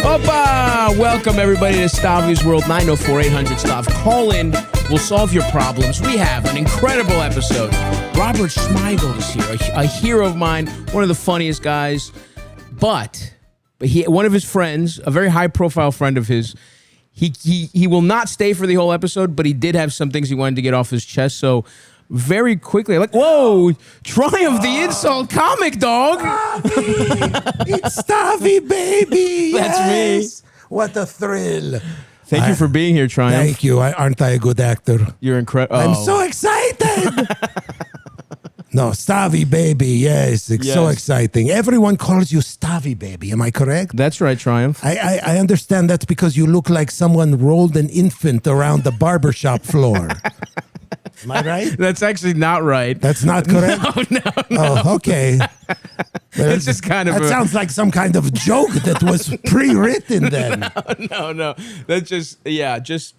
Opa! Welcome, everybody, to Stavvy's World. 904-800-STAV. Call in. We'll solve your problems. We have an incredible episode. Robert Smigel is here, a hero of mine, one of the funniest guys. But one of his friends, a very high-profile friend of his, he will not stay for the whole episode, but he did have some things he wanted to get off his chest, so very quickly, whoa, Triumph the insult comic, dog. It's Stavvy, baby. That's yes. Me. What a thrill. Thank you for being here, Triumph. Thank you. Aren't I a good actor? You're incredible. I'm so excited. No, Stavvy, baby. Yes, it's so exciting. Everyone calls you Stavvy, baby. Am I correct? That's right, Triumph. I understand that's because you look like someone rolled an infant around the barbershop floor. Am I right? That's actually not right. That's not correct? No. Oh, okay. Well, it's just kind of that sounds like some kind of joke that was pre-written then. No. That's just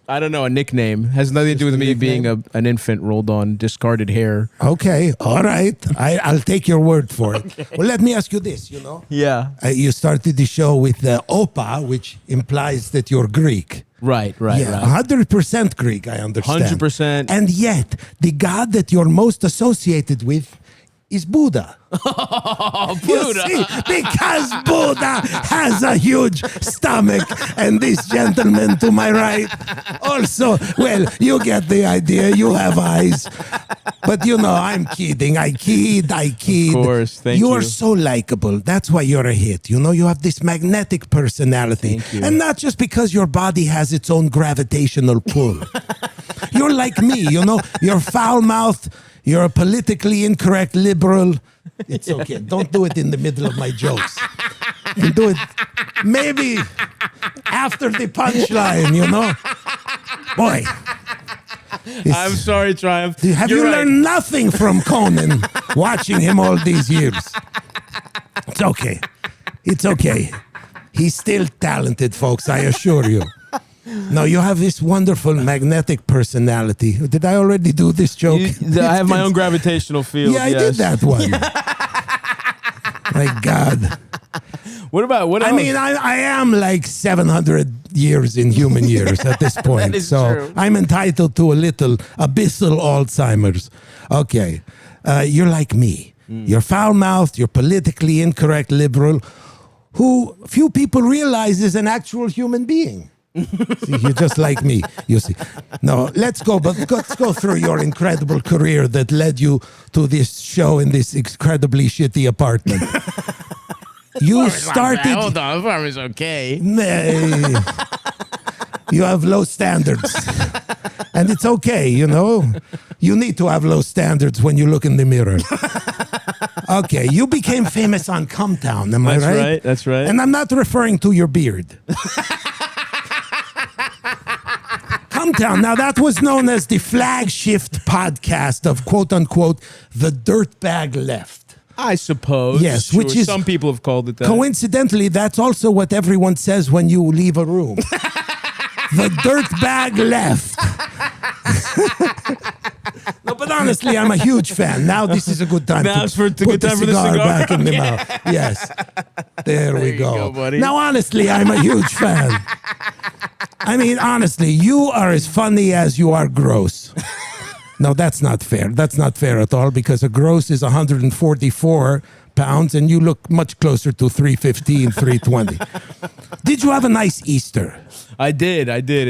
I don't know, a nickname. Has nothing to do with me being an infant rolled on discarded hair. Okay, all right. I'll take your word for it. Okay. Well, let me ask you this, Yeah. You started the show with Opa, which implies that you're Greek. Right. 100% Greek, I understand. 100%. And yet, the god that you're most associated with is Buddha. Oh, Buddha. You see, because Buddha has a huge stomach, and this gentleman to my right also, well, you get the idea. You have eyes. But I'm kidding. I kid. Of course, thank you. You are so likable. That's why you're a hit. You have this magnetic personality. Thank you. And not just because your body has its own gravitational pull. You're like me, You're foul-mouthed. You're a politically incorrect liberal. It's okay. Don't do it in the middle of my jokes. You do it maybe after the punchline, Boy. I'm sorry, Triumph. Have you learned nothing from Conan watching him all these years? It's okay. It's okay. He's still talented, folks, I assure you. No, you have this wonderful magnetic personality. Did I already do this joke? I have my own gravitational field. Yeah, I did that one. My God. What else? I mean, I am like 700 years in human years at this point. That is so true. I'm entitled to a little abyssal Alzheimer's. Okay. You're like me. You're foul-mouthed. You're politically incorrect liberal who few people realize is an actual human being. See, you're just like me, you see. No, let's go through your incredible career that led you to this show in this incredibly shitty apartment. You started... Hold on, the apartment's okay. You have low standards. And it's okay, You need to have low standards when you look in the mirror. Okay, you became famous on Come Town, am I right? That's right. And I'm not referring to your beard. Come Town. Now, that was known as the flagship podcast of, quote-unquote, the dirtbag left. I suppose. Yes, sure. which is... Some people have called it that. Coincidentally, that's also what everyone says when you leave a room. The dirtbag left. No, but honestly, I'm a huge fan. Now this is a good time to put the cigar back in the mouth. Yes. There we go. Buddy. Now, honestly, I'm a huge fan. I mean, honestly, you are as funny as you are gross. No, that's not fair. That's not fair at all, because a gross is 144 pounds and you look much closer to 315, 320. Did you have a nice Easter? I did.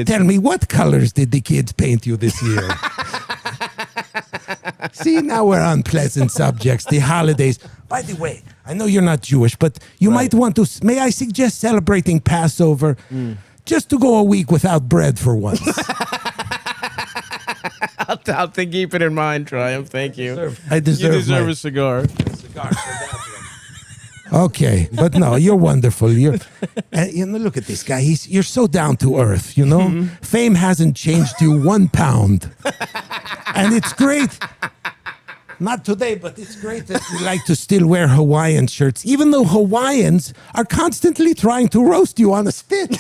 Tell me, what colors did the kids paint you this year? See, now we're on pleasant subjects, the holidays. By the way, I know you're not Jewish, but you might want to, may I suggest celebrating Passover just to go a week without bread for once? I'll keep it in mind, Triumph. Thank you. I deserve a cigar. Okay, but no, you're wonderful. Look at this guy. You're so down to earth, Fame hasn't changed you 1 pound. And it's great. Not today, but it's great that you like to still wear Hawaiian shirts, even though Hawaiians are constantly trying to roast you on a spit.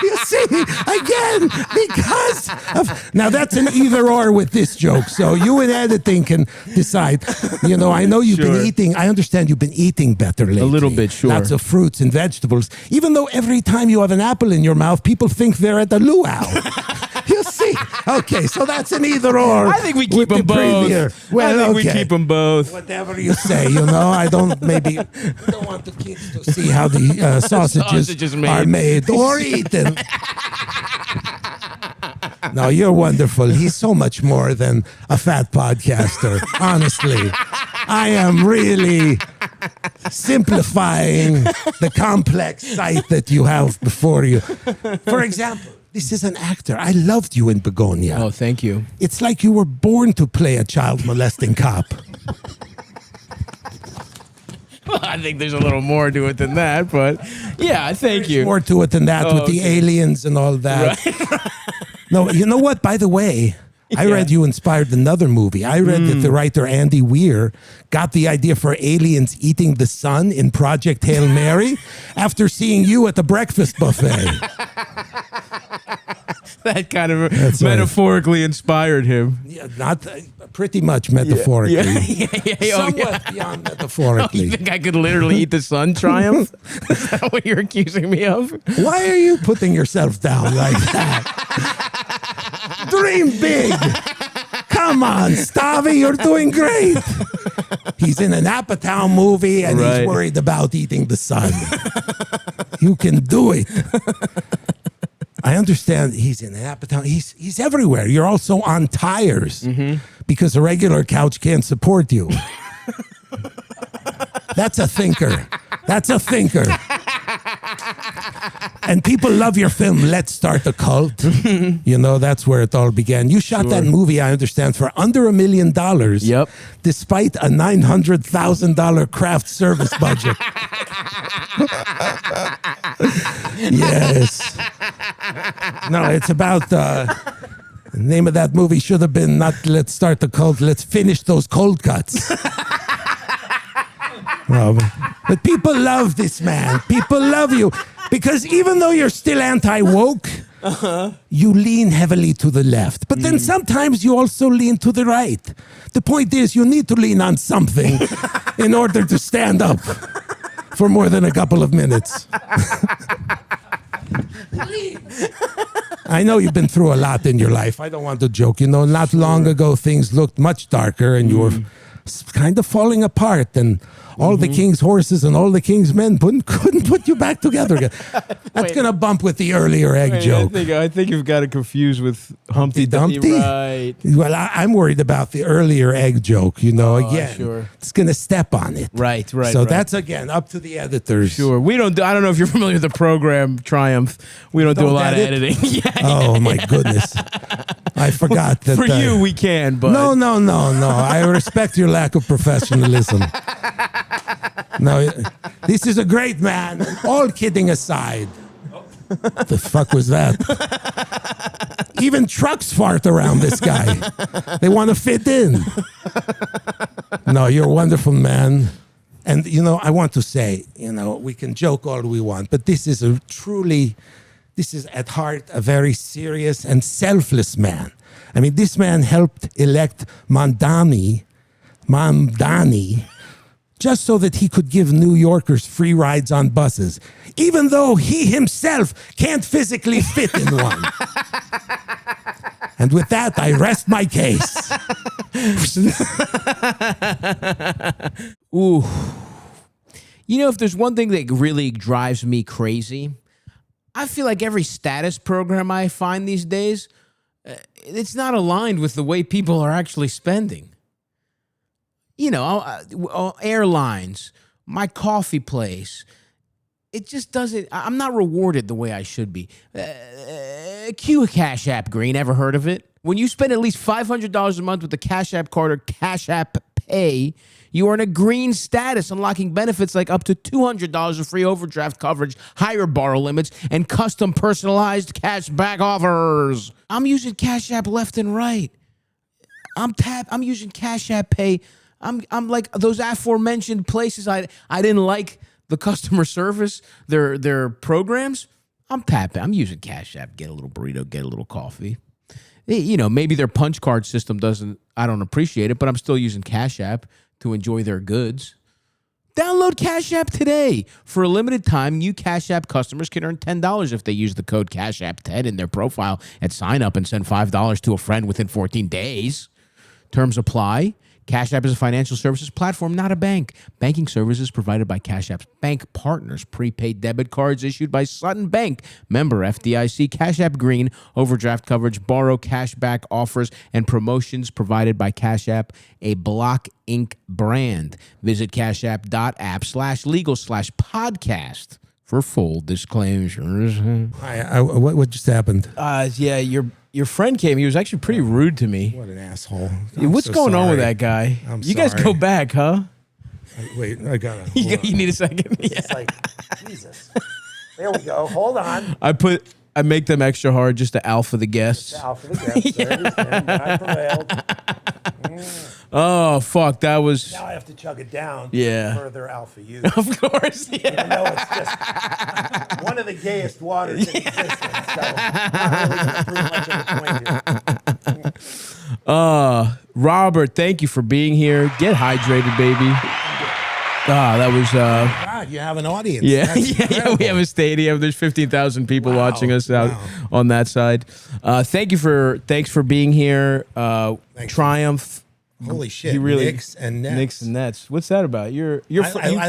You see, again, because of, now that's an either or with this joke. So you in editing can decide. You know, I know you've been eating. I understand you've been eating better lately. A little bit, sure. Lots of fruits and vegetables. Even though every time you have an apple in your mouth, people think they're at a luau. You see? Okay, so that's an either or. I think we keep them both. Well, I think we keep them both. Whatever you say, you know. I don't want the kids to see how the sausages are made or eaten. No, you're wonderful. He's so much more than a fat podcaster. Honestly, I am really simplifying the complex sight that you have before you. For example, this is an actor. I loved you in Begonia. Oh, thank you. It's like you were born to play a child molesting cop. Well, I think there's a little more to it than that, but yeah, thank you. More to it than that with the aliens and all that. Right. No, you know what? By the way, I read you inspired another movie. I read that the writer Andy Weir got the idea for aliens eating the sun in Project Hail Mary after seeing you at the breakfast buffet. That kind of metaphorically inspired him. Yeah, not pretty much metaphorically. Somewhat beyond metaphorically. Oh, you think I could literally eat the sun, Triumph? Is that what you're accusing me of? Why are you putting yourself down like that? Dream big. Come on, Stavvy, you're doing great. He's in an Apatow movie and he's worried about eating the sun. You can do it. I understand he's in an Apatow. He's everywhere. You're also on tires because a regular couch can't support you. That's a thinker. That's a thinker. And people love your film, Let's Start a Cult. You know, that's where it all began. You shot that movie, I understand, for under $1 million. Yep. Despite a $900,000 craft service budget. Yes. No, it's about... the name of that movie should have been not Let's Start the Cult, Let's Finish Those Cold Cuts. No, but people love this man. People love you. Because even though you're still anti-woke, you lean heavily to the left. But then sometimes you also lean to the right. The point is you need to lean on something in order to stand up for more than a couple of minutes. I know you've been through a lot in your life. I don't want to joke. You know, not long ago, things looked much darker and you were kind of falling apart. And all the king's horses and all the king's men couldn't put you back together again. That's going to bump with the earlier egg joke. I think you've got it confused with Humpty Dumpty. Right. Well, I'm worried about the earlier egg joke. You know, again, it's going to step on it. Right. So that's, again, up to the editors. Sure. I don't know if you're familiar with the program Triumph. We don't do a lot of editing. Oh, my goodness. I forgot that. For you, we can, but... No. I respect your lack of professionalism. No, this is a great man. All kidding aside. What the fuck was that? Even trucks fart around this guy. They want to fit in. No, you're a wonderful man. And, you know, I want to say, you know, we can joke all we want, but this is at heart a very serious and selfless man. I mean, this man helped elect Mamdani, just so that he could give New Yorkers free rides on buses, even though he himself can't physically fit in one. And with that, I rest my case. Ooh. You know, if there's one thing that really drives me crazy, I feel like every status program I find these days, it's not aligned with the way people are actually spending. You know, airlines, my coffee place. It just doesn't, I'm not rewarded the way I should be. Q Cash App Green, ever heard of it? When you spend at least $500 a month with the Cash App card or Cash App Pay, you are in a green status, unlocking benefits like up to $200 of free overdraft coverage, higher borrow limits, and custom personalized cash back offers. I'm using Cash App left and right. I'm using Cash App Pay. I'm like those aforementioned places. I didn't like the customer service, their programs. I'm tapping. I'm using Cash App. Get a little burrito. Get a little coffee. You know, maybe their punch card system doesn't. I don't appreciate it, but I'm still using Cash App to enjoy their goods. Download Cash App today. For a limited time, new Cash App customers can earn $10 if they use the code Cash App 10 in their profile at sign up and send $5 to a friend within 14 days. Terms apply. Cash App is a financial services platform, not a bank. Banking services provided by Cash App's bank partners. Prepaid debit cards issued by Sutton Bank. Member FDIC. Cash App Green. Overdraft coverage. Borrow cash back offers and promotions provided by Cash App, a Block Inc. brand. Visit cashapp.app/legal/podcast for full disclosures. What just happened? Yeah, your friend came. He was actually pretty rude to me. What an asshole. What's going on with that guy? You guys go back, huh? Wait, I gotta. You need a second. It's like, Jesus. There we go. Hold on. I make them extra hard just to alpha the guests. Alpha the guests. There it is, man. I prevailed. Oh, fuck. That was... Now I have to chug it down. Yeah. Further alpha use. Of course, yeah. Even though it's just one of the gayest waters in existence. So not really going to prove much of a point here. Robert, thank you for being here. Get hydrated, baby. That was... God, you have an audience. Yeah, yeah, we have a stadium. There's 15,000 people watching us out on that side. Thanks for being here. Triumph. Holy shit! Knicks and Nets. Knicks and Nets. What's that about? I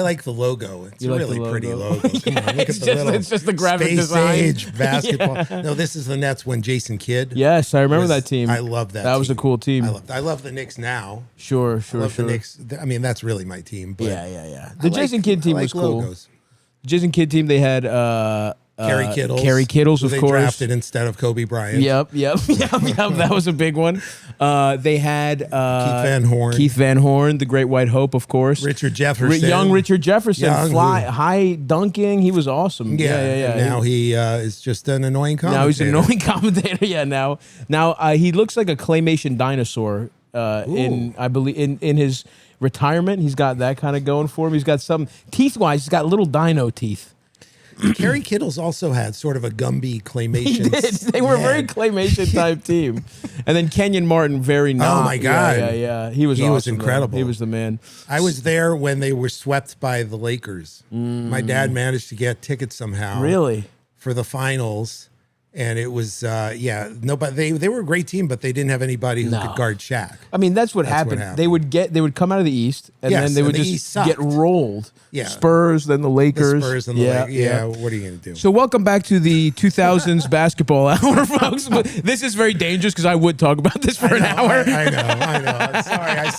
like the logo. It's a really pretty logo. Come on, look at the little. It's just the graphic space design. age basketball. Yeah. No, this is the Nets when Jason Kidd. Yes, I remember that team. I love that. That was a cool team. I love the Knicks now. Sure. The Knicks. I mean, that's really my team. But yeah. The Jason Kidd team was cool. Logos. Jason Kidd team. They had Kerry Kittles. Kerry Kittles, of they course. Drafted instead of Kobe Bryant. Yep. That was a big one. They had Keith Van Horn, the Great White Hope, of course. Richard Jefferson, young Richard Jefferson, high dunking. He was awesome. Yeah. Now he is just an annoying commentator. Now he's an annoying commentator. Yeah. Now he looks like a claymation dinosaur. I believe in his retirement, he's got that kind of going for him. He's got some teeth-wise. He's got little dino teeth. Kerry Kittles also had sort of a Gumby claymation. They were a very claymation type team. And then Kenyon Martin, very not. Oh my God. Yeah. He was incredible. Though. He was the man. I was there when they were swept by the Lakers. My dad managed to get tickets somehow. Really? For the finals. And it was, but they were a great team, but they didn't have anybody who could guard Shaq. I mean, that's what happened. They would come out of the East, and then they would just get rolled. Yeah. Spurs, then the Lakers. What are you going to do? So welcome back to the 2000s basketball hour, folks. This is very dangerous because I would talk about this for an hour. I know. Sorry, I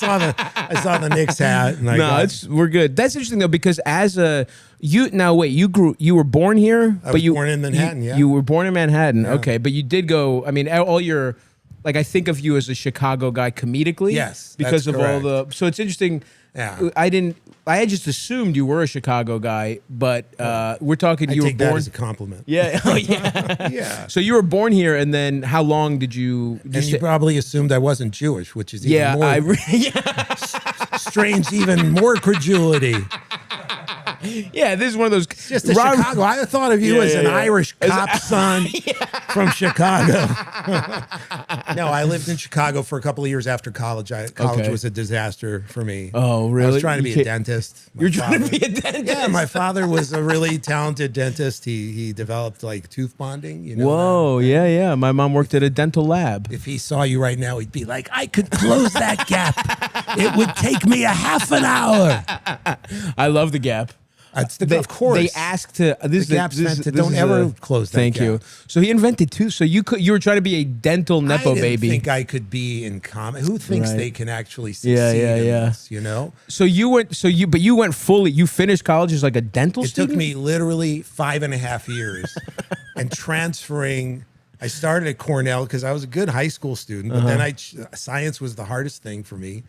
saw the Knicks hat. And we're good. That's interesting though, because as a you were born here, I was born in Manhattan. You were born in Manhattan. Yeah. Okay, but you did go. I mean, all your I think of you as a Chicago guy comedically. Yes, because of correct. all the. So it's interesting. Yeah. I had just assumed you were a Chicago guy, but we're talking. You were born that as a compliment. Yeah. Oh, yeah. Yeah. So you were born here, and then how long did you? You probably assumed I wasn't Jewish, which is even more strange, even more credulity. Yeah, this is one of those. Just Chicago. I thought of you as an Irish cop son from Chicago. No, I lived in Chicago for a couple of years after college. College was a disaster for me. Oh, really? I was trying to be a dentist. You're trying to be a dentist? Yeah, my father was a really talented dentist. He developed like tooth bonding. You know. Whoa, yeah. My mom worked at a dental lab. If he saw you right now, he'd be like, "I could close that gap. It would take me a half an hour." I love the gap. Of course, they asked to. Don't ever close that. Thank you. So he invented too. So you were trying to be a dental nepo baby. I didn't think I could be in comedy. Who thinks they can actually succeed in this? You know. So you went fully. You finished college as like a dental student. It took me literally 5.5 years, and transferring. I started at Cornell because I was a good high school student, but then science was the hardest thing for me.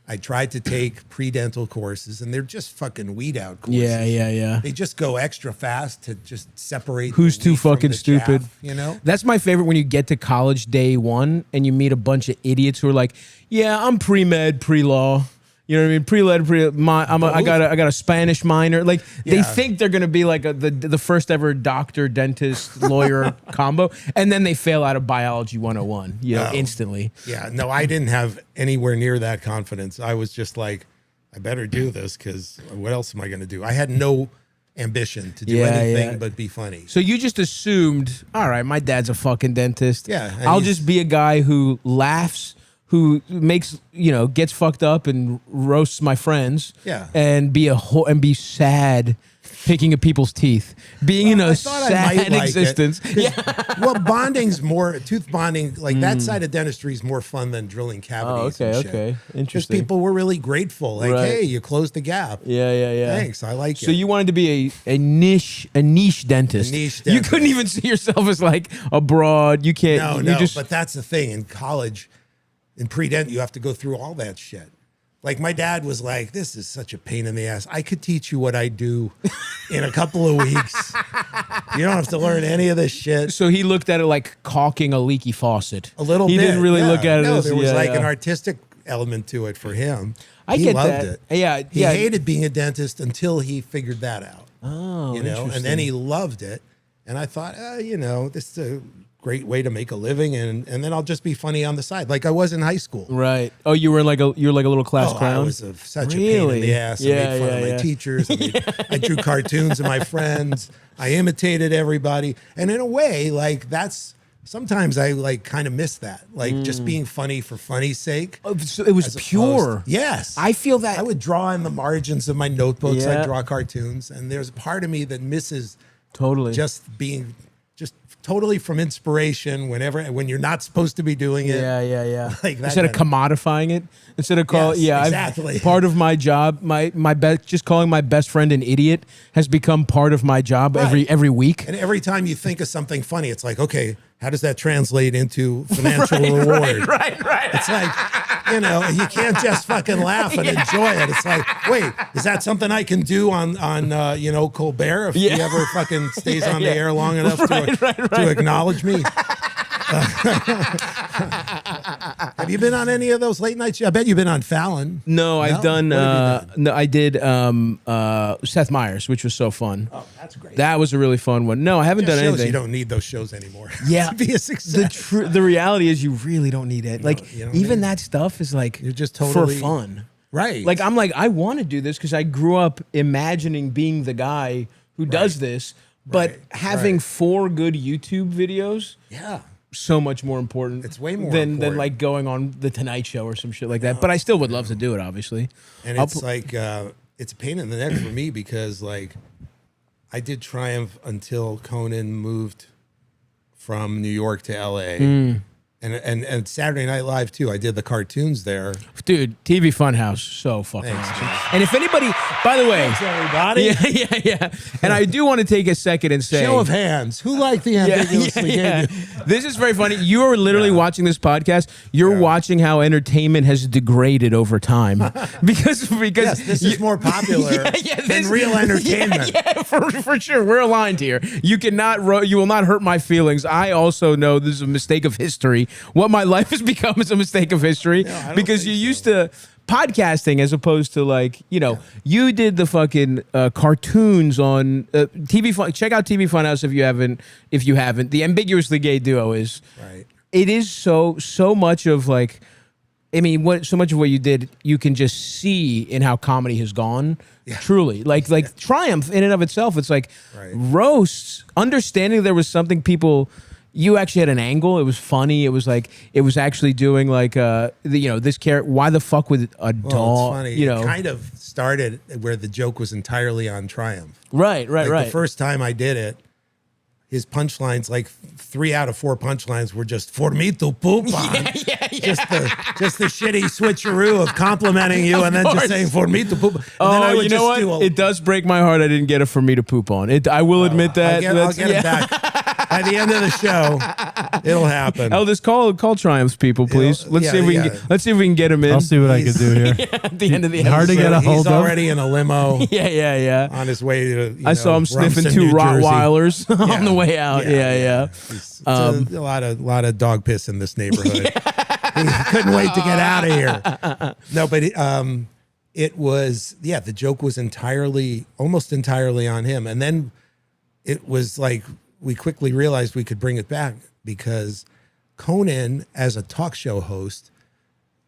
I tried to take pre-dental courses, and they're just fucking weed out courses. Yeah. They just go extra fast to just separate who's too fucking stupid. Chaff, you know? That's my favorite when you get to college day one and you meet a bunch of idiots who are like, yeah, I'm pre-med, pre-law. You know what I mean? I got a Spanish minor. Like they think they're gonna be like the first ever doctor, dentist, lawyer combo, and then they fail out of biology 101. You know, instantly. Yeah, no, I didn't have anywhere near that confidence. I was just like, I better do this because what else am I gonna do? I had no ambition to do anything but be funny. So you just assumed, all right, my dad's a fucking dentist. Yeah, I'll just be a guy who laughs, who makes, gets fucked up and roasts my friends. Yeah. And be sad picking at people's teeth. Being in a sad existence. Well, tooth bonding, like that side of dentistry is more fun than drilling cavities. Oh, and shit. okay. Interesting. Because people were really grateful. Like, hey, you closed the gap. Yeah. Thanks, I like it. So you wanted to be a niche dentist. You couldn't even see yourself as like a broad. You can't. No, but that's the thing. In college, in pre-dent, you have to go through all that shit. Like my dad was like, this is such a pain in the ass. I could teach you what I do in a couple of weeks. You don't have to learn any of this shit. So he looked at it like caulking a leaky faucet. A little bit. He didn't really look at it as... there was an artistic element to it for him. He loved it. Yeah. He hated being a dentist until he figured that out. Oh, and then he loved it. And I thought, this is a great way to make a living, and then I'll just be funny on the side, like I was in high school. Right. Oh, you were like a little class clown. I was such a pain in the ass. I made fun of my teachers. I drew cartoons of my friends. I imitated everybody, and in a way, like that's sometimes I like kind of miss that, like just being funny for funny's sake. Oh, so it was pure. Yes, I feel that. I would draw in the margins of my notebooks. I'd draw cartoons, and there's a part of me that misses just being. Totally from inspiration when you're not supposed to be doing it. Yeah. Like that instead of commodifying it, instead of calling, exactly. Part of my job, just calling my best friend an idiot has become part of my job every week. And every time you think of something funny, it's like, okay, how does that translate into financial reward? Right. It's like, you can't just fucking laugh and enjoy it. It's like, wait, is that something I can do on Colbert if he ever fucking stays on the air long enough to acknowledge me? Have you been on any of those late nights? I bet you've been on Fallon. No, I've done. I did Seth Meyers, which was so fun. Oh, that's great. That was a really fun one. No, I haven't done anything. You don't need those shows anymore. Yeah, to be a success. The reality is, you really don't need it. Like even that stuff is like you're just totally for fun, right? Like I'm like I want to do this because I grew up imagining being the guy who does this, but having 4 good YouTube videos. Yeah. So much more important. It's way more than like going on the Tonight Show or some shit like that. But I still would love to do it, obviously. And it's like it's a pain in the neck for me because like I did Triumph until Conan moved from New York to LA. And Saturday Night Live too. I did the cartoons there. Dude, TV Funhouse, so fucking awesome. And if anybody, by the way, thanks everybody. Yeah. And I do want to take a second and say, show of hands, who liked the ambiguously gay? This is very funny. You are literally watching this podcast. You're watching how entertainment has degraded over time because this is more popular than real entertainment. Yeah, for sure. We're aligned here. You will not hurt my feelings. I also know this is a mistake of history. What my life has become is a mistake of history because you used to podcasting as opposed to like, you did the fucking cartoons on TV Fun. Check out TV Funhouse if you haven't. The Ambiguously Gay Duo is right. It is so much of like, so much of what you did, you can just see in how comedy has gone. Yeah. Truly, like Triumph in and of itself. It's like roasts, understanding there was something people. You actually had an angle. It was funny. It was like it was actually doing like this character. Why the fuck with a doll? It's funny. It kind of started where the joke was entirely on Triumph. Right. The first time I did it, his punchlines, like 3 out of 4 punchlines, were just "for me to poop on." Just the shitty switcheroo of complimenting you and then just saying "for me to poop." And then I would you know what? It does break my heart. I didn't get it for me to poop on. I will admit that. I'll get it back. By the end of the show, it'll happen. Eldest, call Triumph's people, please. Let's see if we can get him in. I'll see what I can do here. At the end of the episode. Hard to get a hold of. He's already in a limo. Yeah. On his way to. I saw him sniffing 2 Rottweilers on the way out. Yeah. It's a lot of dog piss in this neighborhood. He couldn't wait to get out of here. No, but it was, the joke was almost entirely on him. And then it was like, we quickly realized we could bring it back because Conan, as a talk show host,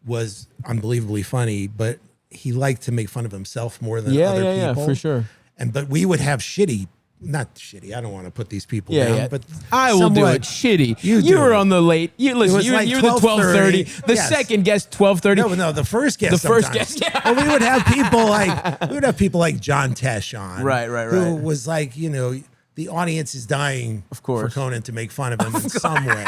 was unbelievably funny, but he liked to make fun of himself more than other people. Yeah, for sure. But we would have not shitty. I don't want to put these people down, but I will do it. Shitty. You were on the late. You were the 12:30. The second guest 12:30. No, the first guest. The first guest. Yeah. And we would have people like John Tesh on, right. who was like, the audience is dying for Conan to make fun of him in some way,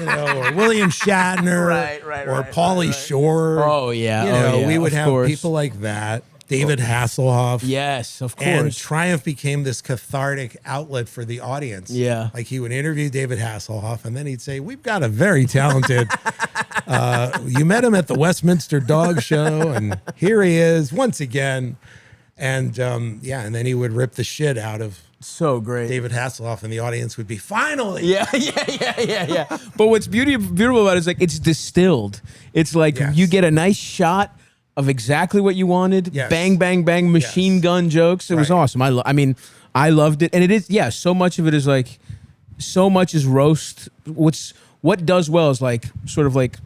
or William Shatner, or Pauly Shore. Oh yeah, we would have people like that. David Hasselhoff. Yes, of course. And Triumph became this cathartic outlet for the audience. Yeah. Like he would interview David Hasselhoff and then he'd say, we've got a very talented, you met him at the Westminster Dog Show and here he is once again. And and then he would rip the shit out of so great David Hasselhoff and the audience would be, finally. Yeah. But what's beautiful about it is like, it's distilled. It's like you get a nice shot of exactly what you wanted. Yes. Bang, bang, bang, machine gun jokes. It was awesome. I mean, I loved it. And it is, so much of it is like, so much is roast. What does well is like, sort of like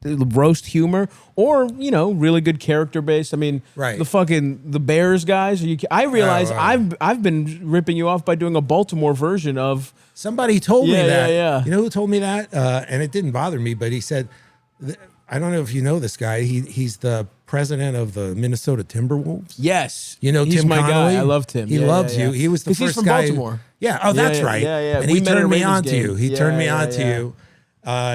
roast humor or, really good character based. I mean, the Bears guys. I realize I've been ripping you off by doing a Baltimore version of. Somebody told me that. Yeah. You know who told me that? And it didn't bother me, but he said, I don't know if you know this guy. He's the president of the Minnesota Timberwolves. Yes. He's Tim my Connolly? Guy. I loved him. He loves you. He was the first he's from guy. Baltimore. Yeah. Oh, that's right. Yeah. And he turned me on to you. He turned me on to you.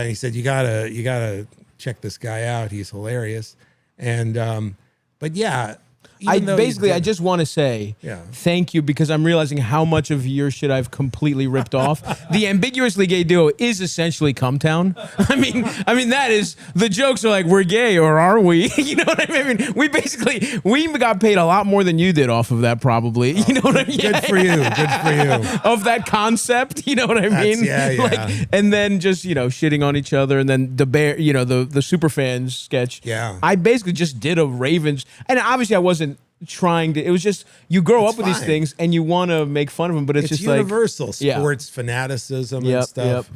He said, you gotta check this guy out. He's hilarious. And, but yeah. I just want to say thank you because I'm realizing how much of your shit I've completely ripped off. The ambiguously gay duo is essentially Cumtown. I mean that is, the jokes are like, we're gay or are we? You know what I mean? We got paid a lot more than you did off of that probably. You know what I mean? Good for you. Of that concept, you know what I mean? Like, and then just, shitting on each other and then the bear, the Superfans sketch. Yeah. I basically just did a Ravens, and obviously I wasn't trying to, it was just, you grow up with these things and you want to make fun of them, but it's just universal. Like sports fanaticism and stuff.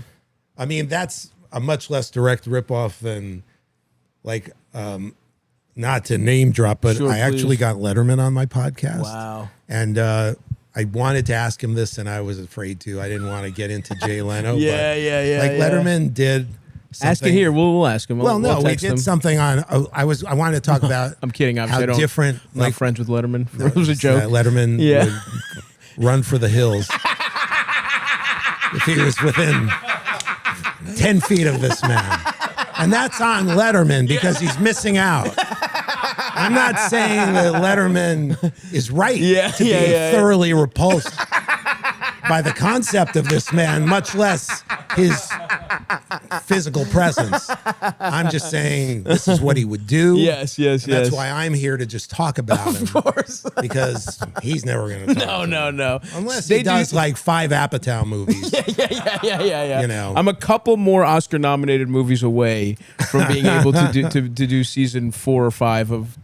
I mean, that's a much less direct ripoff than like, not to name drop, but I actually got Letterman on my podcast. Wow. And I wanted to ask him this and I was afraid to. I didn't want to get into Jay Leno. Letterman did something. Ask it here. We'll ask him. Well, no, we did something on. I wanted to talk about. I'm kidding. How different. I'm not friends with Letterman. It was a joke. Letterman would run for the hills if he was within 10 feet of this man, and that's on Letterman because he's missing out. I'm not saying that Letterman is right to be thoroughly repulsed by the concept of this man, much less his physical presence. I'm just saying this is what he would do. Yes. That's why I'm here to just talk about him. Of course. Because he's never going to talk. No. Unless he does like 5 Apatow movies. Yeah. I'm a couple more Oscar-nominated movies away from being able to do season 4 or 5 of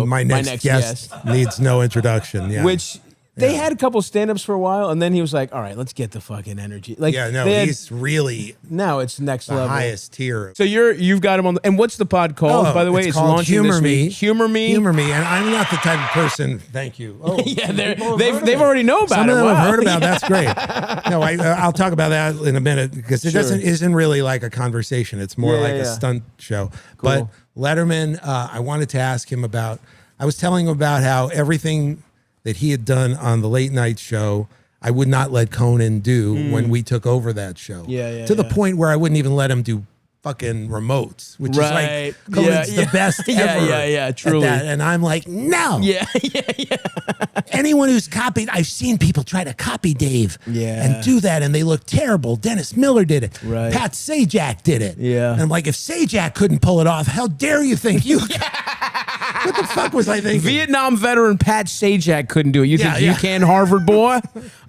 my next guest needs no introduction. Yeah. Which they had a couple stand-ups for a while, and then he was like, all right, let's get the fucking energy. Like, he's really now it's next level. Highest tier. So you've got him on and what's the pod called, by the way? It's launching Humor this Me. week. Humor Me. And I'm not the type of person, thank you. Oh, yeah, they've already know about it. Some of them have heard about it. That's great. No, I'll talk about that in a minute because it isn't really like a conversation. It's more like a stunt show. Cool. But Letterman, I wanted to ask him about, I was telling him about how everything that he had done on the late night show, I would not let Conan do when we took over that show. To the point where I wouldn't even let him do fucking remotes, which is like Conan's the best ever. Truly. At that. And I'm like, no. Anyone who's copied, I've seen people try to copy Dave and do that, and they look terrible. Dennis Miller did it. Right. Pat Sajak did it. Yeah. And I'm like, if Sajak couldn't pull it off, how dare you think you What the fuck was I thinking? Vietnam veteran Pat Sajak couldn't do it. You think you can, Harvard boy?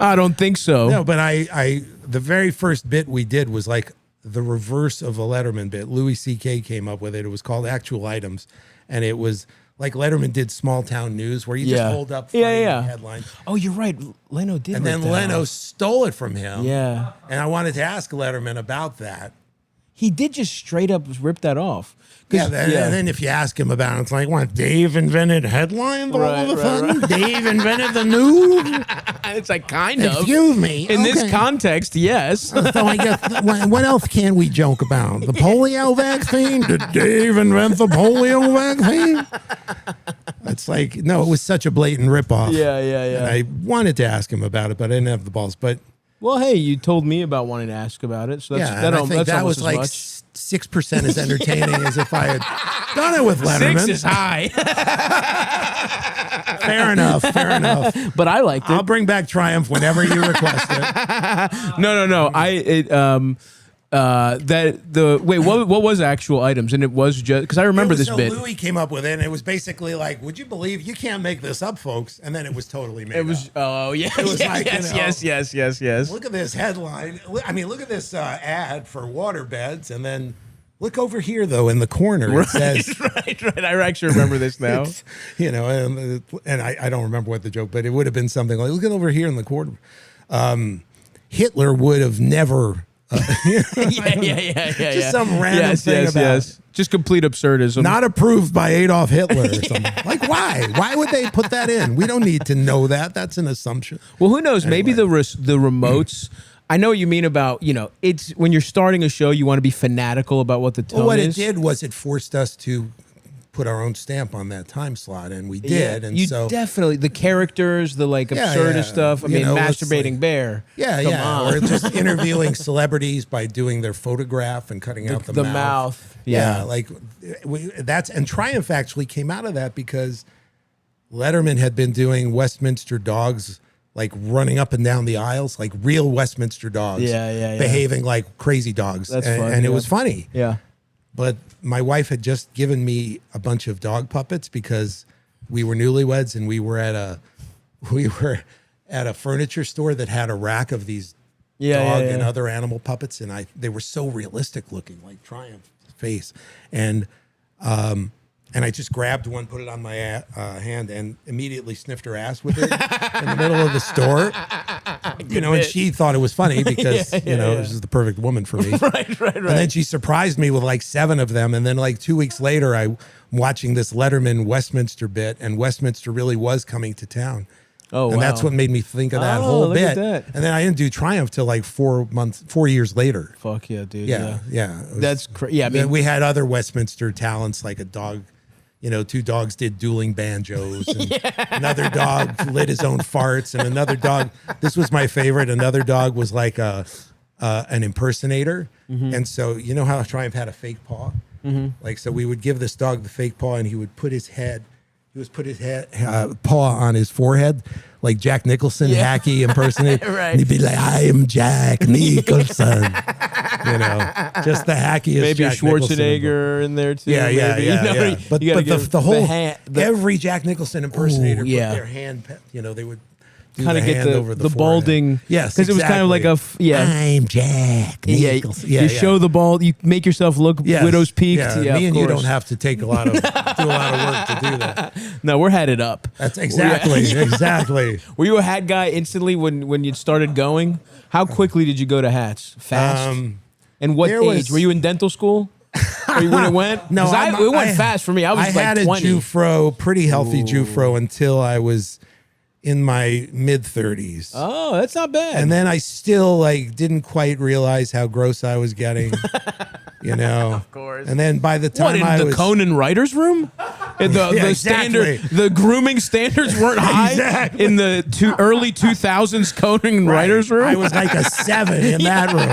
I don't think so. No, but the very first bit we did was like the reverse of a Letterman bit. Louis C.K. came up with it. It was called Actual Items. And it was like Letterman did small town news, where you just hold up funny headlines. Oh, you're right. Leno did. And then Leno stole it from him. Yeah. And I wanted to ask Letterman about that. He did just straight up rip that off. Yeah, and then if you ask him about it, it's like, what, Dave invented headlines all of a sudden? Right. Dave invented the news? It's like, kind of. Excuse me. In this context, yes. So I guess, what else can we joke about? The polio vaccine? Did Dave invent the polio vaccine? It's like, no, it was such a blatant ripoff. Yeah. And I wanted to ask him about it, but I didn't have the balls. But well, hey, you told me about wanting to ask about it, so I think that was like 6% as entertaining as if I had done it with Letterman. 6 is high. Fair enough. But I liked it. I'll bring back Triumph whenever you request it. No. What was actual items? And it was just because I remember this bit. Louis came up with it, and it was basically like, "Would you believe you can't make this up, folks?" And then it was totally made. It was. Up. Oh yeah. It was Yes. Look at this headline. I mean, look at this ad for water beds, and then look over here though in the corner. It says, right. I actually remember this now. And I don't remember what the joke, but it would have been something like, "Look at over here in the corner." Hitler would have never. Just some random thing about just complete absurdism. Not approved by Adolf Hitler or something. Like, why? Why would they put that in? We don't need to know that. That's an assumption. Well, who knows? Anyway. Maybe the remotes. I know what you mean about, it's when you're starting a show, you want to be fanatical about what the tone is. What it did was it forced us to put our own stamp on that time slot, and we did. And so definitely, the characters, the absurdist stuff. I mean, masturbating bear. Or just interviewing celebrities by doing their photograph and cutting out the mouth. Yeah, and Triumph actually came out of that because Letterman had been doing Westminster dogs, like running up and down the aisles, like real Westminster dogs, behaving like crazy dogs. That's funny, and it was funny. Yeah. But my wife had just given me a bunch of dog puppets because we were newlyweds, and we were at a furniture store that had a rack of these dog and other animal puppets, and they were so realistic looking, like Triumph's face, and I just grabbed one, put it on my hand, and immediately sniffed her ass with it in the middle of the store. And she thought it was funny because, this is the perfect woman for me. Right. And then she surprised me with like 7 of them. And then like 2 weeks later, I'm watching this Letterman Westminster bit, and Westminster really was coming to town. Oh, and that's what made me think of that whole look bit. At that. And then I didn't do Triumph till like 4 years later. Fuck yeah, dude. Yeah. That's crazy. Yeah, I mean, we had other Westminster talents, like a dog. 2 dogs did dueling banjos, and another dog lit his own farts, and another dog, this was my favorite, another dog was like an impersonator. And so, how Triumph had a fake paw? Like, so we would give this dog the fake paw, and he would put his paw on his forehead, like Jack Nicholson, hacky impersonator. Right. And he'd be like, "I am Jack Nicholson." Just the hackiest. Maybe Jack Schwarzenegger in there too. Yeah. But the whole every Jack Nicholson impersonator put yeah. their hand, they would kind of get over the balding. Yes, because it was kind of like a I'm Jack Nicholson. You show the bald. You make yourself look widow's peaked. Yeah, me and you don't have to take a lot of work to do that. No, we're headed up. That's exactly. Were you a hat guy instantly when you started going? How quickly did you go to hats? Fast. And what age? Were you in dental school? When it went? No, it went fast for me. I was had like 20. a Jewfro, pretty healthy Jewfro until I was in my mid-30s. Oh, that's not bad. And then I still didn't quite realize how gross I was getting. Of course. And then by the time I was Conan writer's room? The grooming standards weren't high in the early 2000s Conan writers room? I was like a 7 in that room.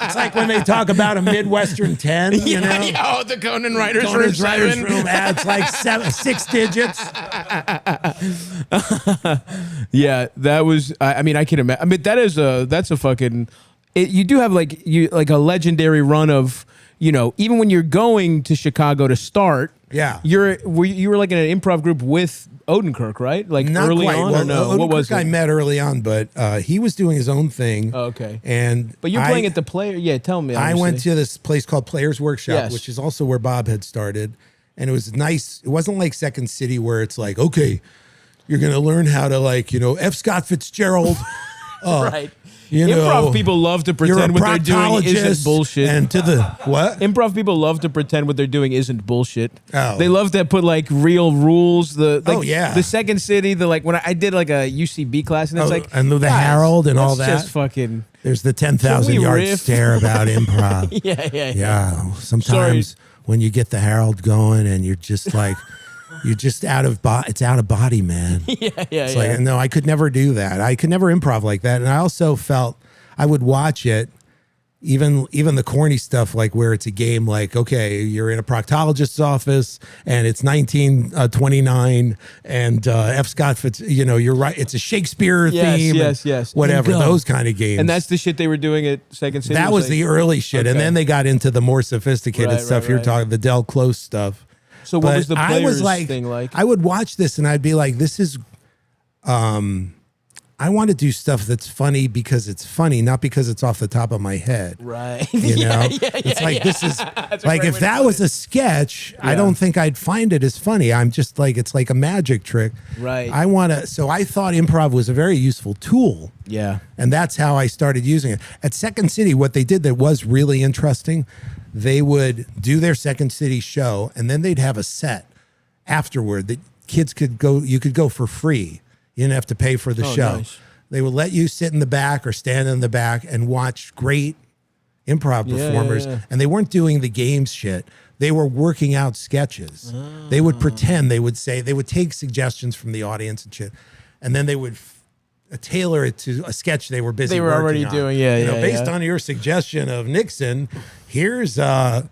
It's like when they talk about a Midwestern 10, Oh, the Conan writers room adds like 6 digits. Yeah, that was. I mean, I can imagine. I mean, that's a fucking. You do have like a legendary run of even when you're going to Chicago to start. Yeah, you were like in an improv group with Odenkirk, right? Like not early quite. on, well, or no? Odenkirk What was it? I met early on, but he was doing his own thing. Oh, okay. But you're playing at the Player. Yeah, tell me. I went to this place called Players Workshop, Yes. which is also where Bob had started. and it was nice. It wasn't like Second City where it's like, okay, you're going to learn how to like, F. Scott Fitzgerald. Right. Improv people love to pretend what they're doing isn't bullshit. And to the what? Improv people love to pretend what they're doing isn't bullshit. Oh. They love to put like real rules. The Second City. The like when I did like a UCB class, and it's like and the Herald and all that. Just fucking. There's the 10,000 yard stare about improv. Yeah. Sometimes when you get the Herald going and you're just like. You're just it's out of body, man. It's like, no, I could never do that. I could never improv like that. And I also felt I would watch it, even the corny stuff, like where it's a game, like, okay, you're in a proctologist's office and it's 1929 and F. Scott Fitz, you're right. It's a Shakespeare theme. Yes. Whatever, those kind of games. And that's the shit they were doing at Second City. That was the early shit. Okay. And then they got into the more sophisticated stuff. You're talking the Del Close stuff. So what was the players thing like? I would watch this and I'd be like, this is, I want to do stuff that's funny because it's funny, not because it's off the top of my head. Right. It's like, this is like, if that was a sketch, I don't think I'd find it as funny. I'm just like, it's like a magic trick. Right. So I thought improv was a very useful tool. Yeah. And that's how I started using it. At Second City, what they did that was really interesting, they would do their Second City show and then they'd have a set afterward that kids could go, you could go for free. You didn't have to pay for the show. Nice. They would let you sit in the back or stand in the back and watch great improv performers. And they weren't doing the games shit. They were working out sketches. They would pretend, they would take suggestions from the audience and shit. And then they would tailor it to a sketch they were busy already on. doing. Based on your suggestion of Nixon, here's a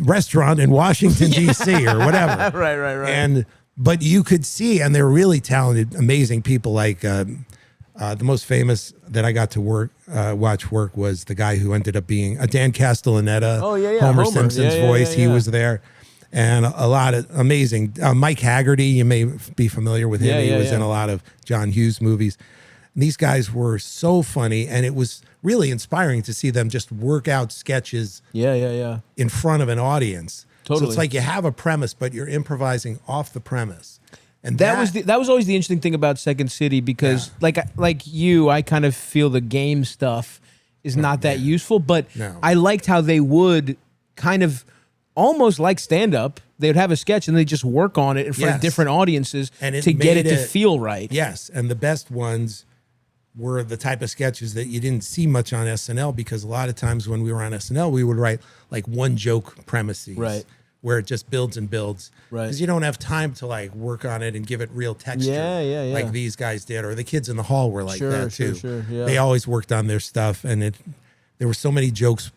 restaurant in Washington, D.C. or whatever. Right. But you could see, and they're really talented, amazing people. Like the most famous that I got to watch work was the guy who ended up being Dan Castellaneta, Homer Simpson's voice. He was there. And a lot of amazing, Mike Haggerty, you may be familiar with him. He was in a lot of John Hughes movies. And these guys were so funny, and it was really inspiring to see them just work out sketches in front of an audience. Totally. So it's like you have a premise, but you're improvising off the premise. And that was always the interesting thing about Second City, because like you, I kind of feel the game stuff is not that useful, but I liked how they would kind of almost like stand-up. They would have a sketch and they just work on it in front of different audiences to get it to feel right. Yes, and the best ones were the type of sketches that you didn't see much on SNL, because a lot of times when we were on SNL, we would write like one joke premises, where it just builds and builds, because you don't have time to like work on it and give it real texture, like these guys did, or the kids in the hall were like that too. They always worked on their stuff, and there were so many jokes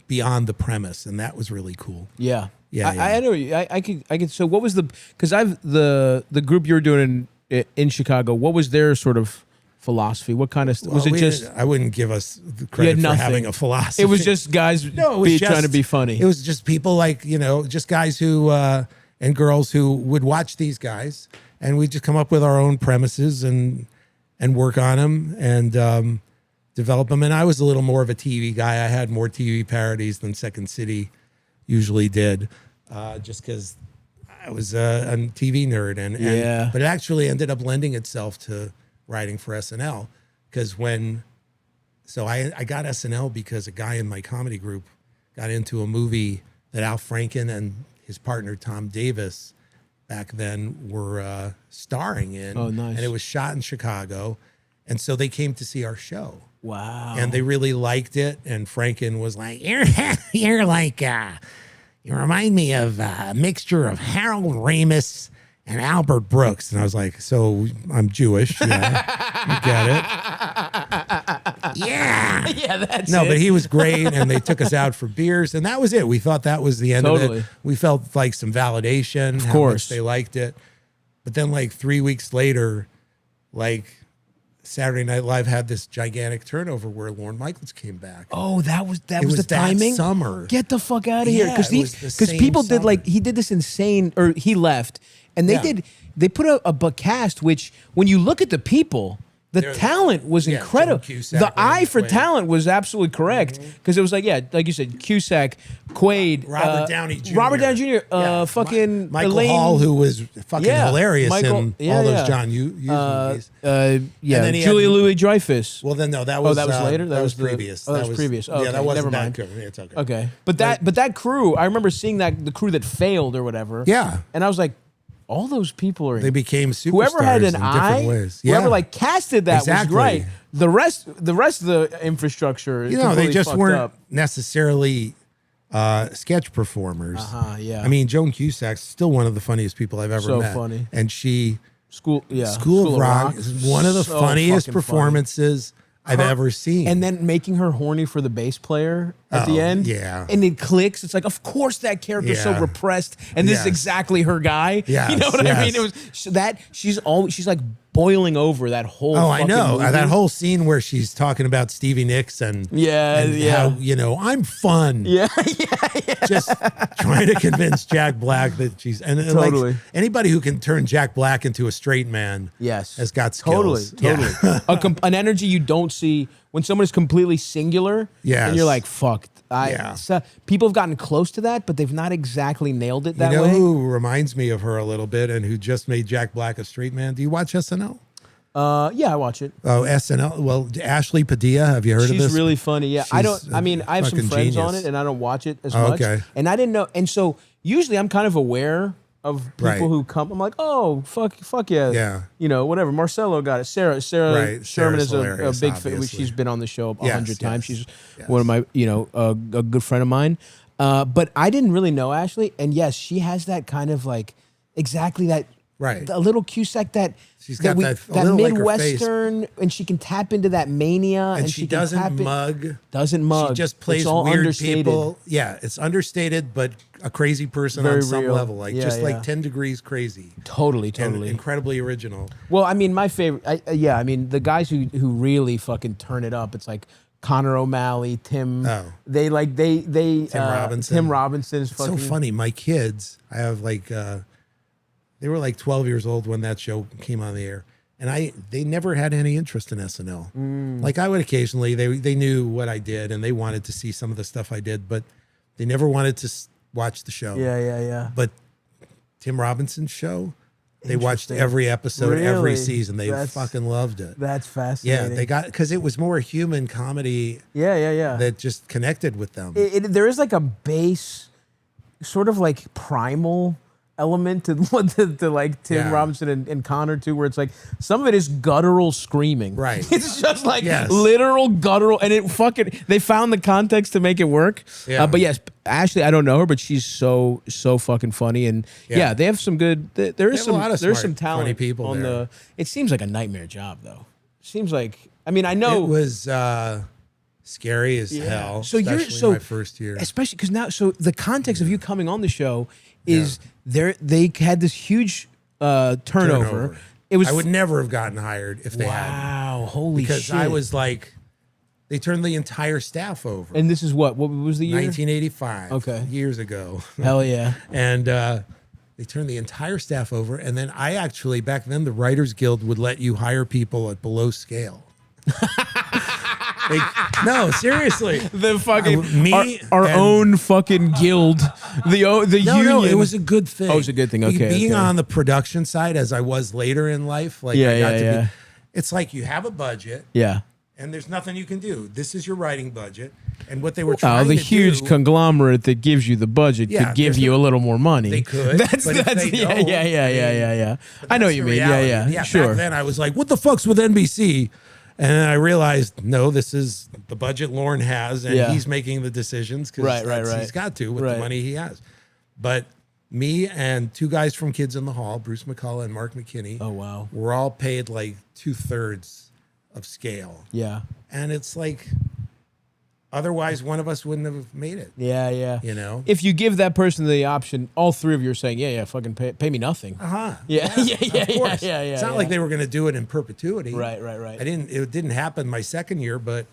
beyond the premise, and that was really cool. I know. I could. So what was because the group you were doing in Chicago? What was their sort of philosophy? What kind of was it? Just I wouldn't give us the credit for having a philosophy. It was just guys trying to be funny. It was just people like, just guys who and girls who would watch these guys, and we just come up with our own premises and work on them and develop them. And I was a little more of a TV guy. I had more TV parodies than Second City usually did, just because I was a TV nerd, but it actually ended up lending itself to writing for SNL, because I got SNL because a guy in my comedy group got into a movie that Al Franken and his partner Tom Davis back then were starring in. Oh, nice. And it was shot in Chicago, and so they came to see our show. Wow. And they really liked it, and Franken was like, you're like, you remind me of a mixture of Harold Ramis and Albert Brooks. And I was like, so I'm Jewish. Yeah, you get it. Yeah, that's it. But he was great, and they took us out for beers, and that was it. We thought that was the end of it. We felt like some validation, of course, much they liked it. But then like 3 weeks later, like Saturday Night Live had this gigantic turnover where Lorne Michaels came back. Oh, that was the timing? That summer. Get the fuck out of here. Because people did he did this insane, or he left. And they put a cast, which when you look at the people, The talent was incredible. Cusack, the eye for Quaid. talent was absolutely correct because it was like, like you said, Cusack, Quaid, Robert Downey Jr. Robert Downey Jr. Fucking Michael Elaine Hall, who was fucking hilarious Michael, in all those John Hughes movies. Then Julia Louis-Dreyfus. Well, then no, that was that was later. That was previous. Oh, that was previous. Oh, yeah, that wasn't never mind. that good. It's okay. Okay, but that crew, I remember seeing the crew that failed or whatever. Yeah, and I was like, all those people are. They became superstars. Whoever had an in eye, different ways. Yeah. whoever like casted that was great. The rest of the infrastructure, they just weren't up. necessarily sketch performers. Yeah. I mean, Joan Cusack's still one of the funniest people I've ever met. So funny. And she School of Rock is one of the funniest performances I've ever seen. And then making her horny for the bass player at the end. Yeah. And it clicks. It's like, of course that character's so repressed. And this is exactly her guy. Yes, You know what I mean? It was that she's like boiling over that whole I know. movie. That whole scene where she's talking about Stevie Nicks and how, I'm fun. Yeah. Just trying to convince Jack Black that she's Totally. like anybody who can turn Jack Black into a straight man has got skills. Totally. An energy you don't see when someone is completely singular. Yes. And you're like, fuck. So people have gotten close to that, but they've not exactly nailed it that way. You know who reminds me of her a little bit and who just made Jack Black a straight man? Do you watch SNL? Yeah, I watch it. Oh, SNL. Well, Ashley Padilla, have you heard of this? She's really funny. Yeah, I have some friends on it, and I don't watch it as much. Okay. And I didn't know. And so usually I'm kind of aware of people who come. I'm like, oh, fuck yeah. Yeah. You know, whatever. Marcelo got it. Sarah Sherman is a big fan. She's been on the show 100 times. She's one of my, a good friend of mine. But I didn't really know Ashley. And yes, she has that kind of like exactly that. Right. A little Cusack she's got that Midwestern, and she can tap into that mania, and she doesn't mug. Doesn't mug. She just plays weird people. Yeah, it's understated, but a crazy person Very on some real. level, like like 10 degrees crazy. Totally. And incredibly original. Well, I mean, my favorite. The guys who really fucking turn it up. It's like Connor O'Malley, Tim. Oh. Tim Robinson. Tim Robinson is fucking. It's so funny. My kids, I have like. They were like 12 years old when that show came on the air, and they never had any interest in SNL. Like I would occasionally, they knew what I did, and they wanted to see some of the stuff I did, but they never wanted to watch the show. Yeah. But Tim Robinson's show, they watched every episode, every season. They fucking loved it. That's fascinating. Yeah, they got because it was more human comedy. Yeah. That just connected with them. There is like a base, sort of like primal element to like Tim Robinson and Connor too, where it's like some of it is guttural screaming. Right. It's just like literal guttural, and they found the context to make it work. Yeah. But yes, Ashley, I don't know her, but she's so fucking funny, and they have some good. There's some talent. Funny people on there. It seems like a nightmare job though. Seems like I know it was. Scary as hell. So especially my first year, especially because now. So the context of you coming on the show is they had this huge turnover. It was. I would never have gotten hired if they had. Wow! Holy shit! Because I was like, they turned the entire staff over. And this is what was the year? 1985. Okay, years ago. Hell yeah! And they turned the entire staff over. And then I actually back then the Writers Guild would let you hire people at below scale. No, seriously. The fucking our own fucking guild. The union. No, it was a good thing. Oh, it was a good thing. Okay. Being on the production side as I was later in life, like I got to be. It's like you have a budget. Yeah. And there's nothing you can do. This is your writing budget. And what they were trying to do. The huge conglomerate that gives you the budget could give you a little more money. They could. Yeah. I know what you mean. Yeah. Sure. Back then I was like, what the fuck's with NBC? And then I realized, no, this is the budget Lorne has, and he's making the decisions because he's got to with the money he has. But me and two guys from Kids in the Hall, Bruce McCullough and Mark McKinney, were all paid like 2/3 of scale. Yeah. And it's like, otherwise one of us wouldn't have made it. Yeah. You know? If you give that person the option, all three of you are saying, fucking pay me nothing. Yeah. Of course. It's not like they were going to do it in perpetuity. Right. It didn't happen my second year, but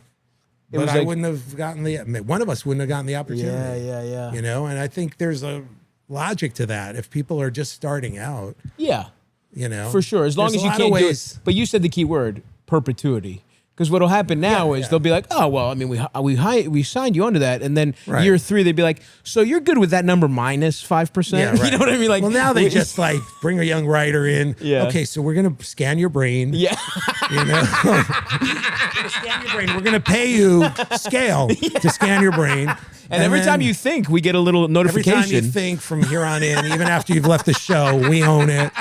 I wouldn't have gotten one of us wouldn't have gotten the opportunity. Yeah. You know, and I think there's a logic to that. If people are just starting out. Yeah. You know. For sure. As long as you can't do it. But you said the key word. perpetuity. Because what'll happen now is they'll be like, oh, well, I mean, we signed you onto that. And then year 3, they'd be like, so you're good with that number minus 5%? Yeah, right. You know what I mean? Like, well, now they just like bring a young writer in. Yeah. Okay, so we're going to scan your brain. Yeah. You know? We're gonna scan your brain. We're going to pay you scale to scan your brain. And every time you think, we get a little notification. Every time you think from here on in, even after you've left the show, we own it.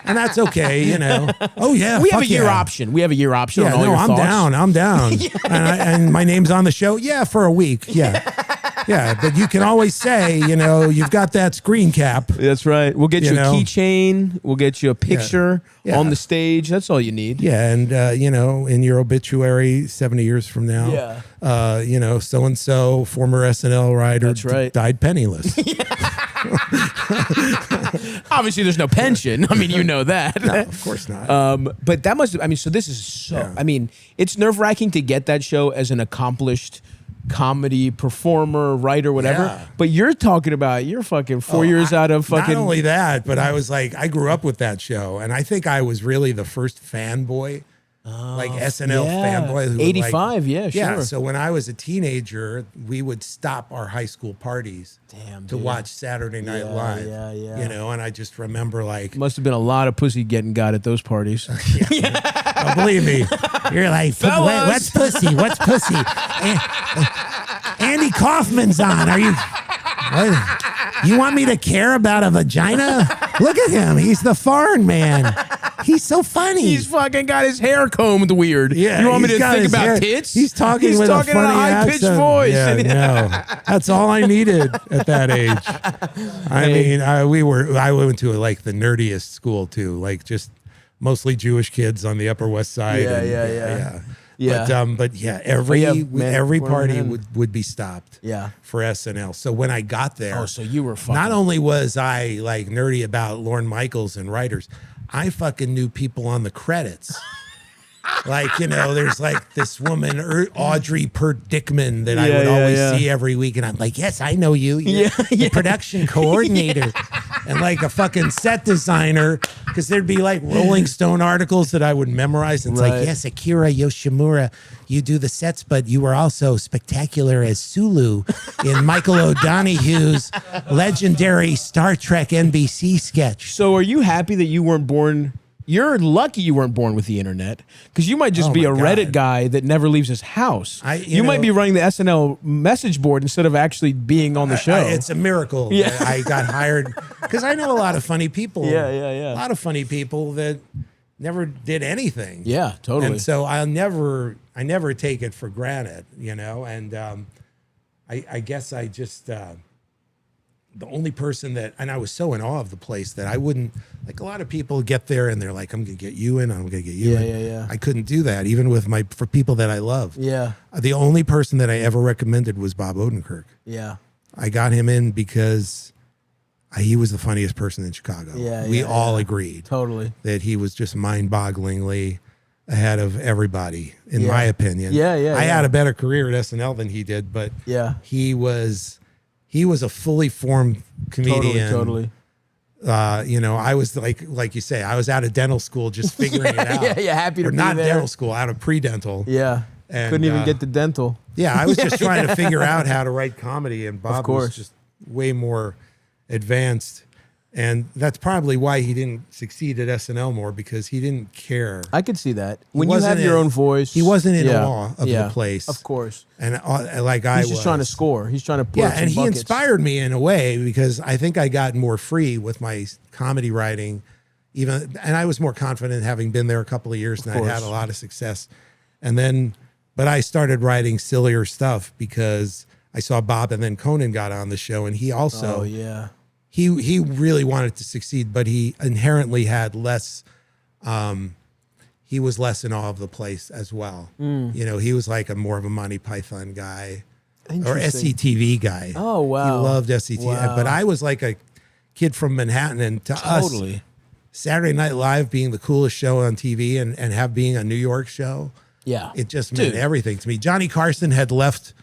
And that's okay, you know. Oh, yeah. We have a year option. We have a year option on all your I'm thoughts. down. I'm down. And my name's on the show. Yeah, for a week. Yeah. Yeah, but you can always say, you know, you've got that screen cap. That's right. We'll get you a keychain. We'll get you a picture on the stage. That's all you need. Yeah, and, you know, in your obituary 70 years from now, you know, so-and-so, former SNL writer, died penniless. Obviously, there's no pension. I mean, you know that. No, of course not. But that must, I mean, so this is so, I mean, it's nerve-wracking to get that show as an accomplished comedy performer, writer, whatever. Yeah. But you're talking about, you're fucking 4 years out of fucking. Not only that, but I was like, I grew up with that show, and I think I was really the first fanboy. Like SNL fanboy. Who 85, sure. Yeah, so when I was a teenager, we would stop our high school parties to watch Saturday Night Live. You know, and I just remember like... Must have been a lot of pussy getting got at those parties. Oh, believe me. You're like, what's pussy? What's pussy? Andy Kaufman's on. Are you... What? You want me to care about a vagina? Look at him. He's the foreign man. He's so funny. He's fucking got his hair combed weird. Yeah, you want me to think about tits? He's talking with a funny in a high-pitched voice. Yeah, no. That's all I needed at that age. I mean, I went to like the nerdiest school too, like just mostly Jewish kids on the Upper West Side. Yeah. But yeah, every party would be stopped. Yeah. For SNL. So when I got there, so you were fucking. Not only was I like nerdy about Lorne Michaels and writers, I fucking knew people on the credits. Like, you know, there's like this woman, Audrey Dickman, that I would always see every week. And I'm like, yes, I know you. You're the production coordinator. And like a fucking set designer, because there'd be like Rolling Stone articles that I would memorize. And it's like, yes, Akira Yoshimura, you do the sets, but you were also spectacular as Sulu in Michael O'Donoghue's legendary Star Trek NBC sketch. So are you happy that you weren't born... You're lucky you weren't born with the internet, because you might just be a Reddit guy that never leaves his house. You might be running the SNL message board instead of actually being on the show. It's a miracle that I got hired, because I know a lot of funny people. A lot of funny people that never did anything. Yeah, totally. And so I never take it for granted, you know. And I guess I just. The only person that, and I was so in awe of the place that I wouldn't, like a lot of people get there and they're like, I'm going to get you in, I'm going to get you in. Yeah. I couldn't do that, even with for people that I love. Yeah. The only person that I ever recommended was Bob Odenkirk. Yeah. I got him in because he was the funniest person in Chicago. We all agreed. Totally. That he was just mind-bogglingly ahead of everybody, in my opinion. I had a better career at SNL than he did, but he was a fully formed comedian. Totally. You know, I was like you say, I was out of dental school just figuring it out. Happy to be not there. Dental school, out of pre-dental. Yeah. And, couldn't even get the dental. Yeah, I was just trying to figure out how to write comedy, and Bob was just way more advanced. And that's probably why he didn't succeed at SNL more, because he didn't care. I could see that. When you have your own voice. He wasn't in awe of the place. Of course. And like I was. He's just trying to score. He's trying to put up some and he buckets. inspired me in a way, because I think I got more free with my comedy writing. And I was more confident having been there a couple of years, and I had a lot of success. But I started writing sillier stuff because I saw Bob, and then Conan got on the show, and he also. He really wanted to succeed, but he inherently had less. He was less in awe of the place as well. You know, he was like more of a Monty Python guy or SCTV guy. Oh, wow. He loved SCTV. Wow. But I was like a kid from Manhattan, and to us, Saturday Night Live being the coolest show on TV and being a New York show, it just meant everything to me. Johnny Carson had left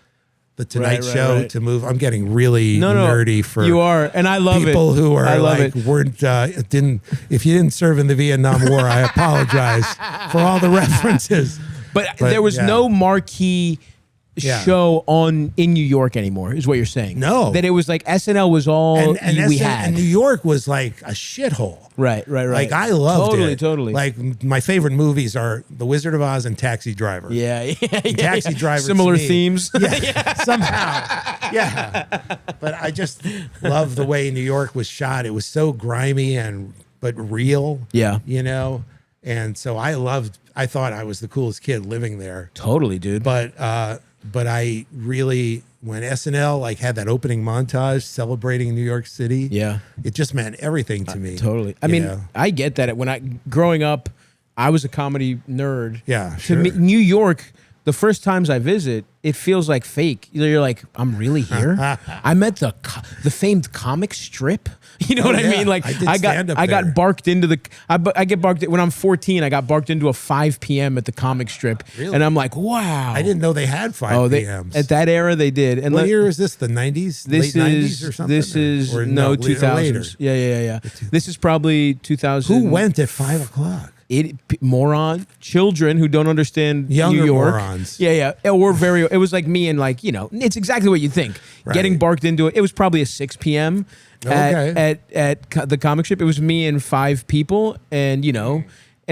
the Tonight Right, Show right. to move. I'm getting really nerdy for you are, and I love people it. who are I love like it. weren't didn't. If you didn't serve in the Vietnam War, I apologize for all the references. But there was no marquee show in New York anymore, is what you're saying. No. That it was like SNL was all we had. And New York was like a shithole. Right. Like I loved it. Totally. Like my favorite movies are The Wizard of Oz and Taxi Driver. Yeah. Taxi Driver. Similar themes. Yeah, somehow. Yeah. But I just love the way New York was shot. It was so grimy but real. Yeah. You know? And so I thought I was the coolest kid living there. Totally, dude. But I really, when SNL like had that opening montage celebrating New York City, it just meant everything to me. Totally. I mean, I get that. Growing up, I was a comedy nerd. Yeah, To sure. me, New York, the first times I visit, it feels like fake. You're like, I'm really here. I'm at the famed comic strip. You know what I mean? Like I got barked into I get barked when I'm 14. I got barked into a 5 p.m. at the comic strip, and I'm like, wow. I didn't know they had 5 p.m.s. At that era, they did. And what year is this? The 90s? Late 90s or something? This is or 2000s. Later. Yeah. This is probably 2000. Who went at 5 o'clock? Moron children who don't understand Younger New York. morons. Yeah. Or it was like me and like, it's exactly what you think. Right. Getting barked into it. It was probably a 6 p.m. at the comic strip. It was me and 5 people, and and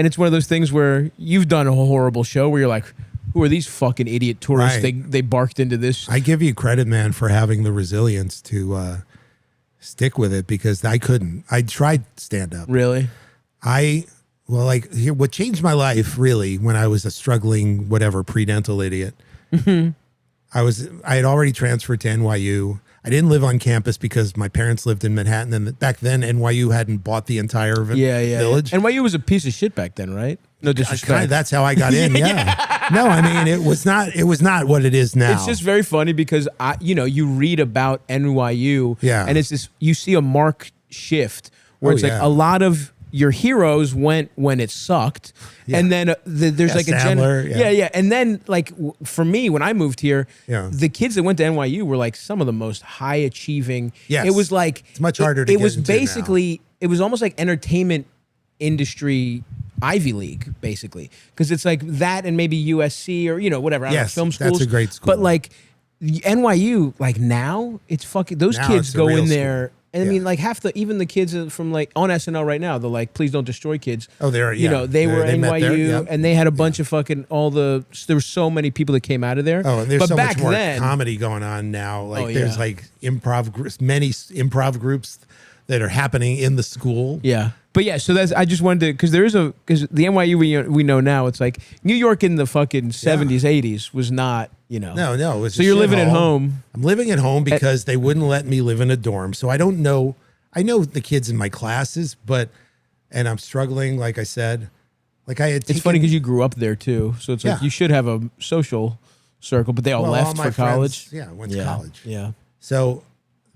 it's one of those things where you've done a horrible show where you're like, who are these fucking idiot tourists? Right. They barked into this. I give you credit, man, for having the resilience to stick with it, because I couldn't. I tried stand up. Really? What changed my life really when I was a struggling pre-dental idiot. I had already transferred to NYU. I didn't live on campus because my parents lived in Manhattan, and back then NYU hadn't bought the entire village. And NYU was a piece of shit back then, right? No disrespect. That's how I got in. Yeah. No, I mean it was not what it is now. It's just very funny because you read about NYU, and it's this. You see a marked shift where it's like a lot of your heroes went when it sucked, and then there's like Sandler, and then like for me when I moved here, the kids that went to NYU were like some of the most high achieving. Yes. It was like it's much harder to it get was into basically now. It was almost like entertainment industry Ivy League, basically, because it's like that and maybe USC or whatever. I don't know, film schools. That's a great school. But like NYU, like now it's fucking those kids go in there. And I mean, like even the kids from like on SNL right now, they're like, please don't destroy kids. Oh, they were NYU, and they had a bunch of fucking there were so many people that came out of there. Oh, and there's so much more then, comedy going on now. Like there's like many improv groups that are happening in the school. Yeah. But yeah, so I just wanted to, because the NYU we know now, it's like New York in the fucking 70s, 80s was not, No, it was so you're living at home. I'm living at home because they wouldn't let me live in a dorm. So I don't know. I know the kids in my classes, and I'm struggling, like I said. Like It's funny because you grew up there too. So it's like you should have a social circle, but they all left for college. Went to college. Yeah. So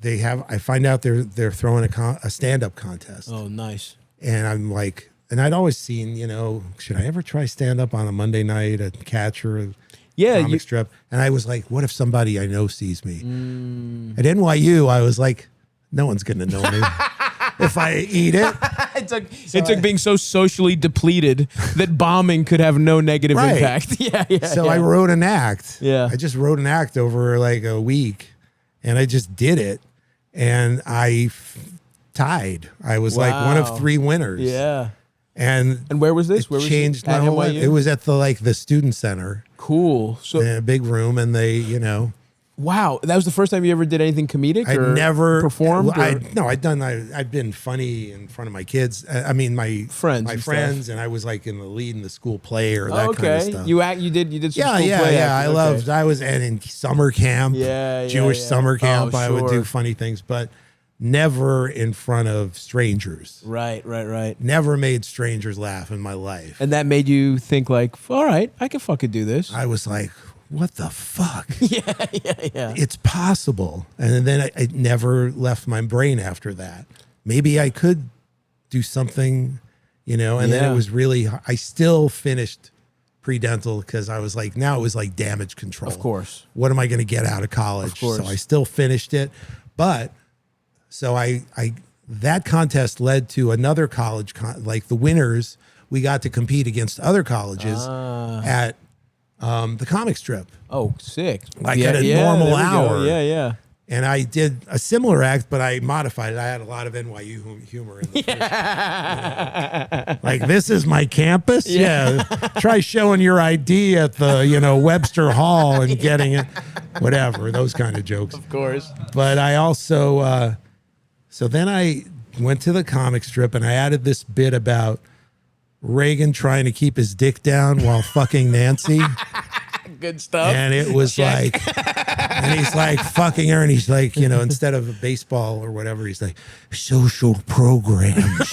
I find out they're throwing a stand-up contest. Oh, nice. And I'm like, and I'd always seen, should I ever try stand up on a Monday night at Catch or a comic strip? And I was like, what if somebody I know sees me? At NYU, I was like, no one's going to know me if I eat it. It took being so socially depleted that bombing could have no negative impact. So I wrote an act. Yeah. I just wrote an act over like a week, and I just did it. And I tied. I was like one of 3 winners. Yeah. And where was this? Where changed my whole life. It was at the student center. Cool. So in a big room, and they, Wow, that was the first time you ever did anything comedic? I never performed. I've been funny in front of my kids. I mean, my friends, and I was like in the lead in the school play or that kind of stuff. You did some school play. Yeah. I was in summer camp. Jewish summer camp. I would do funny things, but never in front of strangers. Right. Never made strangers laugh in my life. And that made you think like, all right, I can fucking do this. I was like, what the fuck? Yeah. It's possible. And then it never left my brain after that. Maybe I could do something, and then it was really, I still finished pre-dental because I was like, now it was like damage control. Of course. What am I going to get out of college? Of course. So I still finished it. But so I that contest led to another college, like the winners, we got to compete against other colleges at the comic strip. Oh, sick. Like at a normal hour. Yeah. And I did a similar act, but I modified it. I had a lot of NYU humor in the first, like, this is my campus? Yeah. Try showing your ID at the, Webster Hall and getting it. Whatever, those kind of jokes. Of course. But I also, so then I went to the comic strip and I added this bit about Reagan trying to keep his dick down while fucking Nancy. Good stuff. And it was like, and he's like fucking her, and he's like, instead of a baseball or whatever, he's like, social programs.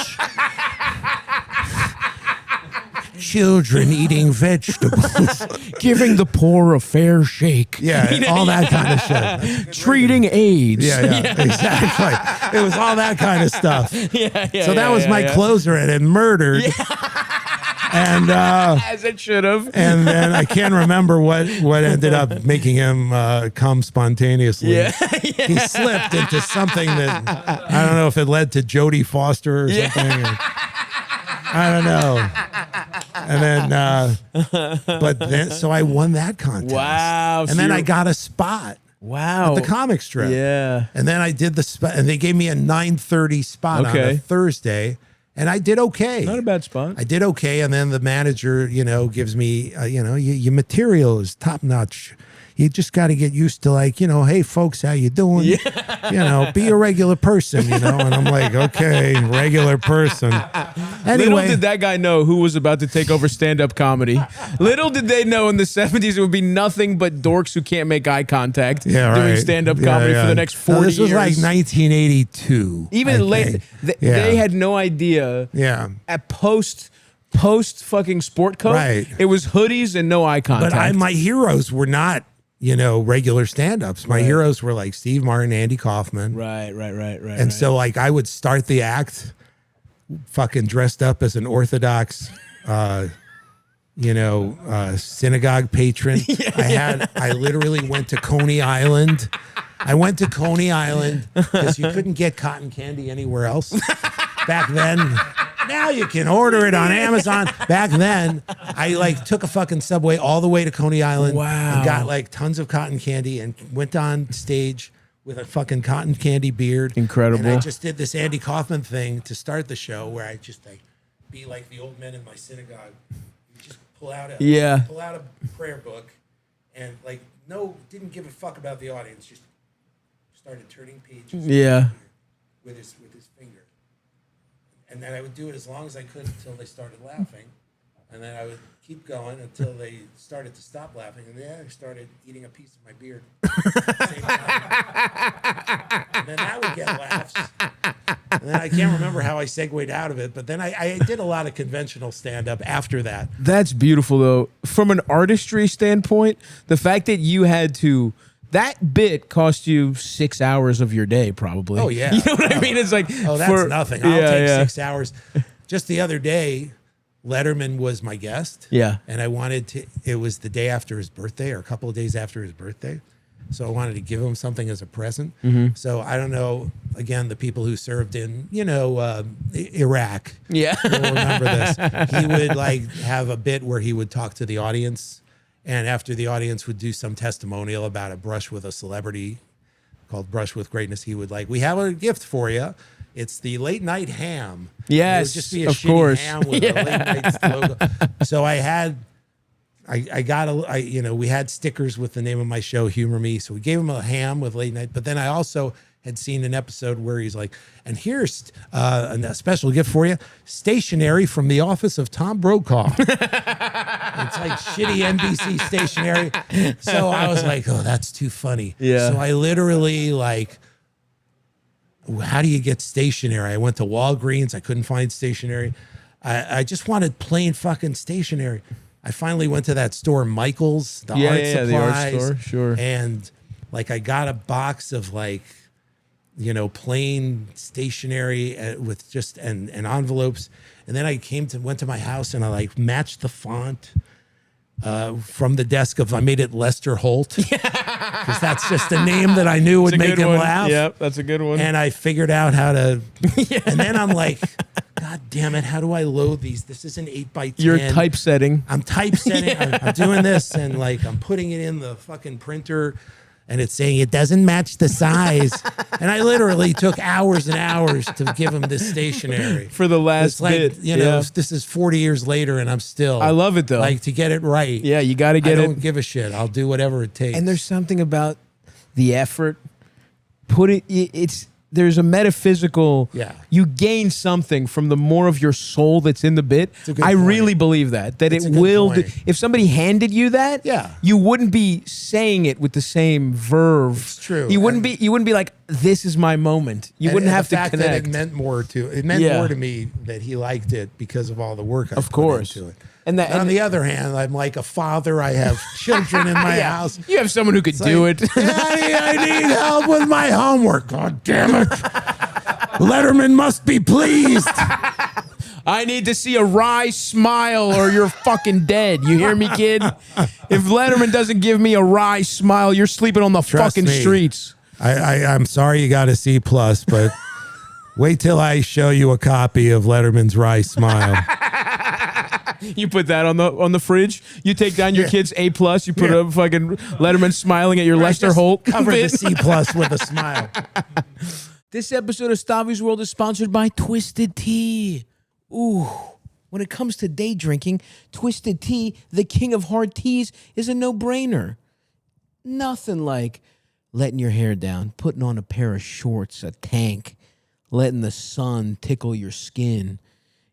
Children eating vegetables. Giving the poor a fair shake. Yeah, all that kind of shit. Treating AIDS. Yeah, exactly. It was all that kind of stuff. Yeah. So that was my closer, and it murdered. And as it should have. And then I can't remember what ended up making him come spontaneously. Yeah. He slipped into something that I don't know if it led to Jodie Foster or something. Or, I don't know. And then, but then, so I won that contest. Wow. And then I got a spot. Wow. At the comic strip. Yeah. And then I did the spot, and they gave me a 9:30 spot on a Thursday. And I did okay. Not a bad spot. I did okay. And then the manager, gives me, your material is top notch. You just got to get used to hey, folks, how you doing? Yeah. Be a regular person, And I'm like, okay, regular person. Anyway. Little did that guy know who was about to take over stand-up comedy. Little did they know in the 70s it would be nothing but dorks who can't make eye contact doing stand-up comedy for the next 40 years. This was like 1982. Even late, they had no idea. Yeah. At post fucking sport coat, right. It was hoodies and no eye contact. But my heroes were not, regular stand-ups. My heroes were like Steve Martin, Andy Kaufman. Right. And so I would start the act fucking dressed up as an Orthodox, synagogue patron. I literally went to Coney Island. I went to Coney Island because you couldn't get cotton candy anywhere else back then. Now you can order it on Amazon. Back then, I took a fucking subway all the way to Coney Island. Wow. And got tons of cotton candy and went on stage with a fucking cotton candy beard. Incredible. And I just did this Andy Kaufman thing to start the show where I just be like the old men in my synagogue. You just pull out a prayer book and didn't give a fuck about the audience. Just started turning pages. Yeah. With his finger. And then I would do it as long as I could until they started laughing. And then I would keep going until they started to stop laughing. And then I started eating a piece of my beard. And then I would get laughs. And then I can't remember how I segued out of it. But then I did a lot of conventional stand-up after that. That's beautiful, though. From an artistry standpoint, the fact that you had to... That bit cost you 6 hours of your day, probably. Oh, yeah. You know what I mean? It's like... that's nothing. I'll take 6 hours. Just the other day, Letterman was my guest. Yeah. And I wanted to... It was the day after his birthday or a couple of days after his birthday. So I wanted to give him something as a present. Mm-hmm. So I don't know, again, the people who served in, Iraq. Yeah. Will remember this. He would have a bit where he would talk to the audience. And after the audience would do some testimonial about a brush with a celebrity called Brush with Greatness, he would we have a gift for you. It's the late night ham. Yes, it would just be a of shitty course. ham with a late night logo. So we had stickers with the name of my show, Humor Me. So we gave him a ham with late night. But then I also had seen an episode where he's like, and here's a special gift for you, stationery from the office of Tom Brokaw. It's shitty NBC stationery. So I was like, oh, that's too funny. Yeah. So I literally how do you get stationery? I went to Walgreens. I couldn't find stationery. I just wanted plain fucking stationery. I finally went to that store, Michael's, the art supplies. The art store, sure. And I got a box of plain stationery with just and envelopes. And then I went to my house and I matched the font from the desk of, I made it Lester Holt. Because that's just a name that I knew would make him laugh. Yep, that's a good one. And I figured out how to, and then I'm like, God damn it, how do I load these? This is an 8x10. You're typesetting. I'm typesetting. I'm doing this, and like I'm putting it in the fucking printer, and it's saying it doesn't match the size. And I literally took hours and hours to give him this stationery. For the last it's like, bit. you know, this is 40 years later, and I'm still. I love it, though. Like, to get it right. Yeah, you got to get I it. don't give a shit. I'll do whatever it takes. And there's something about the effort. There's a metaphysical, you gain something from the more of your soul that's in the bit. I really believe that it will, if somebody handed you that, you wouldn't be saying it with the same verve. It's true. You wouldn't be like, this is my moment. You wouldn't have to connect. That it meant more to me that he liked it because of all the work I put into it. And on the other hand, I'm like a father. I have children in my house. You have someone who could do it. Daddy, I need help with my homework. God damn it. Letterman must be pleased. I need to see a wry smile or you're fucking dead. You hear me, kid? If Letterman doesn't give me a wry smile, you're sleeping on the fucking streets. I'm sorry you got a C+, but wait till I show you a copy of Letterman's wry smile. You put that on the fridge. You take down your kid's A+. You put a fucking Letterman smiling at your Lester Holt. Cover the C+ with a smile. This episode of Stavvy's World is sponsored by Twisted Tea. Ooh, when it comes to day drinking, Twisted Tea, the king of hard teas, is a no-brainer. Nothing like letting your hair down, putting on a pair of shorts, a tank, letting the sun tickle your skin,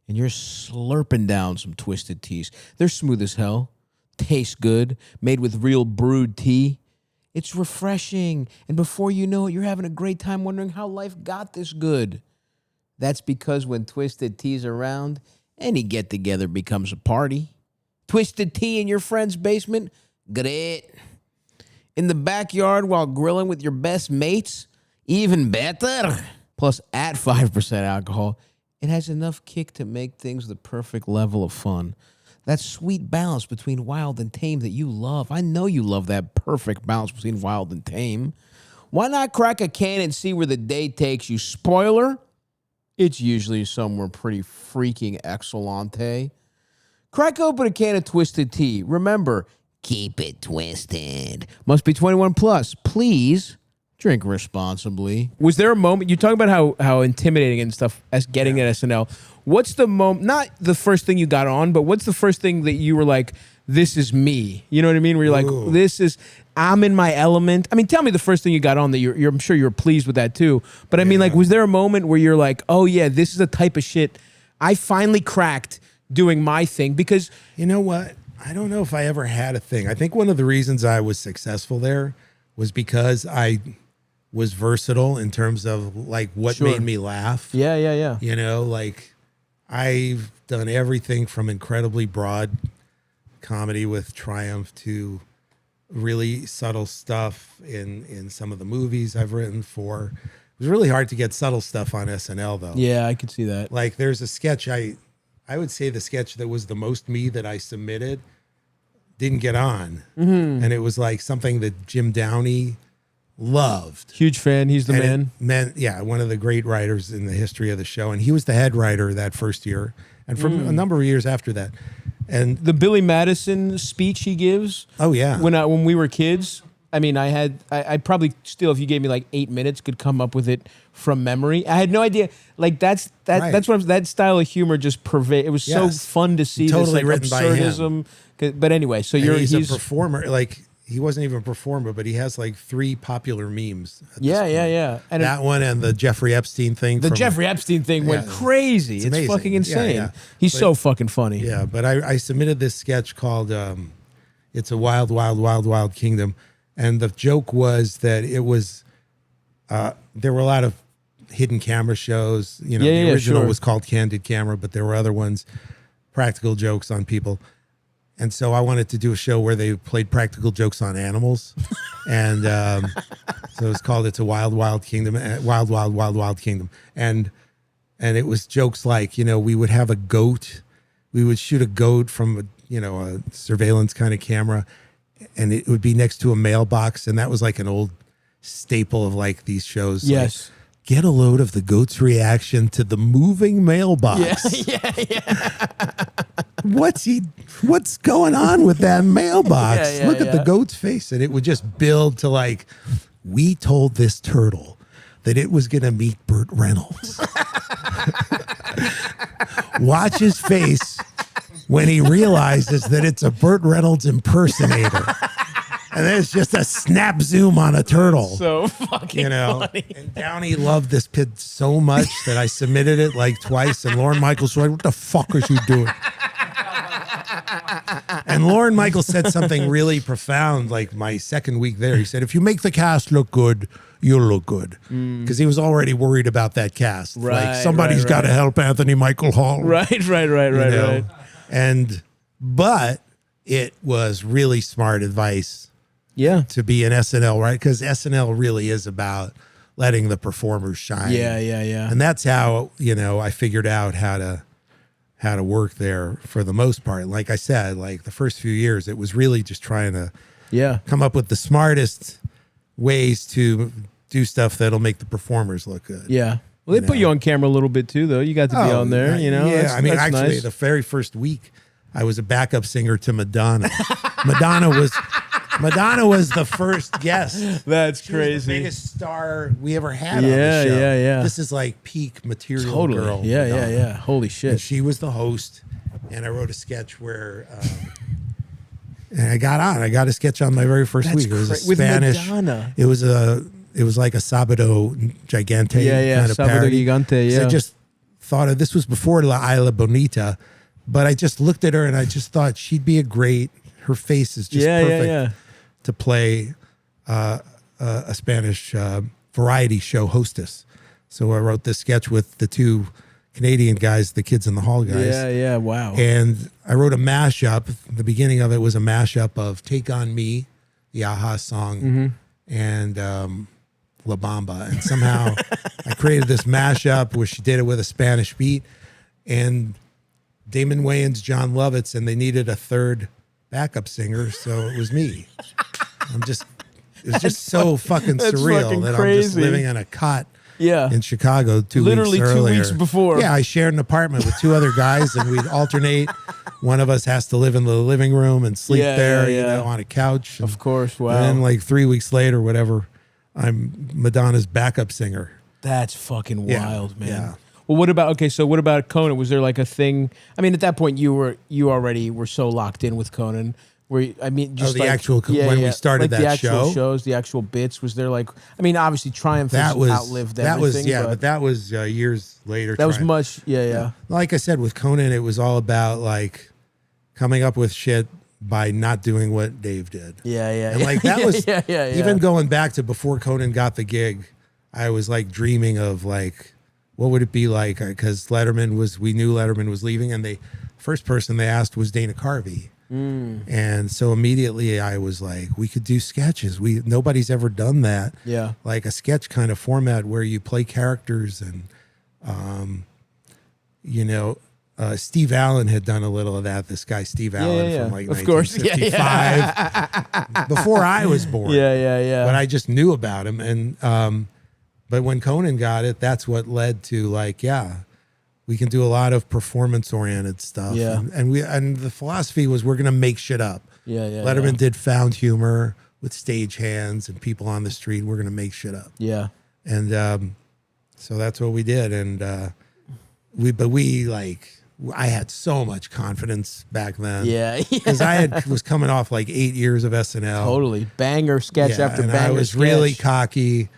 and you're slurping down some Twisted Teas. They're smooth as hell, taste good, made with real brewed tea. It's refreshing, and before you know it, you're having a great time wondering how life got this good. That's because when Twisted Tea's around, any get-together becomes a party. Twisted Tea in your friend's basement? Great. In the backyard while grilling with your best mates? Even better. Plus, at 5% alcohol, it has enough kick to make things the perfect level of fun. That sweet balance between wild and tame that you love. I know you love that perfect balance between wild and tame. Why not crack a can and see where the day takes you? Spoiler, it's usually somewhere pretty freaking excellente. Crack open a can of Twisted Tea. Remember, keep it twisted. Must be 21 plus. Please drink responsibly. Was there a moment, you talk about how intimidating and stuff as getting at SNL. What's the moment, not the first thing you got on, but what's the first thing that you were like, this is me? You know what I mean? Where you're like, I'm in my element. I mean, tell me the first thing you got on that I'm sure you're pleased with that too. But I mean, like, was there a moment where you're like, oh yeah, this is the type of shit I finally cracked doing my thing? Because you know what? I don't know if I ever had a thing. I think one of the reasons I was successful there was because I was versatile in terms of like what made me laugh. Yeah. You know, like I've done everything from incredibly broad comedy with Triumph to really subtle stuff in some of the movies I've written for. It was really hard to get subtle stuff on SNL though. Yeah, I could see that. Like there's a sketch, I would say the sketch that was the most me that I submitted didn't get on. Mm-hmm. And it was like something that Jim Downey loved. Huge fan. He's the man. One of the great writers in the history of the show. And he was the head writer that first year and for a number of years after that. And the Billy Madison speech he gives. Oh yeah. When we were kids, I mean, I probably still, if you gave me like 8 minutes, could come up with it from memory. I had no idea. Like that's what that style of humor just pervade. It was so fun to see. Totally this, like, written absurdism. By him. But anyway, so he's a performer. Like he wasn't even a performer, but he has like 3 popular memes. Yeah. And that one and the Jeffrey Epstein thing. The Jeffrey Epstein thing went crazy. It's fucking insane. Yeah. He's so fucking funny. Yeah, but I submitted this sketch called "It's a Wild, Wild, Wild, Wild Kingdom," and the joke was that it was there were a lot of hidden camera shows. You know, the original was called Candid Camera, but there were other ones, practical jokes on people. And so I wanted to do a show where they played practical jokes on animals. And so it was called It's a Wild, Wild Kingdom, Wild, Wild, Wild, Wild Kingdom. And it was jokes like, you know, we would have a goat. We would shoot a goat from a surveillance kind of camera, and it would be next to a mailbox, and that was like an old staple of like these shows. Yes. Like, get a load of the goat's reaction to the moving mailbox. Yeah. What's going on with that mailbox? Yeah, Look at the goat's face. And it would just build to like, we told this turtle that it was going to meet Burt Reynolds. Watch his face when he realizes that it's a Burt Reynolds impersonator. And then it's just a snap zoom on a turtle. So fucking funny. And Downey loved this pit so much that I submitted it like twice. And Lorne Michaels was like, what the fuck is you doing? And Lorne Michaels said something really profound like my second week there. He said, if you make the cast look good, you'll look good. Because he was already worried about that cast. Right, like somebody's got to help Anthony Michael Hall. Right. But it was really smart advice. Yeah. To be in SNL, right? Because SNL really is about letting the performers shine. Yeah. And that's how, I figured out how to work there for the most part. Like I said, like the first few years, it was really just trying to come up with the smartest ways to do stuff that'll make the performers look good. Yeah. Well, they put you on camera a little bit too, though. You got to be on there, Yeah, That's, actually, nice. the very first week, I was a backup singer to Madonna. Madonna was the first guest. That's She was crazy. the biggest star we ever had on Yeah, the show. yeah. This is like peak material Totally. girl. Yeah. Madonna. Holy shit. And she was the host, and I wrote a sketch where, and I got a sketch on my very first week. It was a with Spanish. Madonna. It was like a Sábado Gigante kind of Sábado parody. Gigante, 'Cause yeah. I just thought of this was before La Isla Bonita, but I just looked at her and I just thought she'd be her face is just perfect to play a Spanish variety show hostess. So I wrote this sketch with the two Canadian guys, the Kids in the Hall guys. Yeah, wow. And I wrote a mashup. The beginning of it was a mashup of Take On Me, the Aha song, and La Bamba. And somehow I created this mashup where she did it with a Spanish beat. And Damon Wayans, John Lovitz, and they needed a third backup singer, so it was me. It was just so fucking surreal fucking that crazy. I'm just living in a cot Yeah. in Chicago Literally weeks 2 earlier. weeks before. Yeah, I shared an apartment with two other guys, and we'd alternate. One of us has to live in the living room and sleep there, on a couch. Of course, wow. And then like 3 weeks later, whatever, I'm Madonna's backup singer. That's fucking Yeah, wild, man. yeah. Well, what about Conan? Was there like a thing? I mean, at that point, you already were so locked in with Conan. When we started like the that actual show? shows, the actual bits. Was there like? I mean, obviously, Triumph has outlived everything. But that was years later. That was much. Yeah. Like I said, with Conan, it was all about like coming up with shit by not doing what Dave did. Yeah. And like that was yeah. even going back to before Conan got the gig, I was like dreaming of like, what would it be like? Because we knew Letterman was leaving, and the first person they asked was Dana Carvey. And so immediately I was like, we could do sketches. Nobody's ever done that. Yeah. Like a sketch kind of format where you play characters and, Steve Allen had done a little of that. This guy, Steve Allen from like of course. 1955, before I was born. Yeah. But I just knew about him. And, but when Conan got it, that's what led to like, we can do a lot of performance-oriented stuff. Yeah. And the philosophy was we're going to make shit up. Yeah. Letterman did found humor with stage hands and people on the street. We're going to make shit up. Yeah. And so that's what we did. And I had so much confidence back then. Yeah. Because I was coming off like 8 years of SNL. Totally. Banger sketch after and banger I was sketch. really cocky.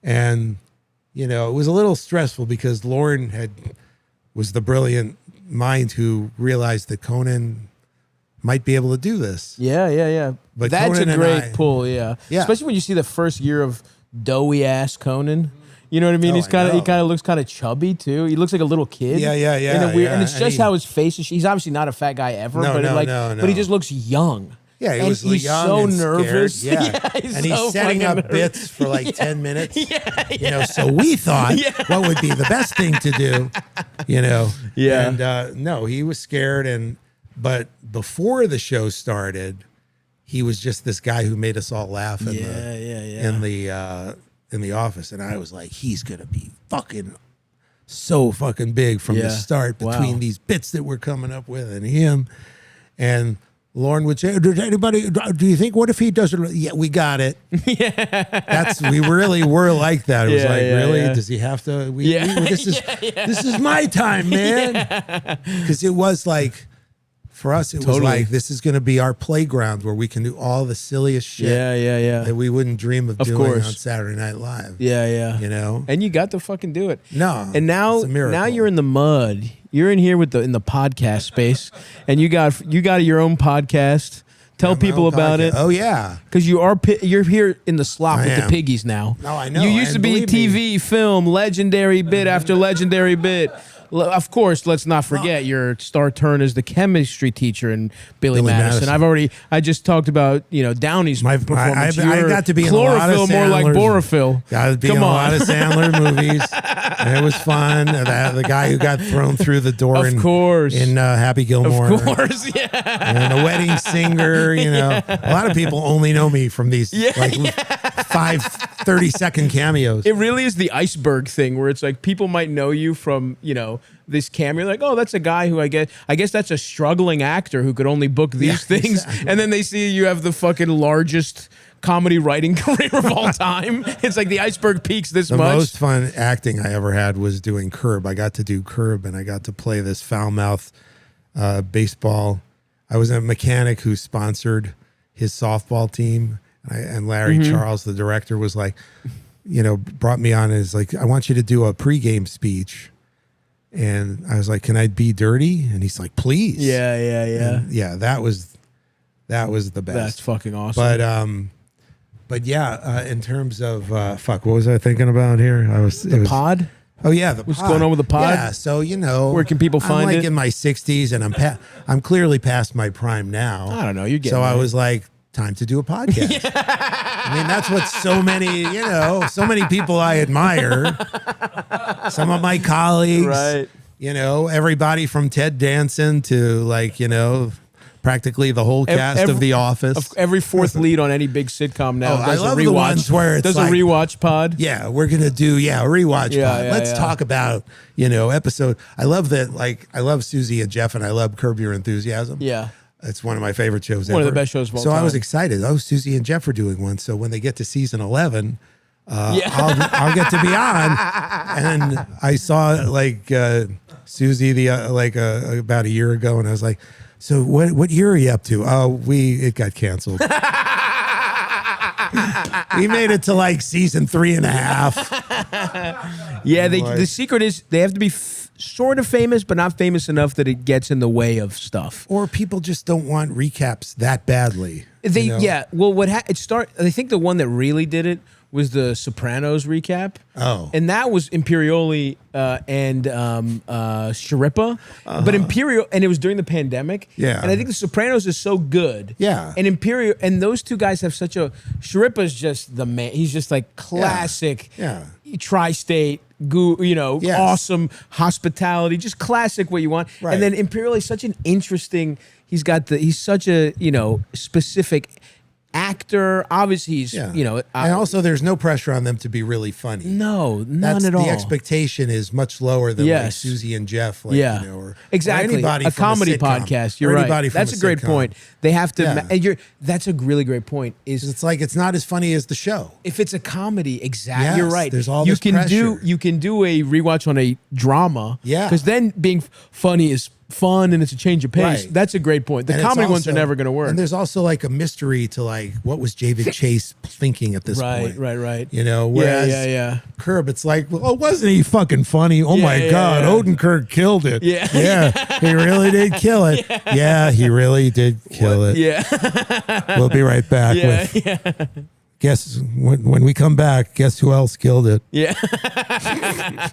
And, it was a little stressful because Lorne was the brilliant mind who realized that Conan might be able to do this. Yeah. But that's Conan a and great pull, yeah. Especially when you see the first year of doughy ass Conan. You know what I mean? Oh, He kind of looks kind of chubby too. He looks like a little kid. Yeah. And it's just how his face is. He's obviously not a fat guy ever, but he just looks young. Yeah, and he's young so and nervous. Scared. Yeah, and he's setting up nervous. bits for like 10 minutes. Yeah. So we thought what would be the best thing to do, Yeah. And no, he was scared, and But before the show started, he was just this guy who made us all laugh in the office, and I was like, he's gonna be so fucking big from the start between these bits that we're coming up with and him. And Lauren would say, "Does anybody? Do you think? What if he doesn't? Yeah, we got it. We really were like that. It was really? Does he have to? This is my time, man. Because it was like." For us, it was like, this is going to be our playground where we can do all the silliest shit that we wouldn't dream of doing on Saturday Night Live. You know? And you got to fucking do it. No. And now you're in the mud. You're in here in the podcast space, and you got your own podcast. Tell people about it. Oh, yeah. Because you're here in the slop with the piggies now. No, I know. You used to be TV, film, legendary bit after legendary bit. Of course, let's not forget your star turn as the chemistry teacher in Billy Madison. I just talked about Downey's performance. I got to be in a lot of Sandler's, more like Borophyll. Got to be in a lot of Sandler movies. And it was fun. The guy who got thrown through the door in Happy Gilmore. Of course, yeah. And The Wedding Singer. A lot of people only know me from these 5 30-second cameos. It really is the iceberg thing where it's like people might know you from this camera. You're like, oh, that's a guy who I guess that's a struggling actor who could only book these things. Exactly. And then they see you have the fucking largest comedy writing career of all time. It's like the iceberg peaks this much. The most fun acting I ever had was doing Curb. I got to do Curb, and I got to play this foul-mouthed baseball. I was a mechanic who sponsored his softball team, and Larry Charles, the director, was like, brought me on as like, I want you to do a pregame speech. And I was like, can I be dirty? And he's like, please. Yeah. And that was the best. That's fucking awesome. But in terms of what was I thinking about here? Pod? Oh yeah, what's going on with the pod? Yeah, so where can people find it? I'm like in my 60s, and I'm clearly past my prime now. I don't know. You're getting. So I was like, time to do a podcast. I mean, that's what so many people I admire. Some of my colleagues, right? Everybody from Ted Danson to practically the whole cast of The Office. Every fourth lead on any big sitcom now does I love a rewatch. The ones where it's a rewatch pod. Yeah, we're gonna do a rewatch pod. Let's talk about episode. I love that. Like, I love Susie and Jeff, and I love Curb Your Enthusiasm. Yeah. It's one of my favorite shows ever. One of the best shows of all time. So I was excited. Oh, Susie and Jeff are doing one. So when they get to season 11, I'll get to be on. And I saw Susie about a year ago, and I was like, so what year are you up to? Oh, it got canceled. We made it to season 3.5. Yeah, the secret is they have to be sort of famous, but not famous enough that it gets in the way of stuff. Or people just don't want recaps that badly. Well, I think the one that really did it was the Sopranos recap. Oh. And that was Imperioli and Sharippa. But Imperial, and it was during the pandemic. Yeah. And I think the Sopranos is so good. Yeah. And Imperial, and those two guys have such a, Sharippa's just the man. He's just like classic. Yeah. Tri-state, awesome hospitality, just classic what you want. Right. And then Imperial is such an interesting, he's such a, specific actor. Obviously he's, and also there's no pressure on them to be really funny. No, none at all. The expectation is much lower than like Susie and Jeff. Or exactly. Or anybody a comedy podcast. You're right. That's a great point. They have to, and that's a really great point. It's like, it's not as funny as the show. If it's a comedy, exactly. Yes, you're right. There's all this pressure. You can do a rewatch on a drama. Yeah. Because then being funny is fun and it's a change of pace. Right. That's a great point. The comedy ones are never going to work. And there's also like a mystery to what was David Chase thinking at this point? Right. Whereas Curb, it's like, well, wasn't he fucking funny? Oh my God, Odenkirk killed it. Yeah. He really did kill it. Yeah, he really did kill it. Yeah. We'll be right back with guess when we come back, guess who else killed it? Yeah.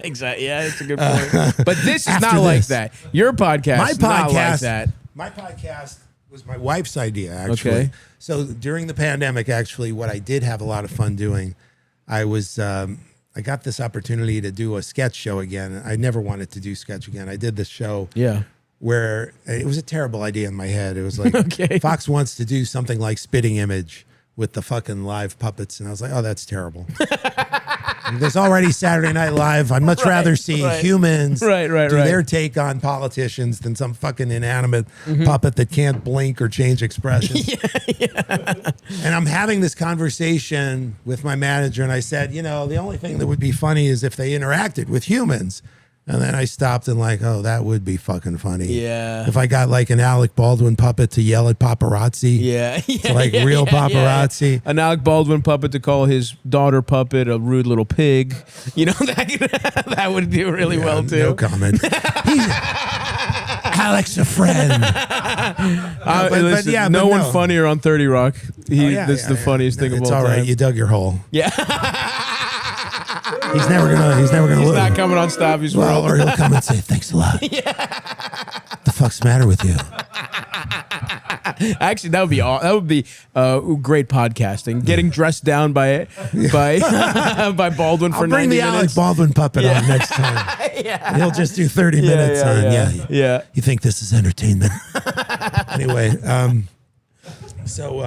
Exactly. Yeah, it's a good point. But this is not like that. Your podcast is not like that. My podcast was my wife's idea, actually. Okay. So during the pandemic, actually, what I did have a lot of fun doing, I got this opportunity to do a sketch show again. I never wanted to do sketch again. I did this show where it was a terrible idea in my head. It was like Okay. Fox wants to do something like Spitting Image with the fucking live puppets, and I was like, oh, that's terrible. There's already Saturday Night Live. I'd much rather see humans do their take on politicians than some fucking inanimate puppet that can't blink or change expressions. And I'm having this conversation with my manager, and I said, you know, the only thing that would be funny is if they interacted with humans. And then I stopped and like, oh, that would be fucking funny. Yeah. If I got like an Alec Baldwin puppet to yell at paparazzi. Yeah. Like real paparazzi. An Alec Baldwin puppet to call his daughter puppet a rude little pig. You know, that would do really well too. No comment. Alec's a friend. No one funnier on 30 Rock. That's the funniest thing of all time. It's all right. You dug your hole. Yeah. He's never gonna He's not coming on Stavvy's World. Or he'll come and say, thanks a lot. The fuck's the matter with you? Actually, that would be great podcasting. Getting dressed down by Baldwin for 90 minutes. I'll bring the Alec Baldwin puppet on next time. He'll just do 30 minutes on. You think this is entertainment? Anyway, so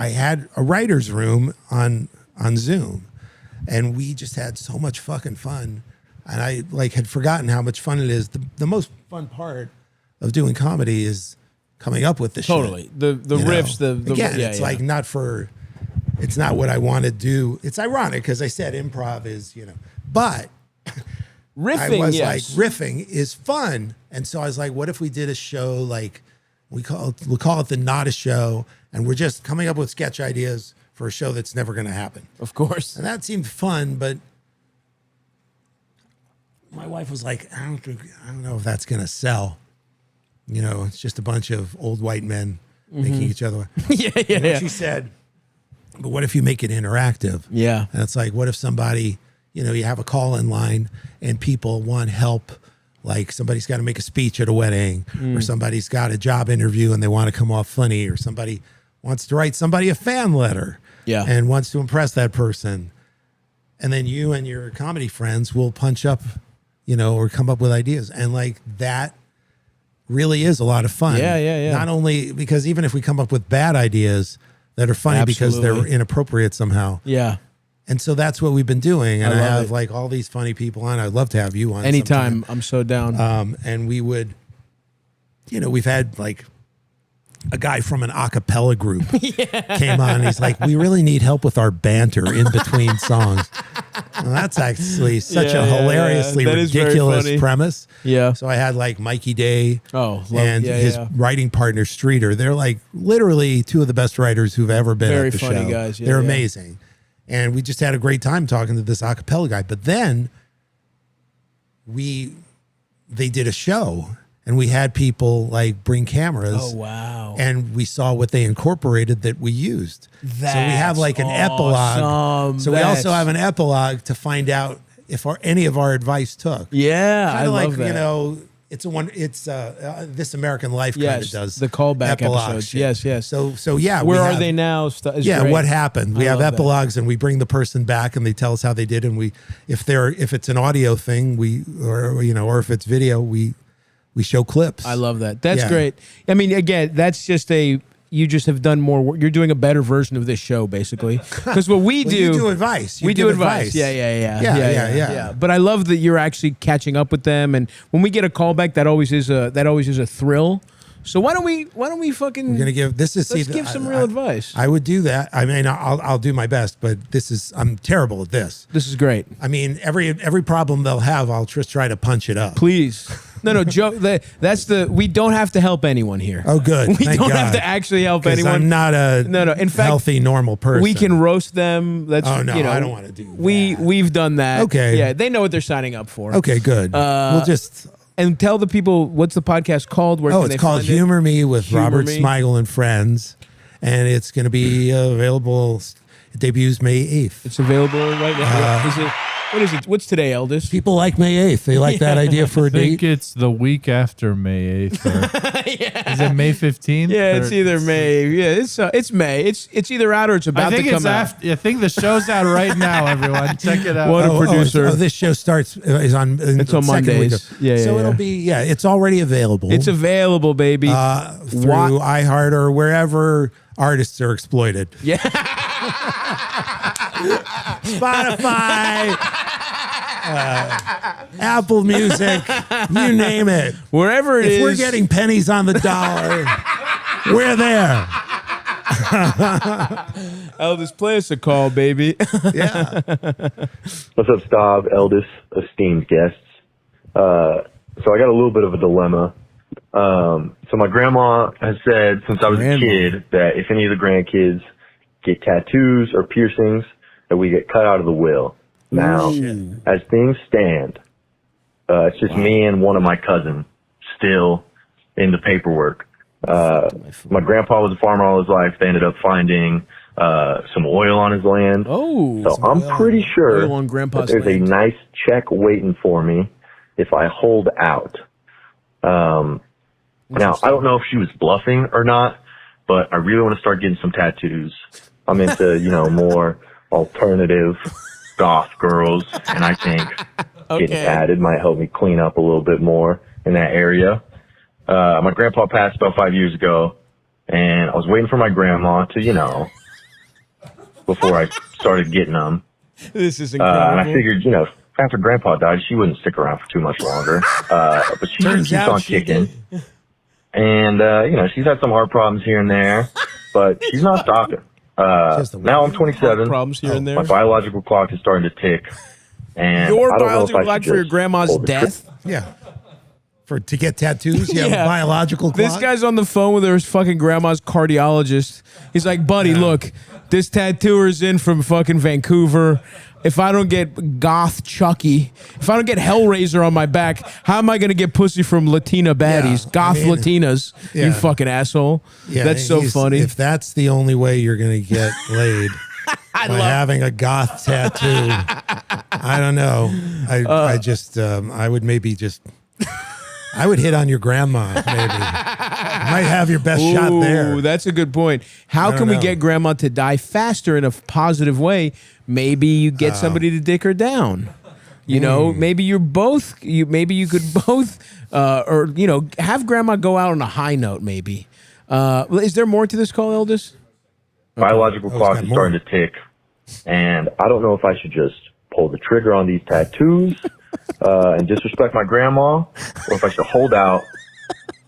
I had a writer's room on Zoom, and we just had so much fucking fun. And I like had forgotten how much fun it is. The most fun part of doing comedy is coming up with the totally shit. the riffs. It's like it's not what I want to do. It's ironic because I said improv is, but riffing. I was like, riffing is fun, and so I was like, what if we did a show like we'll call it the Not a Show, and we're just coming up with sketch ideas for a show that's never going to happen. Of course. And that seemed fun, but my wife was like, I don't know if that's going to sell. It's just a bunch of old white men making each other. She said, but what if you make it interactive? Yeah. And it's like, what if somebody, you have a call-in line and people want help. Like somebody's got to make a speech at a wedding, or somebody's got a job interview and they want to come off funny, or somebody wants to write somebody a fan letter and wants to impress that person. And then you and your comedy friends will punch up, or come up with ideas. And like that really is a lot of fun. Yeah. Not only because even if we come up with bad ideas that are funny because they're inappropriate somehow. Yeah. And so that's what we've been doing. And I have it. like all these funny people on. I'd love to have you on. Anytime. I'm so down. And we would, we've had like a guy from an a cappella group came on. And he's like, we really need help with our banter in between songs. Well, that's actually such a hilariously ridiculous premise. Yeah. So I had like Mikey Day and his writing partner Streeter. They're like literally two of the best writers who've ever been at the show. Very funny guys. Yeah, They're amazing. And we just had a great time talking to this a cappella guy. But then they did a show and we had people like bring cameras. Oh, wow. And we saw what they incorporated that we used. So we have like an epilogue. So we also have an epilogue to find out if any of our advice took. Yeah, I love that. It's This American Life kind of does the callback episodes. Shit. Yes. So yeah, where are they now? Great. What happened? We have epilogues, and we bring the person back, and they tell us how they did, and if it's an audio thing, or if it's video, we show clips. I love that. That's great. I mean, again, that's just you just have done more work. You're doing a better version of this show, basically. Because what we do... You do advice. We do advice. Yeah. But I love that you're actually catching up with them. And when we get a callback, that always is a thrill. So why don't we fucking... We're going to give... Let's give some real advice. I would do that. I mean, I'll do my best, but I'm terrible at this. This is great. I mean, every problem they'll have, I'll just try to punch it up. Please. No, Joe. We don't have to help anyone here. Oh, good. We don't have to actually help anyone. I'm not a In fact, healthy, normal person. We can roast them. I don't want to do that. We've done that. Okay. Yeah, they know what they're signing up for. Okay, good. We'll just... And tell the people, what's the podcast called? Where it's called Humor Me with Robert Smigel and Friends. And it's going to be available. It debuts May 8th. It's available right now. What is it? What's today, eldest? People like May 8th. They like that idea for a I think date. it's the week after May 8th. Yeah. Is it May 15th? Yeah, it's either May. Yeah, it's May. It's either out or it's about to come out. I think the show's out right now, everyone. Check it out. What a producer. this show starts is on. It's on Mondays. Yeah, so yeah. it'll be it's already available. It's available, baby. Through iHeart or wherever artists are exploited. Yeah. Spotify, Apple Music, you name it. Wherever it is. If we're getting pennies on the dollar, we're there. Eldest, play us a call, baby. Yeah. What's up, Stav, eldest, esteemed guests? So I got a little bit of a dilemma. So my grandma has said since I was a kid that if any of the grandkids get tattoos or piercings, that we get cut out of the will. Now, as things stand, it's just me and one of my cousins still in the paperwork. My grandpa was a farmer all his life. They ended up finding some oil on his land. Oh, so I'm pretty sure oil on Grandpa's that there's land. a nice check waiting for me if I hold out. Now, I don't know if she was bluffing or not, but I really want to start getting some tattoos. I'm into, more alternative goth girls, and I think getting tatted might help me clean up a little bit more in that area. My grandpa passed about 5 years ago, and I was waiting for my grandma to, before I started getting them. This is incredible. And I figured, after grandpa died, she wouldn't stick around for too much longer. But she keeps on kicking. And, she's had some heart problems here and there, but she's not stopping. Now I'm 27. Problems here and there. My biological clock is starting to tick. And Your I don't know if biological I clock should for your just grandma's pull the death? Yeah. To get tattoos, you have a biological clock? This guy's on the phone with his fucking grandma's cardiologist. He's like, buddy, look, this tattooer's in from fucking Vancouver. If I don't get goth Chucky, if I don't get Hellraiser on my back, how am I going to get pussy from Latina baddies? Goth Latinas, you fucking asshole. Yeah, that's so funny. If that's the only way you're going to get laid, by having a goth tattoo, I don't know. I would maybe just... I would hit on your grandma, maybe. Might have your best shot there. That's a good point. How can we get grandma to die faster in a positive way? Maybe you get somebody to dick her down. Maybe you're both. Maybe you could both, or have grandma go out on a high note. Maybe. Is there more to this call, eldest? Biological clock is starting to tick, and I don't know if I should just pull the trigger on these tattoos and disrespect my grandma, or if I should hold out,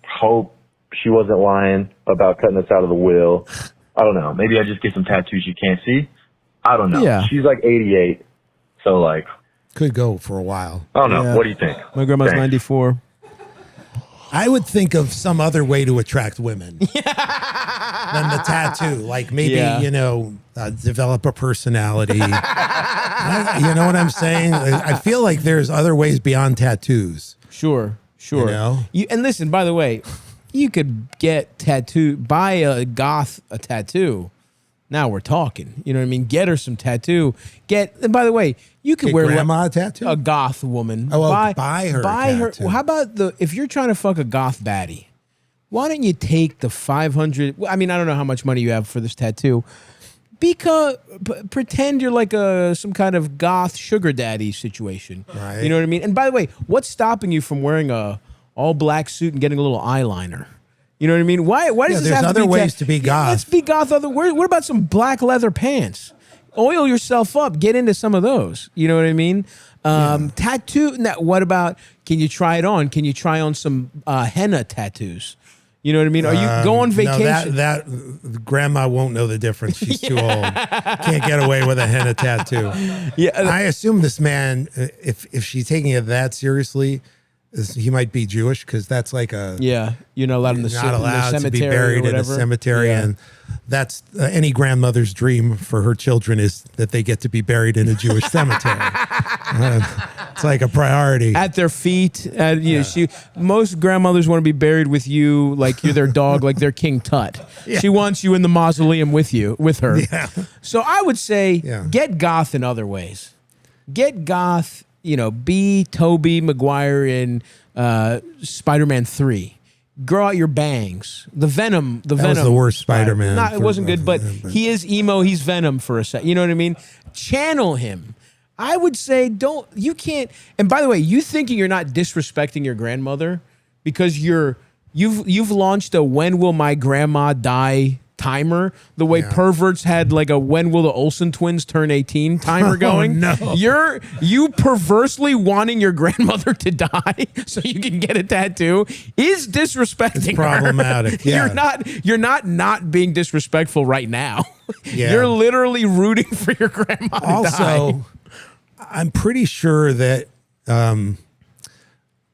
hope she wasn't lying about cutting us out of the will. I don't know. Maybe I just get some tattoos you can't see. I don't know. Yeah. She's like 88, so could go for a while. I don't know. What do you think? My grandma's 94. I would think of some other way to attract women than the tattoo. Like maybe, develop a personality. You know what I'm saying? I feel like there's other ways beyond tattoos. Sure. And listen, by the way, you could buy a goth a tattoo. Now we're talking. You know what I mean? Get her some tattoo. And by the way, you could wear grandma a tattoo? A goth woman. Buy her a tattoo. Well, how about if you're trying to fuck a goth baddie, why don't you take the 500? I mean, I don't know how much money you have for this tattoo. Pretend you're like some kind of goth sugar daddy situation. Right. You know what I mean? And by the way, what's stopping you from wearing a all black suit and getting a little eyeliner? You know what I mean? Why does this have to be... There's other ways to be goth. Let's be goth. What about some black leather pants? Oil yourself up. Get into some of those. You know what I mean? Tattoo. Now, what about... Can you try it on? Can you try on some henna tattoos? You know what I mean? Are you go on vacation? No, that grandma won't know the difference. She's too old. Can't get away with a henna tattoo. Yeah, I assume this man, if she's taking it that seriously... He might be Jewish because that's like you're not allowed in the cemetery to be buried in a cemetery, and that's any grandmother's dream for her children is that they get to be buried in a Jewish cemetery. It's like a priority at their feet. Most grandmothers want to be buried with you, like you're their dog, like they're King Tut. Yeah. She wants you in the mausoleum with her. Yeah. So I would say get goth in other ways. get goth. Be Tobey Maguire in Spider-Man 3. Grow out your bangs. The Venom. That was the worst Spider-Man. It wasn't good, but he is emo. He's Venom for a sec. You know what I mean? Channel him. I would say you can't. And by the way, you thinking you're not disrespecting your grandmother because you've launched a when will my grandma die timer, the way perverts had like a when will the Olsen twins turn 18 timer going. No. You perversely wanting your grandmother to die so you can get a tattoo is disrespecting It's problematic. her. Yeah. You're not being disrespectful right now. Yeah. You're literally rooting for your grandma to die. Also, I'm pretty sure that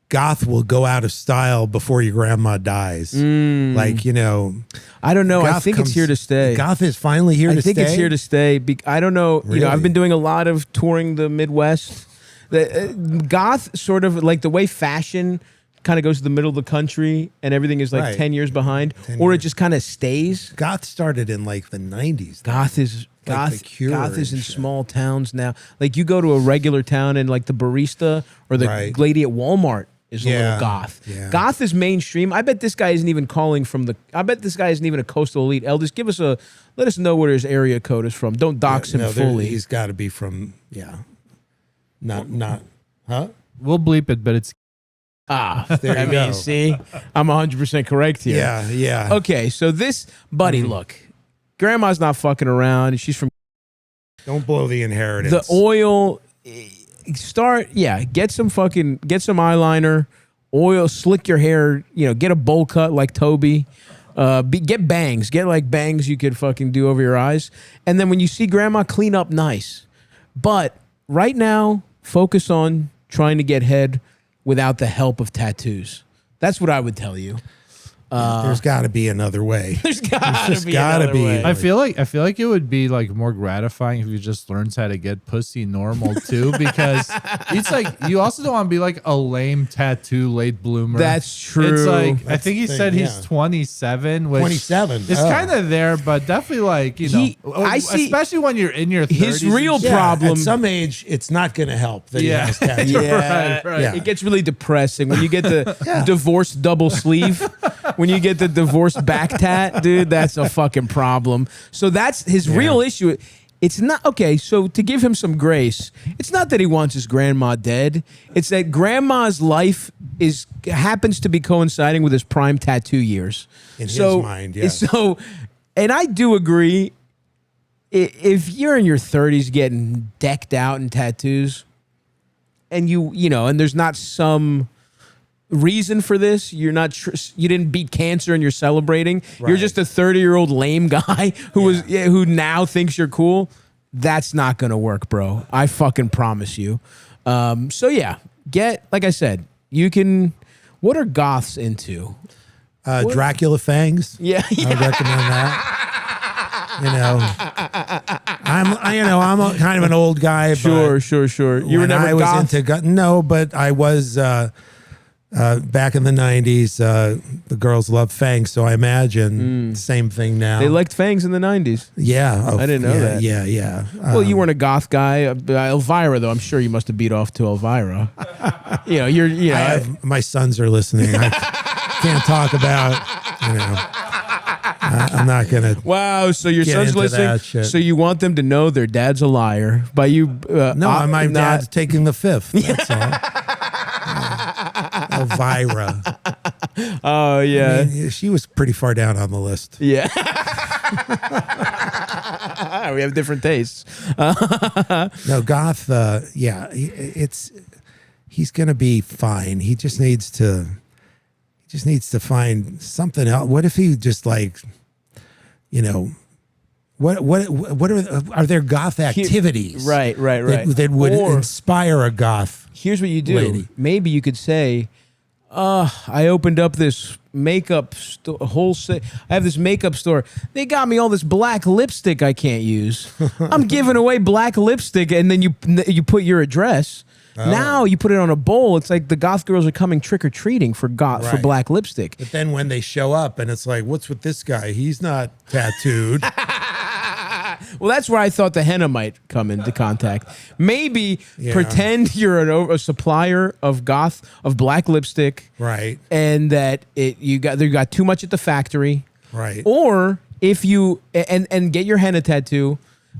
goth will go out of style before your grandma dies. Like, I don't know. I goth think it's here to stay. Goth is finally here to stay. I think it's here to stay. I don't know. Really? I've been doing a lot of touring the Midwest. The goth sort of like the way fashion kind of goes to the middle of the country and everything is like Right. 10 years behind, 10 or it years. just kind of stays. Goth started in like the 90s. Goth is Like The Cure goth is and in shit. small towns now. Like you go to a regular town and like the barista or the Right. lady at Walmart is a Yeah. little goth. Yeah. Goth is mainstream. I bet this guy isn't even calling from I bet this guy isn't even a coastal elite. Elders, let us know where his area code is from. Don't dox him fully. He's got to be from, not, huh? We'll bleep it, but it's There you go. See, I'm 100% correct here. Yeah. Okay, so this buddy, look, grandma's not fucking around. She's from Don't blow the inheritance. the oil. Get some eyeliner, oil, slick your hair. Get a bowl cut like Toby. Get bangs. Get like bangs you could fucking do over your eyes. And then when you see grandma, clean up nice. But right now, focus on trying to get head without the help of tattoos. That's what I would tell you. There's got to be another way. There's gotta just be gotta another be. way. I feel like it would be like more gratifying if you just learns how to get pussy normal too, because it's like you also don't want to be like a lame tattoo late bloomer. That's true. It's like I That's think he the said thing, he's yeah. 27, which 27. It's Oh. kind of there, but definitely like I see- especially when you're in your 30s. His real and shit. problem. At some age, it's not going to help that Yeah. he has tattoos. Yeah, Right. Yeah. It gets really depressing when you get the divorced double sleeve. When you get the divorced back tat, dude, that's a fucking problem. So that's his real issue. It's not okay. So to give him some grace, it's not that he wants his grandma dead. It's that grandma's life happens to be coinciding with his prime tattoo years. In his mind, yeah. So, and I do agree. If you're in your 30s getting decked out in tattoos, and and there's not some reason for this, you didn't beat cancer and you're celebrating. You're Right. just a 30-year-old lame guy who now thinks you're cool. That's not gonna work, bro. I fucking promise you. So yeah, like I said, you can. What are goths into? Dracula fangs. Yeah, I would recommend that. I'm kind of an old guy. sure. You were when never I was goth. into no, but I was back in the 90s. The girls loved fangs, so I imagine same thing now. They liked fangs in the 90s. yeah. Oh, I didn't know yeah, that. Yeah. Well, you weren't a goth guy. Elvira, though, I'm sure you must have beat off to Elvira. My sons are listening. I can't talk about. I'm not gonna. Wow, so your Get son's into listening. that shit. So you want them to know their dad's a liar by you? No, my not- dad's taking the fifth. That's all. Elvira. Oh yeah, I mean, she was pretty far down on the list. yeah. We have different tastes. No, goth. He's gonna be fine. He just needs to find something else. What if he just like, what are there goth activities? Right. That would Or- inspire a goth. Here's what you do. Lady. Maybe you could say, I opened up this makeup store, I have this makeup store. They got me all this black lipstick I can't use. I'm giving away black lipstick, and then you put your address. Now you put it on a bowl. It's like the goth girls are coming trick or treating for Right. black lipstick. But then when they show up and it's like, what's with this guy? He's not tattooed. Well, that's where I thought the henna might come into contact. Maybe pretend you're a supplier of black lipstick, Right. and that you got too much at the factory, Right. or if you and get your henna tattoo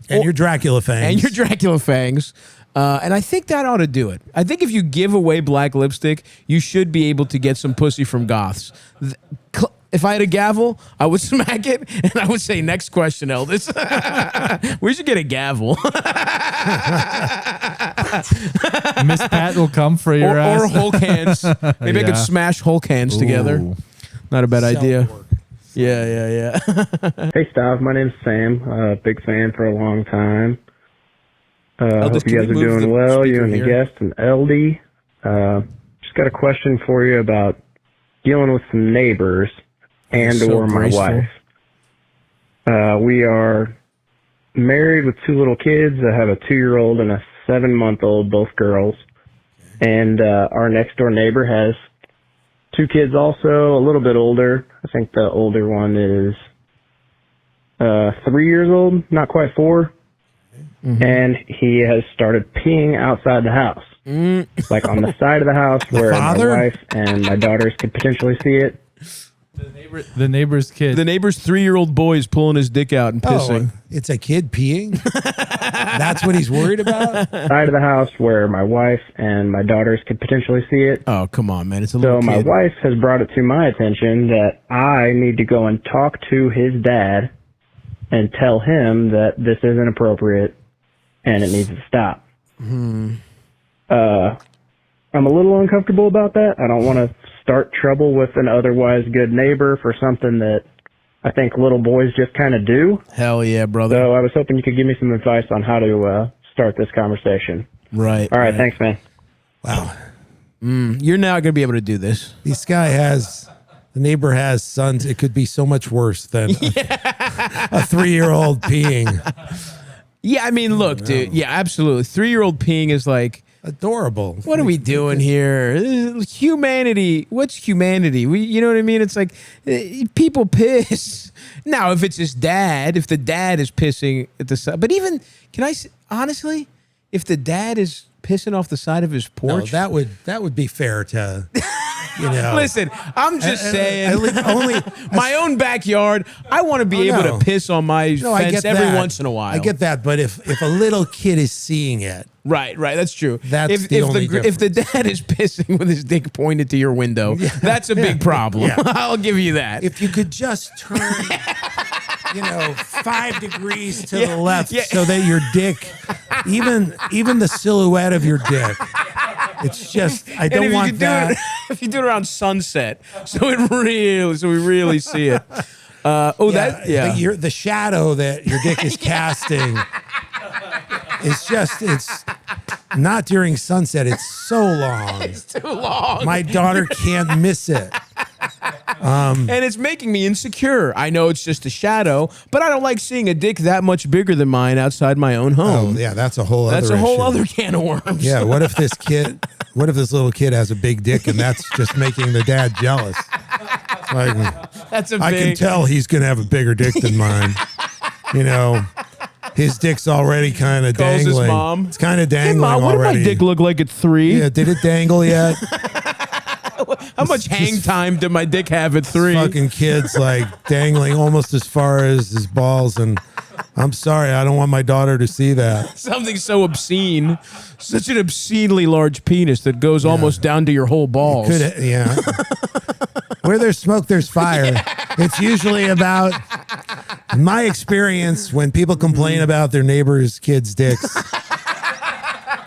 And your Dracula fangs. And I think that ought to do it. I think if you give away black lipstick, you should be able to get some pussy from goths. If I had a gavel, I would smack it, and I would say, next question, Eldest. We should get a gavel. Miss Pat will come for your ass. Or Hulk hands. Maybe I could smash Hulk hands together. Not a bad idea. Yeah. Hey, Stav. My name's Sam. Big fan for a long time. Eldest, hope you guys can are we move doing the well, speaker you and the here? guest and LD. Just got a question for you about dealing with some neighbors and So or my graceful. wife. We are married with 2 little kids. I have a 2-year-old and a 7-month-old, both girls. And our next door neighbor has 2 kids also, a little bit older. I think the older one is 3 years old, not quite 4. Mm-hmm. And he has started peeing outside the house, like on the side of the house where father? my wife and my daughters could potentially see it. The neighbor's kid. The neighbor's 3-year-old boy is pulling his dick out and pissing. Oh, it's a kid peeing? That's what he's worried about? Side of the house where my wife and my daughters could potentially see it. Oh, come on, man. It's a So little my kid. wife has brought it to my attention that I need to go and talk to his dad and tell him that this isn't appropriate and it needs to stop. I'm a little uncomfortable about that. I don't want to start trouble with an otherwise good neighbor for something that I think little boys just kind of do. Hell yeah, brother. So I was hoping you could give me some advice on how to start this conversation. Right. All right, thanks, man. Wow. You're not going to be able to do this. The neighbor has sons. It could be so much worse than a 3-year-old peeing. Yeah, I mean, look, dude. Yeah, absolutely. 3-year-old peeing is like, Adorable. what are we doing here? Humanity. What's humanity? You know what I mean? It's like people piss. Now, if it's his dad, if the dad is pissing at the side, but even honestly, if the dad is pissing off the side of his No, porch, that would be fair to, listen, I'm just saying. only My own backyard. I want to be able no. to piss on my No, I fence get every that. once in a while. I get that, but if a little kid is seeing it, Right, that's true. That's if the if only if the dad is pissing with his dick pointed to your window, that's a big problem. Yeah. I'll give you that. if you could just turn, 5 degrees to the left so that your dick, even the silhouette of your dick, it's just, I And don't if you want could that. do it, if you do it around sunset, so we really see it. The shadow that your dick is casting. It's not during sunset. It's so long. It's too long. My daughter can't miss it. And it's making me insecure. I know it's just a shadow, but I don't like seeing a dick that much bigger than mine outside my own home. Oh, yeah, that's a whole That's other a whole issue. other can of worms. Yeah, what if this little kid has a big dick and that's just making the dad jealous? Like, That's a big. I can tell he's going to have a bigger dick than mine. His dick's already kind of Calls dangling. his mom. It's kind of Hey, dangling Mom, what already. did my dick look like at 3? Yeah, did it dangle yet? How much hang time did my dick have at 3? Fucking kid's like dangling almost as far as his balls, and I'm sorry, I don't want my daughter to see that. Something so obscene, such an obscenely large penis that goes almost down to your whole balls. Yeah. Where there's smoke, there's fire. It's usually about, in my experience, when people complain about their neighbors' kids' dicks,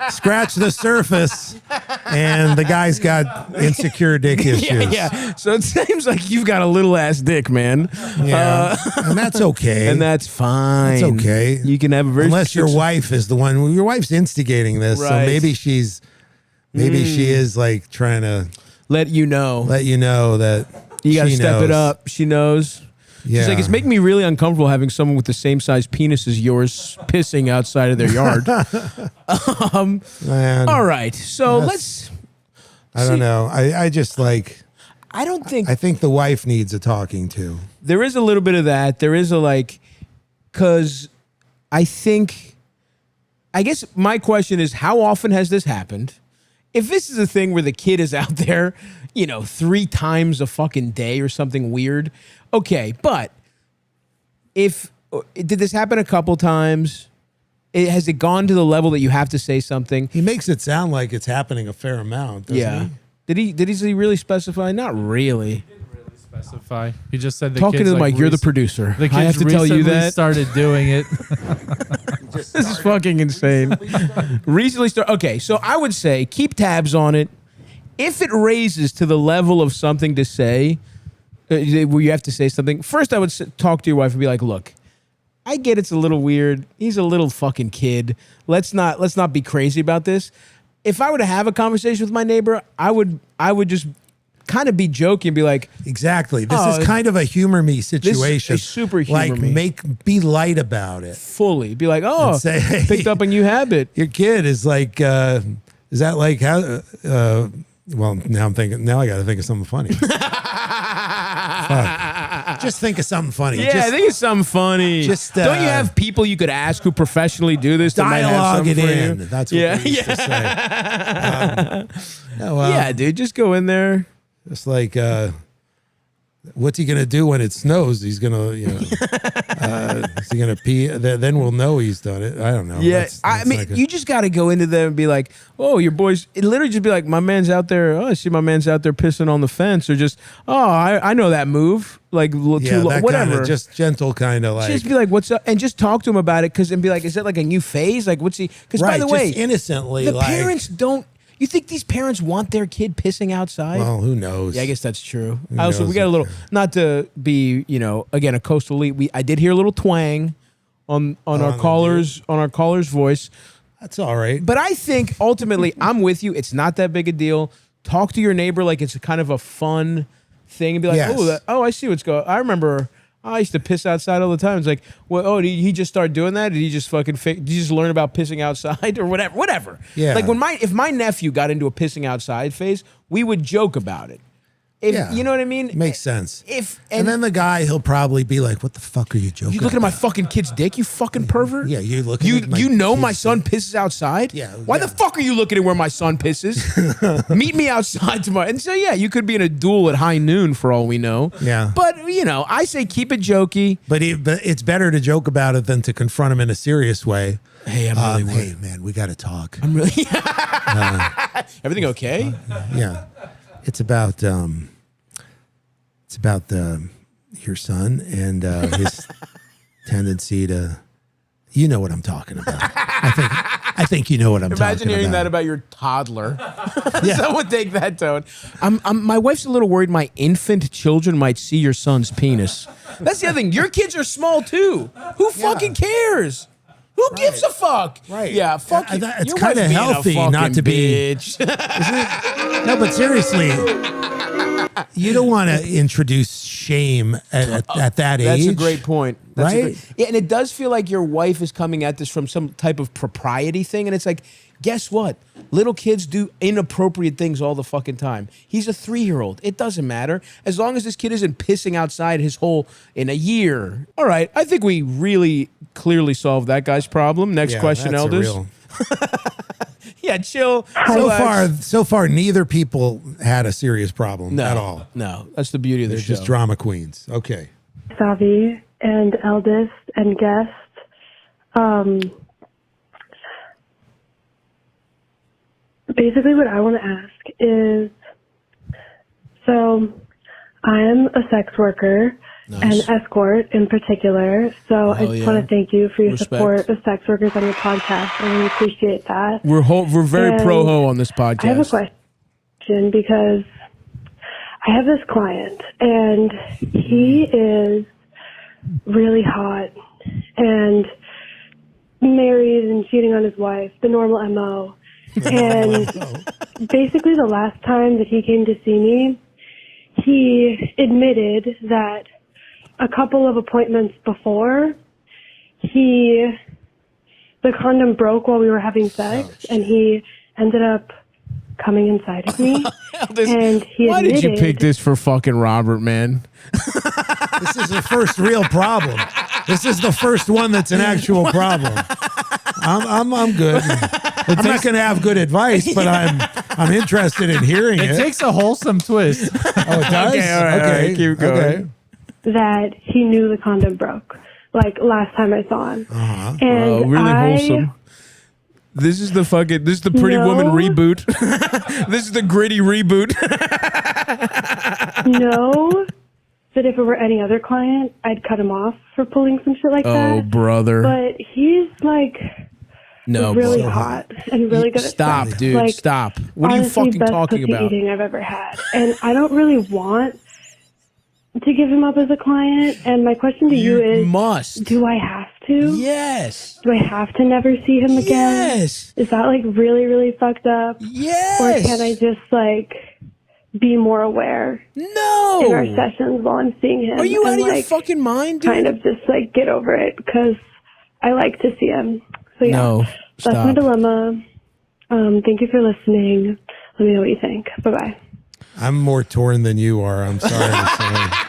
scratch the surface, and the guy's got insecure dick issues. Yeah. So it seems like you've got a little ass dick, man. Yeah. And that's okay. And that's fine. That's okay. You can have a very Unless your wife is the one. Well, your wife's instigating this, so Right. maybe she is like trying to let you know that you got to she step it knows. up. She knows. Yeah. She's like, it's making me really uncomfortable having someone with the same size penis as yours pissing outside of their yard. Man, All right. So let's. I don't know. I just like. I don't think I think the wife needs a talking to. there is a little bit of that. There is a because I guess my question is, how often has this happened? If this is a thing where the kid is out there, 3 times a fucking day or something weird, okay. But did this happen a couple times? Has it gone to the level that you have to say something? He makes it sound like it's happening a fair amount, doesn't he? Did he really specify? Not really. Specify. He just said the Talking kids to the mic, you're the producer. The kids I have to tell you that. Started doing it. This is fucking insane. Recently started. Okay, so I would say keep tabs on it. If it raises to the level of something to say, where you have to say something, first I would talk to your wife and be like, look, I get it's a little weird. He's a little fucking kid. Let's not be crazy about this. If I were to have a conversation with my neighbor, I would just kind of be joking and be like, exactly. This is kind of a humor me situation. This is super humor me. Be light about it. Fully. Be like, oh, say, hey, picked up a new habit. Your kid is like, is that like how? Well, now I got to think of something funny. Just think of something funny. Yeah, I think it's something funny. Just don't you have people you could ask who professionally do this? Dialogue it in. You? That's what they used to say. Yeah, dude, just go in there. It's like, what's he gonna do when it snows? He's gonna, is he gonna pee? Then we'll know he's done it. I don't know. Yeah, I mean, you just got to go into them and be like, "Oh, your boys." It literally just be like, "My man's out there. Oh, I see my man's out there pissing on the fence," or just, "Oh, I know that move." Like, whatever. Just gentle, kind of like. Just be like, "What's up?" and just talk to him about it, and be like, "Is that like a new phase? Like, what's he?" Because by the way, just innocently, the parents don't. You think these parents want their kid pissing outside? Well, who knows? Yeah, I guess that's true. Also, we got a little, not to be, again, a coastal elite. I did hear a little twang on our caller's voice. That's all right. But I think ultimately, I'm with you. It's not that big a deal. Talk to your neighbor like it's a kind of a fun thing, and be like, yes. I see what's going. I remember. I used to piss outside all the time. It's like, well, did he just start doing that? Did he just did you just learn about pissing outside or whatever? Whatever. Yeah. Like if my nephew got into a pissing outside phase, we would joke about it. You know what I mean? Makes sense. And then the guy, he'll probably be like, "What the fuck are you joking? You looking at my fucking kid's dick? You fucking pervert? Yeah, you looking. At my son pisses outside? Yeah. Why the fuck are you looking at where my son pisses? Meet me outside tomorrow." And so you could be in a duel at high noon for all we know. Yeah. But I say keep it jokey. But it's better to joke about it than to confront him in a serious way. Hey, I'm really hey man, we got to talk. I'm really. Everything okay? Yeah. It's about your son and his tendency to, you know what I'm talking about. I think you know what I'm talking about. Imagine hearing that about your toddler. Someone take that tone. My wife's a little worried my infant children might see your son's penis. That's the other thing. Your kids are small too. Who fucking cares? Who gives a fuck? Right. Yeah, fuck. It's kind of healthy not to be. Bitch. No, but seriously, you don't want to introduce shame at that age. That's a great point. Right? Yeah, and it does feel like your wife is coming at this from some type of propriety thing, and it's like, guess what? Little kids do inappropriate things all the fucking time. He's a 3-year-old. It doesn't matter. As long as this kid isn't pissing outside in a year. All right, I think we really clearly solved that guy's problem. Next question, Elders. Yeah, chill. So far, neither people had a serious problem at all. No, that's the beauty of the show. They're just drama queens. Okay. Stavvy and eldest and guest. Basically, what I want to ask is, so I am a sex worker. Nice. And escort in particular. So I just want to thank you for your support of sex workers on your podcast. I really appreciate that. We're very pro-ho on this podcast. I have a question because I have this client and he is really hot and married and cheating on his wife, the normal MO. And basically the last time that he came to see me, he admitted that a couple of appointments before, the condom broke while we were having sex, and he ended up coming inside of me. And he Why did you pick this for fucking Robert, man? This is the first real problem. This is the first one that's an actual problem. I'm good. I'm not going to have good advice, but I'm interested in hearing it. It takes a wholesome twist. Oh, it does? Okay, all right, keep going. Okay. That he knew the condom broke, like last time I saw him. And Oh, really wholesome. This is the Pretty Woman reboot. This is the gritty reboot. know that if it were any other client, I'd cut him off for pulling some shit like that. Oh, brother. But he's like really brother. hot and really good at Stop, sex. dude. Like, Stop. What are you honestly, fucking best talking pussy about? eating I've ever had. And I don't really want to give him up as a client. And my question to you is, must. do I have to? Yes. Do I have to never see him again? Yes. Is that like really, really fucked up? Yes. Or can I just like be more aware No. in our sessions while I'm seeing him? Are you and, out of your like, fucking mind, dude? kind of just like get over it because I like to see him. So yeah, No. that's my Stop. dilemma. Thank you for listening. Let me know what you think. Bye bye. I'm more torn than you are. I'm sorry to say.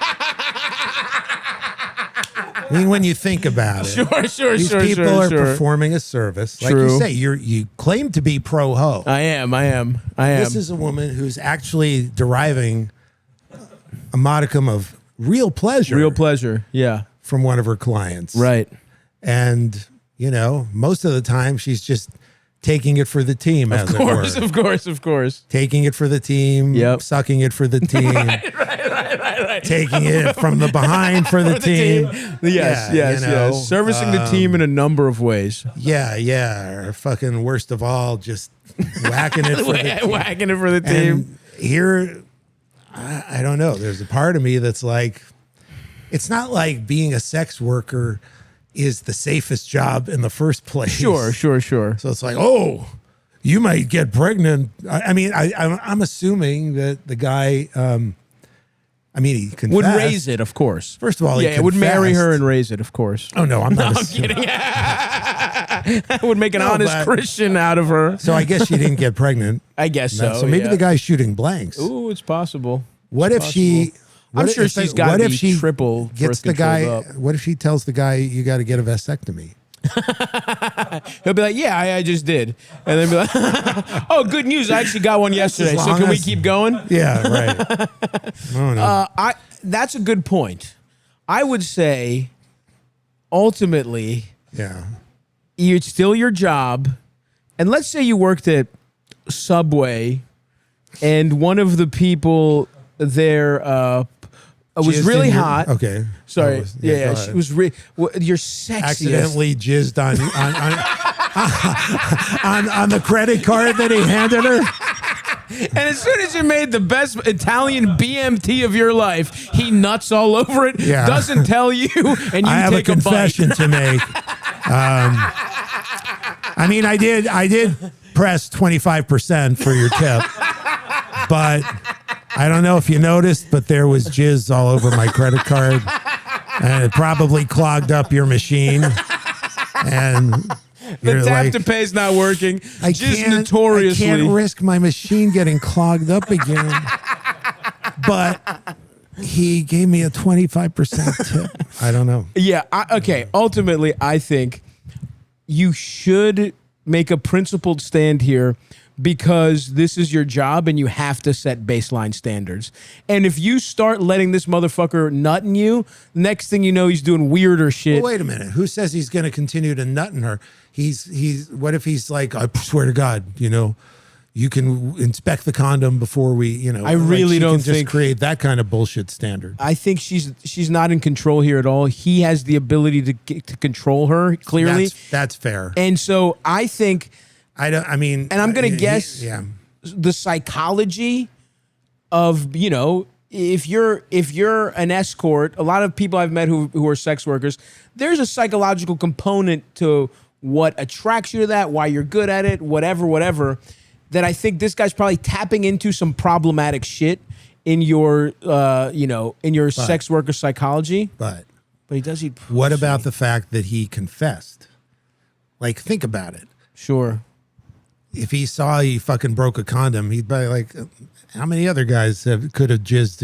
I mean, when you think about it, Sure, these people are performing a service. Like True. you say, you claim to be pro-ho. I am. This is a woman who's actually deriving a modicum of real pleasure Yeah. from one of her clients. Right. And, most of the time she's just taking it for the team, as it were. Of course. Taking it for the team, Yep. sucking it for the team, Right. taking it from the behind for the team. Yes, Yeah, yes. Servicing the team in a number of ways. Yeah. Or fucking worst of all, just whacking it for the team. Whacking it for the team. And here, I don't know. There's a part of me that's like, it's not like being a sex worker is the safest job in the first place. Sure. So it's like, oh, you might get pregnant. I'm assuming that the guy, he confessed. Would raise it, of course. First of all, he would marry her confessed. and raise it, of course. Oh, no, I'm not I'm assuming. kidding. I would make an No, honest but- Christian out of her. So I guess she didn't get pregnant. I guess so. So maybe yeah. the guy's shooting blanks. Ooh, it's possible. What if she... I'm what sure if- she's got what to if be she triple gets birth the guy? controlled up. What if she tells the guy you got to get a vasectomy? He'll be like, yeah, I just did. And then be like, oh, good news. I actually got one yesterday. So long can we as- keep going? Yeah, right. Oh no. That's a good point. I would say, ultimately, Yeah. it's still your job. And let's say you worked at Subway and one of the people there was Jizzed really in your- hot. Okay. Sorry. Oh, Yeah, go she ahead. was you're sexiest. Accidentally jizzed on the credit card that he handed her. And as soon as you made the best Italian BMT of your life, he nuts all over it, Yeah. doesn't tell you, and you I have a take a, confession bite. to make. I did press 25% for your tip, but I don't know if you noticed, but there was jizz all over my credit card, and it probably clogged up your machine. And The you're tap like, to pay is not working. I Just can't notoriously. risk my machine getting clogged up again. But he gave me a 25% tip. I don't know. Yeah. Okay. Ultimately, I think you should make a principled stand here because this is your job and you have to set baseline standards. And if you start letting this motherfucker nut in you, next thing you know, he's doing weirder shit. Well, wait a minute. Who says he's going to continue to nut in her? He's. What if he's like, I swear to God, you can inspect the condom before we, I really don't just think- create that kind of bullshit standard. I think she's not in control here at all. He has the ability to control her clearly. That's fair. And so I think And I'm going to guess yeah. the psychology of, if you're an escort, a lot of people I've met who are sex workers, there's a psychological component to what attracts you to that, why you're good at it, whatever, that I think this guy's probably tapping into some problematic shit in your, sex worker psychology. But he does eat pussy. what about the fact that he confessed? Like, think about it. Sure. If he saw he fucking broke a condom, he'd be like, how many other guys could have jizzed,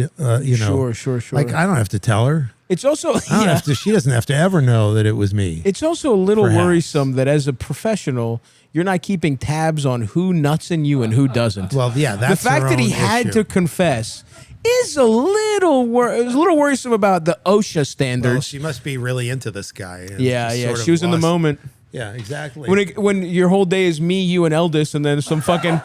Sure. Like, I don't have to tell her. It's also she doesn't have to ever know that it was me. It's also a little Perhaps. worrisome that as a professional, you're not keeping tabs on who nuts in you and who doesn't. Well, yeah, that's the fact her that he own had issue. to confess is a little worrisome about the OSHA standards. Well, she must be really into this guy. And yeah, just yeah, sort of she was in the lost- moment. Yeah, exactly. When your whole day is me, you, and Eldest, and then some fucking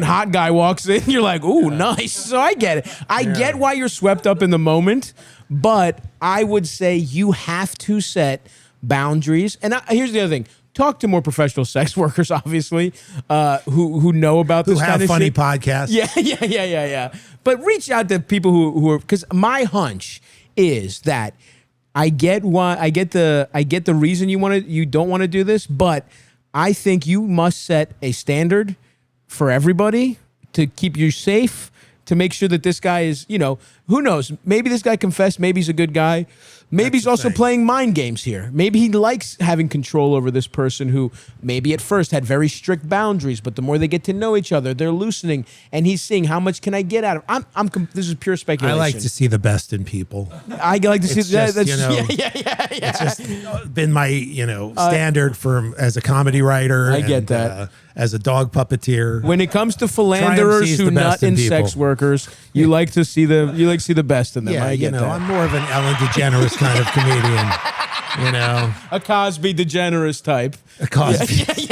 hot guy walks in, you're like, ooh, nice. So I get it. I get why you're swept up in the moment, but I would say you have to set boundaries. And here's the other thing. Talk to more professional sex workers, obviously, who know about this who have kind of funny shit. podcasts. Yeah. But reach out to people who are, because my hunch is that I get the reason you don't want to do this, but I think you must set a standard for everybody to keep you safe, to make sure that this guy is, who knows? Maybe this guy confessed, maybe he's a good guy. Maybe he's also playing mind games here. Maybe he likes having control over this person who maybe at first had very strict boundaries, but the more they get to know each other, they're loosening, and he's seeing how much can I get out of. This is pure speculation. I like to see the best in people. I like to see It's that. just, Yeah. It's just been my, standard as a comedy writer. I get that. As a dog puppeteer. When it comes to Triumph philanderers sees who the nut best in in people. sex workers, you like to see the best in them. Yeah, I get that. I'm more of an Ellen DeGeneres kind of comedian. A Cosby DeGeneres type. A Cosby.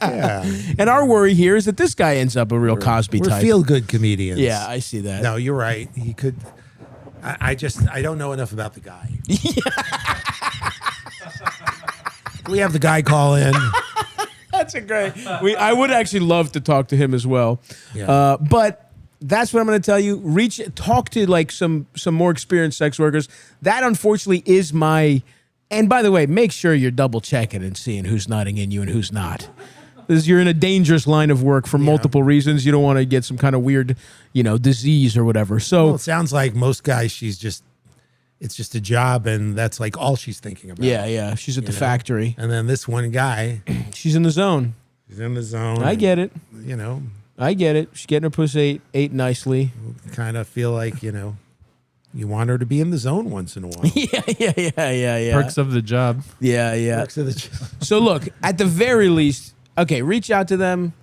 Yeah. And our worry here is that this guy ends up a real Cosby We're type. feel-good comedians. Yeah, I see that. No, you're right. He could. I don't know enough about the guy. We have the guy call in. That's a great. I would actually love to talk to him as well. Yeah. But that's what I'm going to tell you. Talk to like some more experienced sex workers. That unfortunately is my. And by the way, make sure you're double checking and seeing who's nutting in you and who's not. Because you're in a dangerous line of work for multiple reasons. You don't want to get some kind of weird, disease or whatever. So Well, it sounds like most guys, it's just a job, and that's like all she's thinking about. yeah, she's at the factory. And then this one guy, She's in the zone. he's in the zone. I get it. I get it. She's getting her pussy ate nicely. kind of feel like, you want her to be in the zone once in a while. Yeah. Perks of the job. Yeah. Perks of the job. So look, at the very least, okay, reach out to them.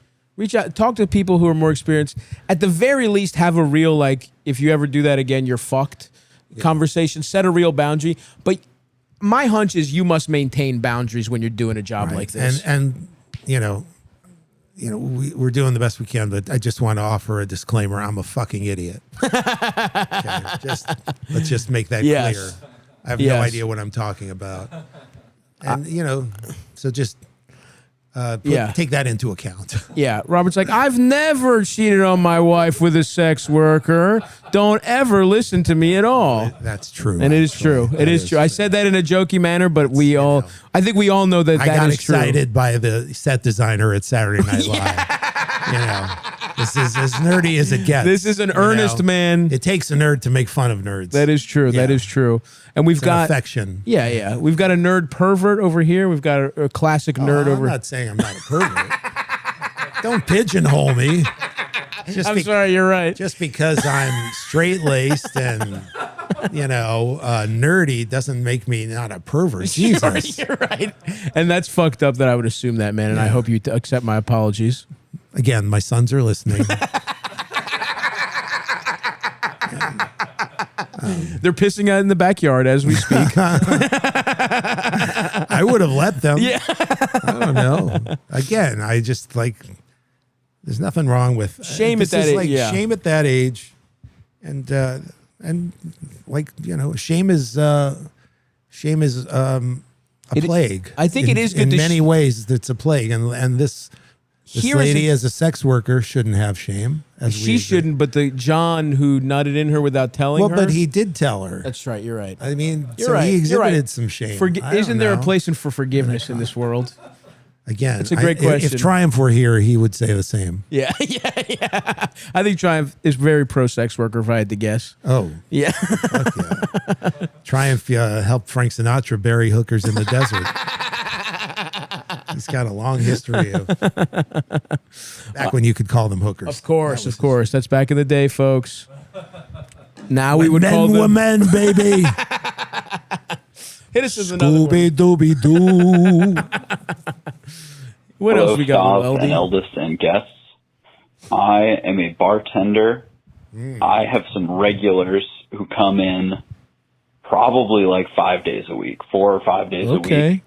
Talk to people who are more experienced. At the very least, have a real, like, if you ever do that again, you're fucked conversation. Set a real boundary. But my hunch is you must maintain boundaries when you're doing a job like this. And we're doing the best we can, but I just want to offer a disclaimer. I'm a fucking idiot. Okay, let's just make that Yes. clear. I have Yes. no idea what I'm talking about. And, so just take that into account. Yeah, Robert's like, I've never cheated on my wife with a sex worker. Don't ever listen to me at all. That's true. And it is true. It is true. I said that in a jokey manner, but I think we all know that I that got is true. excited by the set designer at Saturday Night Live. This is as nerdy as it gets. This is an earnest man. It takes a nerd to make fun of nerds. That is true. That Yeah. is true. And we've It's an got affection. Yeah. We've got a nerd pervert over here. We've got a classic nerd I'm over. not saying I'm not a pervert. Don't pigeonhole me. I'm sorry. You're right. Just because I'm straight-laced and, nerdy doesn't make me not a pervert. Jesus. You're right. And that's fucked up that I would assume that, man. And I hope you accept my apologies. Again, my sons are listening. They're pissing out in the backyard as we speak. I would have let them. Yeah. I don't know. Again, I just there's nothing wrong with Shame this at that is age, like yeah. shame at that age, and shame is a plague. I think it is good in to many ways. It's a plague, and this Here is lady a- as a sex worker shouldn't have shame. As She shouldn't, but the John who nutted in her without telling Well, her. but he did tell her. That's right. You're right. I mean, You're so right. he You're exhibited right. some shame. I don't Isn't there a know. place for forgiveness in this world? Again, It's a great question. If Triumph were here, he would say the same. Yeah. I think Triumph is very pro sex worker, if I had to guess. Oh, Yeah. fuck yeah. Triumph helped Frank Sinatra bury hookers in the desert. He's got a long history of back when you could call them hookers. Of course. That's back in the day, folks. Now we would call Men were them. men, baby. Hit us with another one. Scooby Dooby Doo. What Hello, else we got, Stav LD? and eldest and guests. I am a bartender. I have some regulars who come in probably like 5 days a week, 4 or 5 days a week.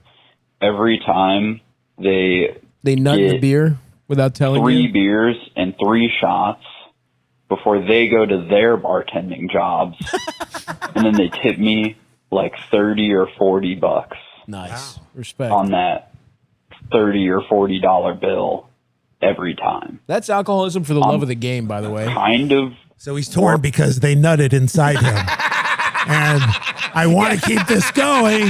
Every time they nut in the get beer without telling 3 you. beers and 3 shots before they go to their bartending jobs, and then they tip me like $30 or $40 Nice. Respect. on that $30 or $40 bill every time. That's alcoholism for the love of the game, by the way. Kind of. So he's torn because they nutted inside him. And I want to keep this going.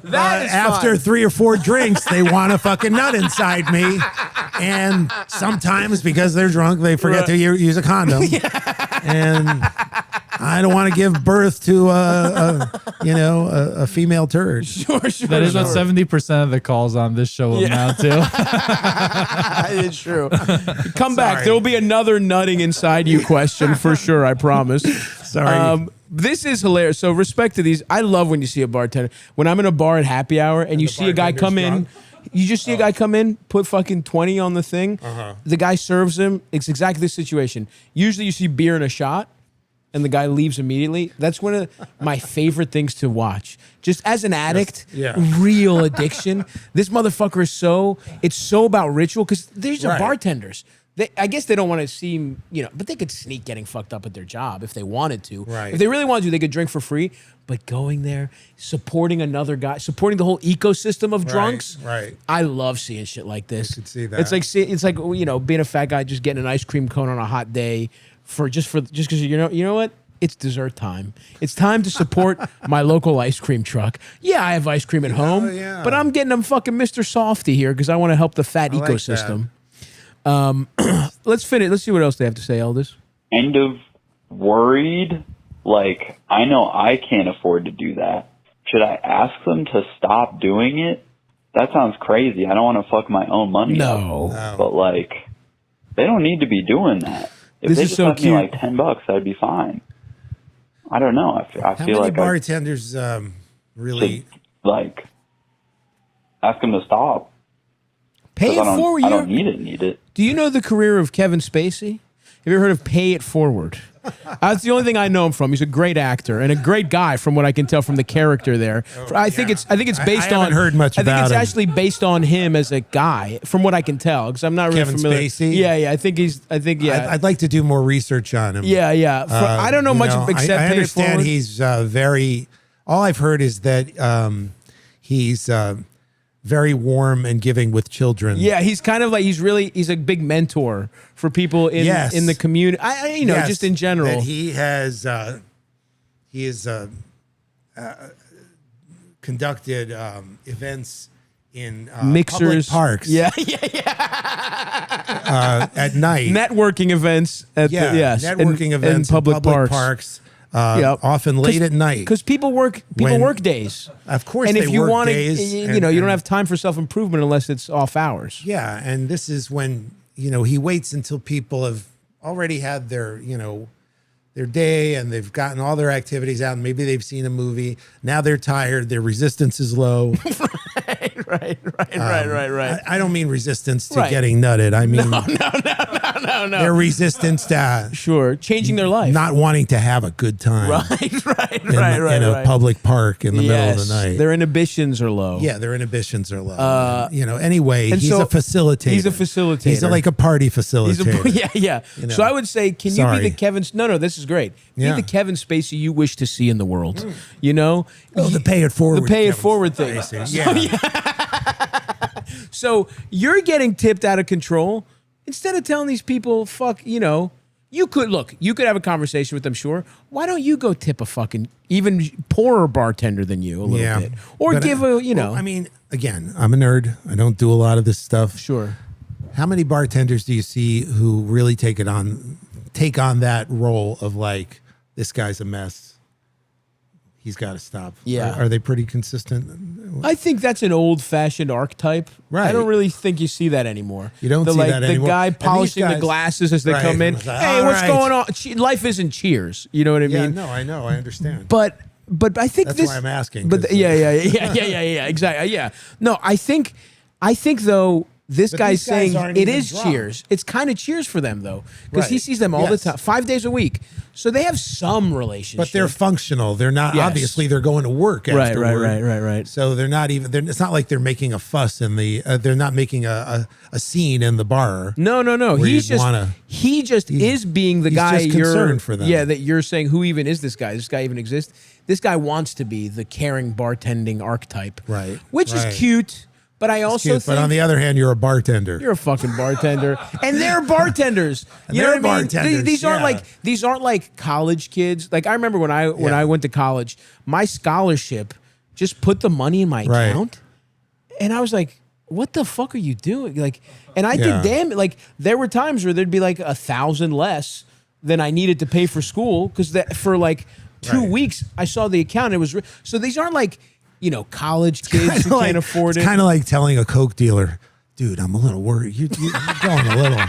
That is After fine. 3 or 4 drinks, they want to fucking nut inside me. And sometimes because they're drunk, they forget to use a condom. And I don't want to give birth to a female turd. Sure. That is what 70% of the calls on this show amount to. It's true. Come back. There will be another nutting inside you question for sure. I promise. Sorry. This is hilarious. So respect to these. I love when you see a bartender. When I'm in a bar at happy hour and you see a guy come in, you just see a guy come in, put fucking 20 on the thing. The guy serves him. It's exactly this situation. Usually you see beer and a shot and the guy leaves immediately. That's one of my favorite things to watch. Just as an addict, real addiction. This motherfucker is it's so about ritual because these are bartenders. I guess they don't want to seem, but they could sneak getting fucked up at their job if they wanted to. Right. If they really wanted to, they could drink for free. But going there, supporting another guy, supporting the whole ecosystem of drunks. Right. I love seeing shit like this. I could see that. It's like being a fat guy just getting an ice cream cone on a hot day just because you know what? It's dessert time. It's time to support my local ice cream truck. Yeah, I have ice cream at home, but I'm getting them fucking Mr. Softy here because I want to help the fat ecosystem. Let's finish. Let's see what else they have to say, Eldest. Kind of worried. Like, I know I can't afford to do that. Should I ask them to stop doing it? That sounds crazy. I don't want to fuck my own money up. But, like, they don't need to be doing that. If This they is just so left me cute. like $10, that'd be fine. I don't know. I How feel many like bartenders I really... should, like, ask them to stop. Pay 'Cause it forward. I don't need it. Do you know the career of Kevin Spacey? Have you ever heard of Pay It Forward? That's the only thing I know him from. He's a great actor and a great guy, from what I can tell from the character there. I think it's based I on. haven't heard much I think about it's him. actually based on him as a guy, from what I can tell, because I'm not really Kevin familiar. Spacey? Yeah. I think I'd like to do more research on him. Yeah. I don't know much except I Pay It understand Forward. he's very... All I've heard is that he's very warm and giving with children. Yeah, he's kind of like he's a big mentor for people in the community. Yes, just in general. that he has conducted events in Mixers, public parks. Yeah. At night. Networking events at networking events in public in parks. often late at night. Because people work days. Of course, and they if you work want to, days, you don't have time for self improvement unless it's off hours. Yeah, and this is when he waits until people have already had their their day and they've gotten all their activities out and maybe they've seen a movie. Now they're tired. Their resistance is low. Right. I don't mean resistance to Right. getting nutted. I mean No. their resistance to changing their life. not wanting to have a good time. Right. In a public park in the middle of the night. Their inhibitions are low. Yeah, their inhibitions are low. Anyway, and he's so a facilitator. He's a facilitator. He's like a party facilitator. Yeah. So I would say, can you Sorry. be the Kevin? No, this is great. Yeah. Be the Kevin Spacey you wish to see in the world. Oh, the pay it forward. The pay it Kevin forward thing. Spacey. Yeah. So you're getting tipped out of control. Instead of telling these people, fuck, you could have a conversation with them, sure. Why don't you go tip a fucking even poorer bartender than you a little bit? Or But, give I mean, again, I'm a nerd. I don't do a lot of this stuff. Sure. How many bartenders do you see who really take on that role of like, this guy's a mess? he's got to stop. Yeah. Are they pretty consistent? I think that's an old-fashioned archetype. Right. I don't really think you see that anymore. You don't see that anymore. The guy And these polishing the guys- glasses as they Right. come in. It's like, Hey, all what's right. going on? Life isn't Cheers. You know what I Yeah, mean? no, I know. I understand. But I think That's this. why I'm asking, But 'cause- yeah, exactly. Yeah. No, I think though. This But guy's these guys saying aren't it even is drunk. Cheers. It's kind of Cheers for them though, because he Right. sees them all the Yes. time, 5 days a week. So they have some relationship. But they're functional. They're not, Yes. obviously, they're going to work right, afterward. right. So they're not even, it's not like they're making a fuss in the, they're not making a scene in the bar. No. where He's you'd just wanna- he just is being the he's guy just you're concerned for them. Yeah, that you're saying who even is this guy? Does this guy even exist? This guy wants to be the caring bartending archetype. Right, Which right. is cute, but I also Cute, think but on the other hand, you're a bartender. you're a fucking bartender, and they're bartenders. And You know they're what I mean? bartenders, These aren't like college kids. Like I remember when I went to college, my scholarship just put the money in my Right. account, and I was like, "What the fuck are you doing?" Like, and I Yeah. did damn. Like there were times where there'd be like 1,000 less than I needed to pay for school because for like 2 Right. weeks I saw the account. It was so these aren't like. College kids who can't afford it. It's kind of like telling a Coke dealer, dude, I'm a little worried. You're going a little.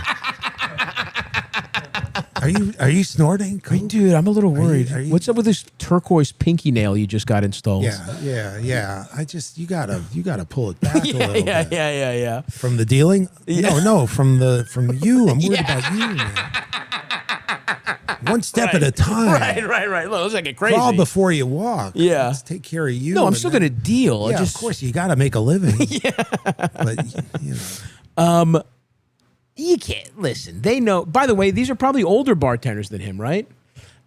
Are you snorting? Coke? Dude, I'm a little worried. are you- What's up with this turquoise pinky nail you just got installed? Yeah. You gotta pull it back a little bit. Yeah. From the dealing? No, from you. I'm worried about you, man. One step at a time. Right. Look, let's not get crazy. Crawl before you walk. Yeah. Let's take care of you. No, I'm and still then- going to deal. Yeah, of course, you got to make a living. But, You can't listen. They know. By the way, these are probably older bartenders than him, right?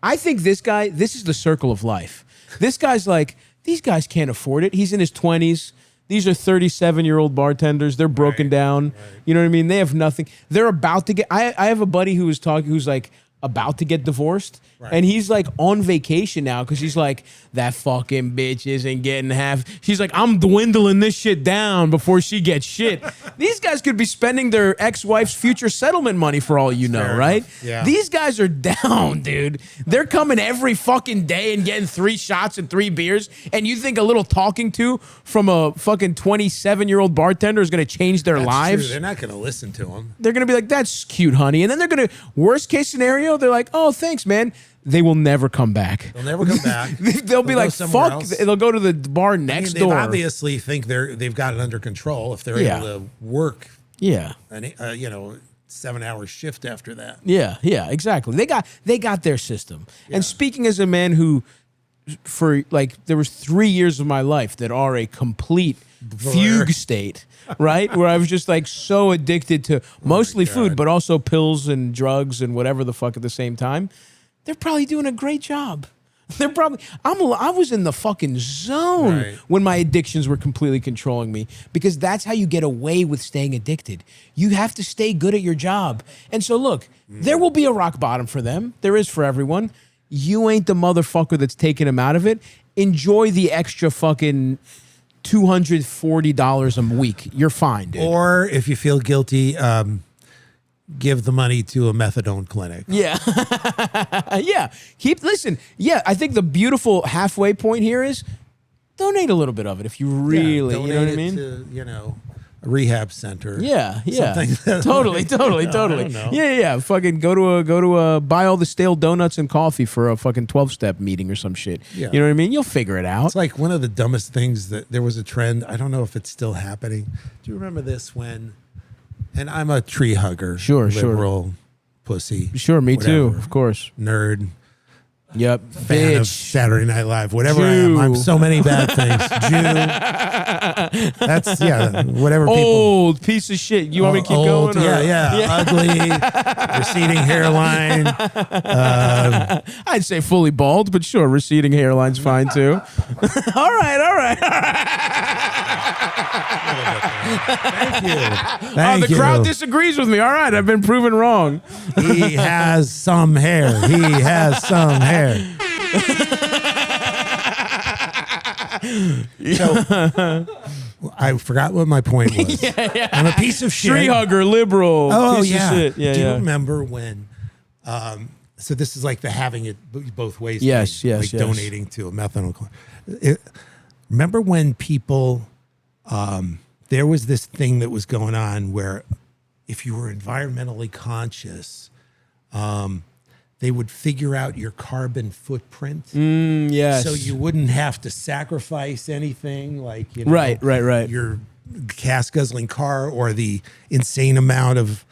I think this is the circle of life. This guy's like, these guys can't afford it. He's in his 20s. These are 37-year-old bartenders. They're broken down. You know what I mean? They have nothing. They're about to get. I have a buddy who's like about to get divorced. Right. And he's like on vacation now because he's like, that fucking bitch isn't getting half. She's like, I'm dwindling this shit down before she gets shit. These guys could be spending their ex-wife's future settlement money for all you know, Fair right? enough. Yeah. These guys are down, dude. They're coming every fucking day and getting 3 shots and 3 beers. And you think a little talking to from a fucking 27-year-old bartender is going to change their that's lives? true. They're not going to listen to him. They're going to be like, that's cute, honey. And then they're going to, worst case scenario, they're like, oh, thanks, man. They will never come back. They'll never come back. They'll be go like, somewhere fuck. else. They'll go to the bar next They door. obviously think they've got it under control if they're Yeah. able to work Yeah. an 7-hour shift after that. Yeah, exactly. They got their system. And speaking as a man who, for like, there was 3 years of my life that are a complete fugue state, right? Where I was just like so addicted to mostly food, but also pills and drugs and whatever the fuck at the same time. They're probably doing a great job. They're probably. I was in the fucking zone Right. when my addictions were completely controlling me, because that's how you get away with staying addicted. You have to stay good at your job. And so look, there will be a rock bottom for them. There is for everyone. You ain't the motherfucker that's taking them out of it. Enjoy the extra fucking $240 a week. You're fine, dude. Or if you feel guilty, give the money to a methadone clinic. Yeah. Yeah. Listen. Yeah. I think the beautiful halfway point here is donate a little bit of it if you really, you know what I donate it mean? to, a rehab center. Yeah. Something- Totally. I don't know. Yeah. Fucking go to a buy all the stale donuts and coffee for a fucking 12-step meeting or some shit. Yeah. You know what I mean? You'll figure it out. It's like one of the dumbest things that there was a trend. I don't know if it's still happening. Do you remember this when, and I'm a tree hugger. Sure. Liberal pussy. Sure. Me too. whatever, Of course. Nerd. Yep. Fan of Bitch. Saturday Night Live, whatever I am. Jew. I'm so many bad things. Jew. That's, whatever people. Old piece of shit. You want me to keep Old, going? or- Yeah. Ugly, receding hairline. I'd say fully bald, but sure, receding hairline's fine too. All right. Thank you. The Thank you. crowd disagrees with me. All right, I've been proven wrong. He has some hair. He has some hair. So, I forgot what my point was. I'm a piece of shit. Tree hugger, liberal. Oh piece yeah. Of shit. Yeah. Do you yeah. remember when so this is like the having it both ways. Yes, thing, yes, like yes. donating to a methadone clinic. Remember when people, there was this thing that was going on where if you were environmentally conscious, they would figure out your carbon footprint. Yes. So you wouldn't have to sacrifice anything like, Right. your gas guzzling car or the insane amount of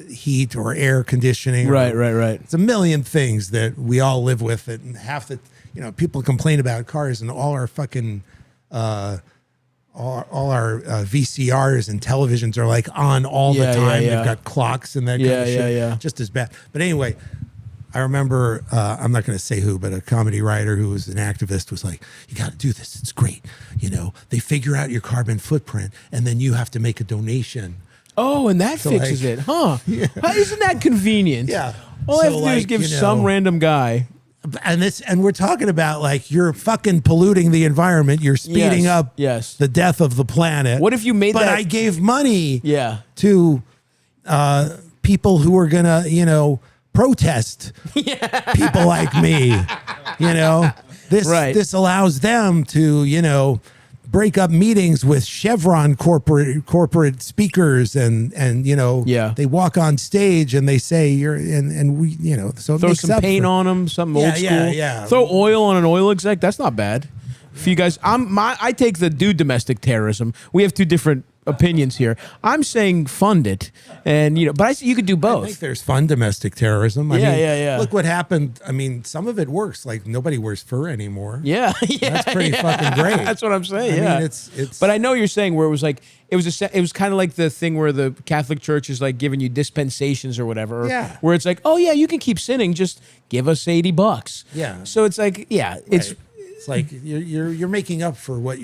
heat or air conditioning. Right. It's a million things that we all live with, and half the, people complain about cars, and all our fucking, all our VCRs and televisions are like on all the time. Yeah. They've got clocks and that kind of shit. Yeah. Just as bad. But anyway, I remember, I'm not going to say who, but a comedy writer who was an activist was like, you got to do this. It's great. They figure out your carbon footprint, and then you have to make a donation. Oh, and that fixes it, huh? Yeah. Isn't that convenient? Yeah. All I have to do is give some random guy. And we're talking about like you're fucking polluting the environment. You're speeding up the death of the planet. What if you made but that? I gave money to people who were gonna, protest people like me. This allows them to, break up meetings with Chevron corporate speakers and they walk on stage and they say so throw some paint on them, something old school. Throw oil on an oil exec. That's not bad. For you guys, I take the domestic terrorism. We have two different opinions here. I'm saying fund it, and but you could do both. I think there's fun domestic terrorism. I mean, look what happened. I mean, some of it works. Like nobody wears fur anymore. That's pretty fucking great. That's what I'm saying. I mean, it's. But I know you're saying where it was like it was kind of like the thing where the Catholic Church is like giving you dispensations or whatever. Where it's like, oh yeah, you can keep sinning, just give us $80. Yeah. So it's like, it's like you're making up for what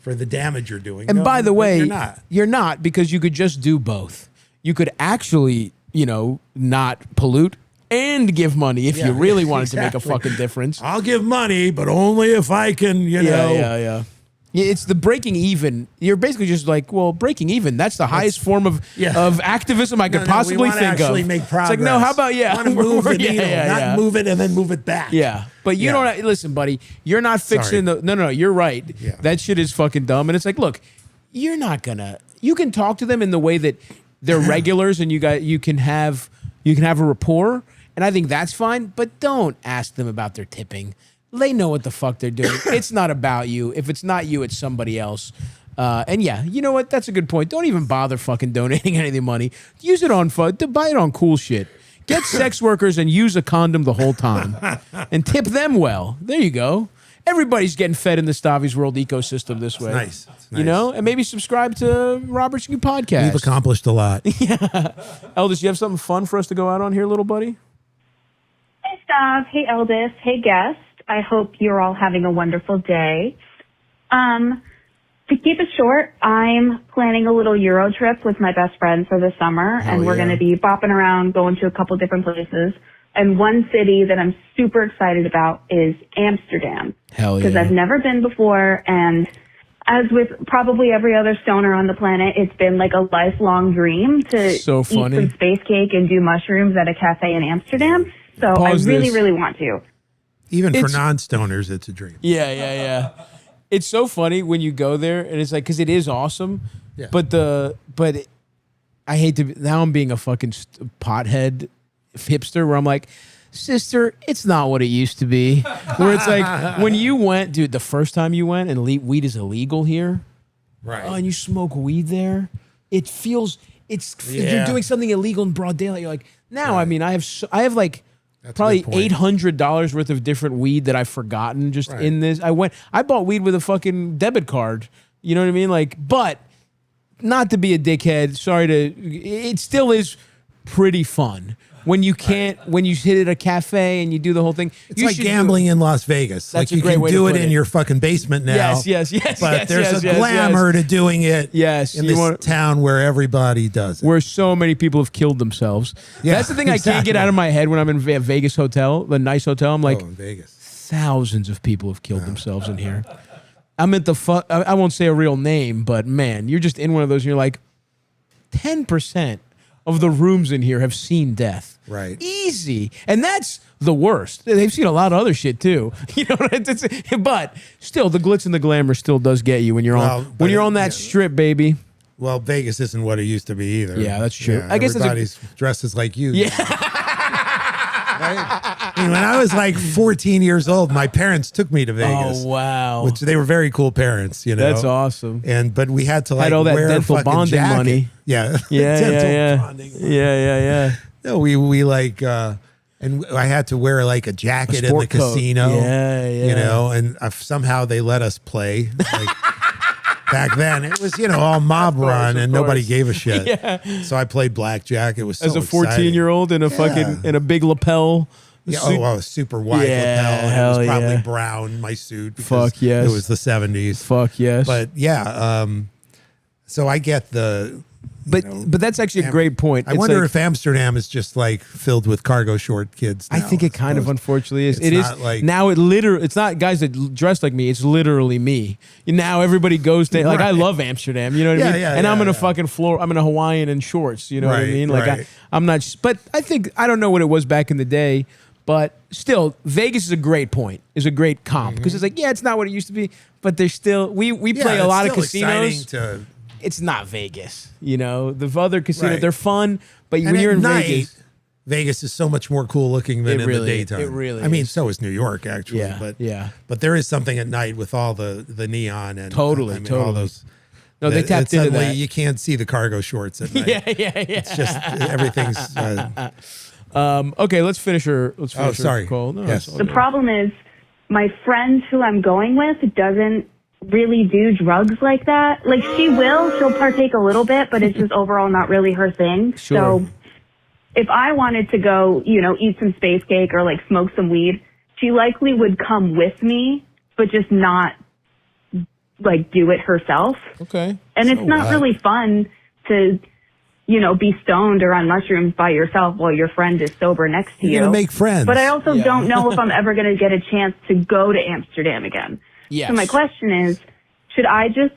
for the damage you're doing. And by the way, you're not because you could just do both. You could actually, not pollute and give money if you really wanted to make a fucking difference. I'll give money, but only if I can, Yeah, it's the breaking even. You're basically just like, well, breaking even. That's the highest form of activism I could possibly think of. Actually make progress. It's like, no, how about want to move the needle, not move it and then move it back. Yeah, but you don't listen, buddy. You're not fixing No. You're right. Yeah. That shit is fucking dumb. And it's like, look, you're not gonna. You can talk to them in the way that they're regulars, and you can have a rapport, and I think that's fine. But don't ask them about their tipping. They know what the fuck they're doing. It's not about you. If it's not you, it's somebody else. And you know what? That's a good point. Don't even bother fucking donating any of the money. Use it on fun. Buy it on cool shit. Get sex workers and use a condom the whole time. And tip them well. There you go. Everybody's getting fed in the Stavvy's World ecosystem this way. Nice. And maybe subscribe to Robert's new podcast. We've accomplished a lot. Eldest, you have something fun for us to go out on here, little buddy? Hey, Stav. Hey, Eldest. Hey, guest. I hope you're all having a wonderful day. To keep it short, I'm planning a little Euro trip with my best friend for the summer, and we're going to be bopping around, going to a couple different places. And one city that I'm super excited about is Amsterdam. Hell yeah. Because I've never been before, and as with probably every other stoner on the planet, it's been like a lifelong dream to eat some space cake and do mushrooms at a cafe in Amsterdam. So I really want to. Even for non-stoners, it's a dream. Yeah. It's so funny when you go there, and it's like, because it is awesome, but I hate to, now I'm being a fucking pothead hipster where I'm like, sister, it's not what it used to be. Where it's like, when you went, dude, the first time you went, and weed is illegal here. Right. Oh, and you smoke weed there. It feels, you're doing something illegal in broad daylight. You're like, now, I mean, I have like, that's probably $800 worth of different weed that I've forgotten just in this. I bought weed with a fucking debit card. You know what I mean? Like, but not to be a dickhead. It still is pretty fun. When you when you hit at a cafe and you do the whole thing. It's like gambling in Las Vegas. That's like you can do it in your fucking basement now. Yes. But there's a glamour to doing it in this town where everybody does it. Where so many people have killed themselves. Yeah, that's the thing I can't get out of my head when I'm in a Vegas hotel, the nice hotel. I'm like, in Vegas. Thousands of people have killed themselves in here. I'm at I won't say a real name, but man, you're just in one of those and you're like, 10% of the rooms in here have seen death. Right. Easy. And that's the worst. They've seen a lot of other shit too. You know, but still, the glitz and the glamour still does get you when you're on that strip, baby. Well, Vegas isn't what it used to be either. Yeah, that's true. Yeah, I guess everybody's dresses like you. Yeah. Right? And when I was like 14 years old, my parents took me to Vegas. Oh wow. Which they were very cool parents, you know. That's awesome. But we had to like had all that wear dental a fucking bonding jacket. money. Yeah. Yeah. Bonding money. Yeah. No, we like and I had to wear like a jacket in the casino. Yeah. You know, and somehow they let us play. Like, back then, it was, all mob run and nobody gave a shit. Yeah. So I played blackjack. It was so as a 14-year-old in a fucking in a big lapel. Yeah, super wide lapel. And it was probably brown, my suit. Fuck yes. It was the 70s. Fuck yes. But yeah, so I get the... But that's actually a great point. I wonder if Amsterdam is just like filled with cargo short kids now, I think it kind of unfortunately is. It is like now. It's not guys that dress like me. It's literally me. Now everybody goes to like I love Amsterdam. You know what I mean? And I'm in a fucking floor. I'm in a Hawaiian and shorts. You know what I mean? Like I'm not. But I don't know what it was back in the day. But still, Vegas is a great point. Is a great comp because it's like it's not what it used to be. But there's still we play a lot of casinos. It's not Vegas, the other casinos, they're fun, but when you're in Vegas is so much more cool looking than in the daytime. It really I mean, so is New York actually, but there is something at night with all the neon and totally. all those. No, they tapped into that. You can't see the cargo shorts at night. Yeah. It's just everything's. Okay, let's finish her. Sorry. Call. No, yes. The problem is, my friend who I'm going with doesn't really do drugs like that. Like she'll partake a little bit, but it's just overall not really her thing. Sure. So if I wanted to go, eat some space cake or like smoke some weed, she likely would come with me, but just not like do it herself. Okay. And it's not really fun to, be stoned or on mushrooms by yourself while your friend is sober next to you. You're gonna make friends. But I also don't know if I'm ever going to get a chance to go to Amsterdam again. Yes. So my question is, should I just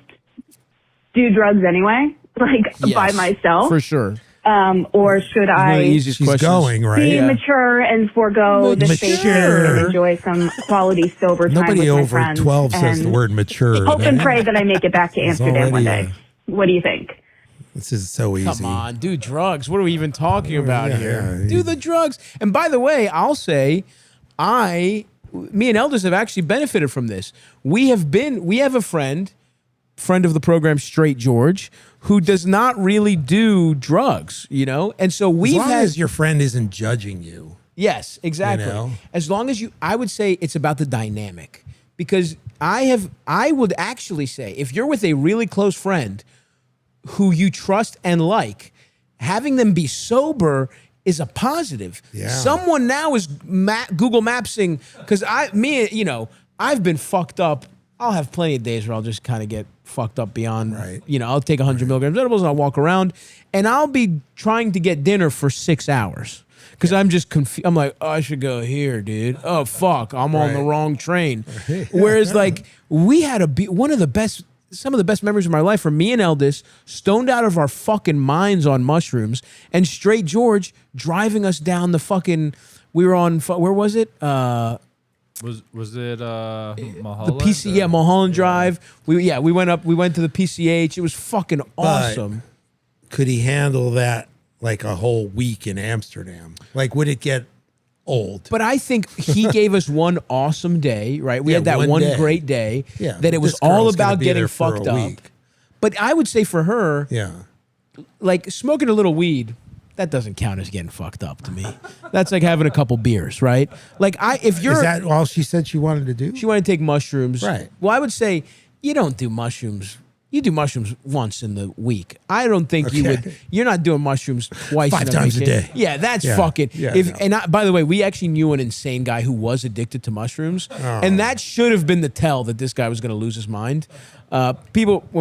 do drugs anyway, by myself? For sure. Or should I She's going, right? be mature and forego the space and enjoy some quality sober time Nobody with my over friends 12 says the word mature. Hope and pray that I make it back to Amsterdam one day. What do you think? This is so easy. Come on, do drugs. What are we even talking about here? Do the drugs. And by the way, I'll say, me and Elders have actually benefited from this. We have a friend of the program, Straight George, who does not really do drugs, and so as long as your friend isn't judging you. Yes, exactly. As long as I would say it's about the dynamic, because I would actually say if you're with a really close friend who you trust and like, having them be sober is a positive. Yeah. Someone now is Google Mapsing because I've been fucked up. I'll have plenty of days where I'll just kind of get fucked up beyond, I'll take 100 milligrams edibles and I'll walk around and I'll be trying to get dinner for 6 hours because I'm just confused. I'm like, I should go here, dude. Oh, fuck. I'm on the wrong train. Whereas we had some of the best memories of my life are me and Eldis stoned out of our fucking minds on mushrooms and Straight George driving us down the fucking, we were on, where was it? Was it Mulholland? The PC, Mulholland Drive. We went to the PCH. It was fucking awesome. But could he handle that like a whole week in Amsterdam? Like, would it get old? But I think he gave us one awesome day, right? We had that one great day that it was all about getting fucked up. But I would say for her, like smoking a little weed, that doesn't count as getting fucked up to me. That's like having a couple beers, right? Like is that all she said she wanted to do? She wanted to take mushrooms. Right. Well, I would say you don't do mushrooms. You do mushrooms once in the week. I don't think you're not doing mushrooms twice 5 times a day. Yeah, that's fucking. By the way, we actually knew an insane guy who was addicted to mushrooms, and that should have been the tell that this guy was going to lose his mind. When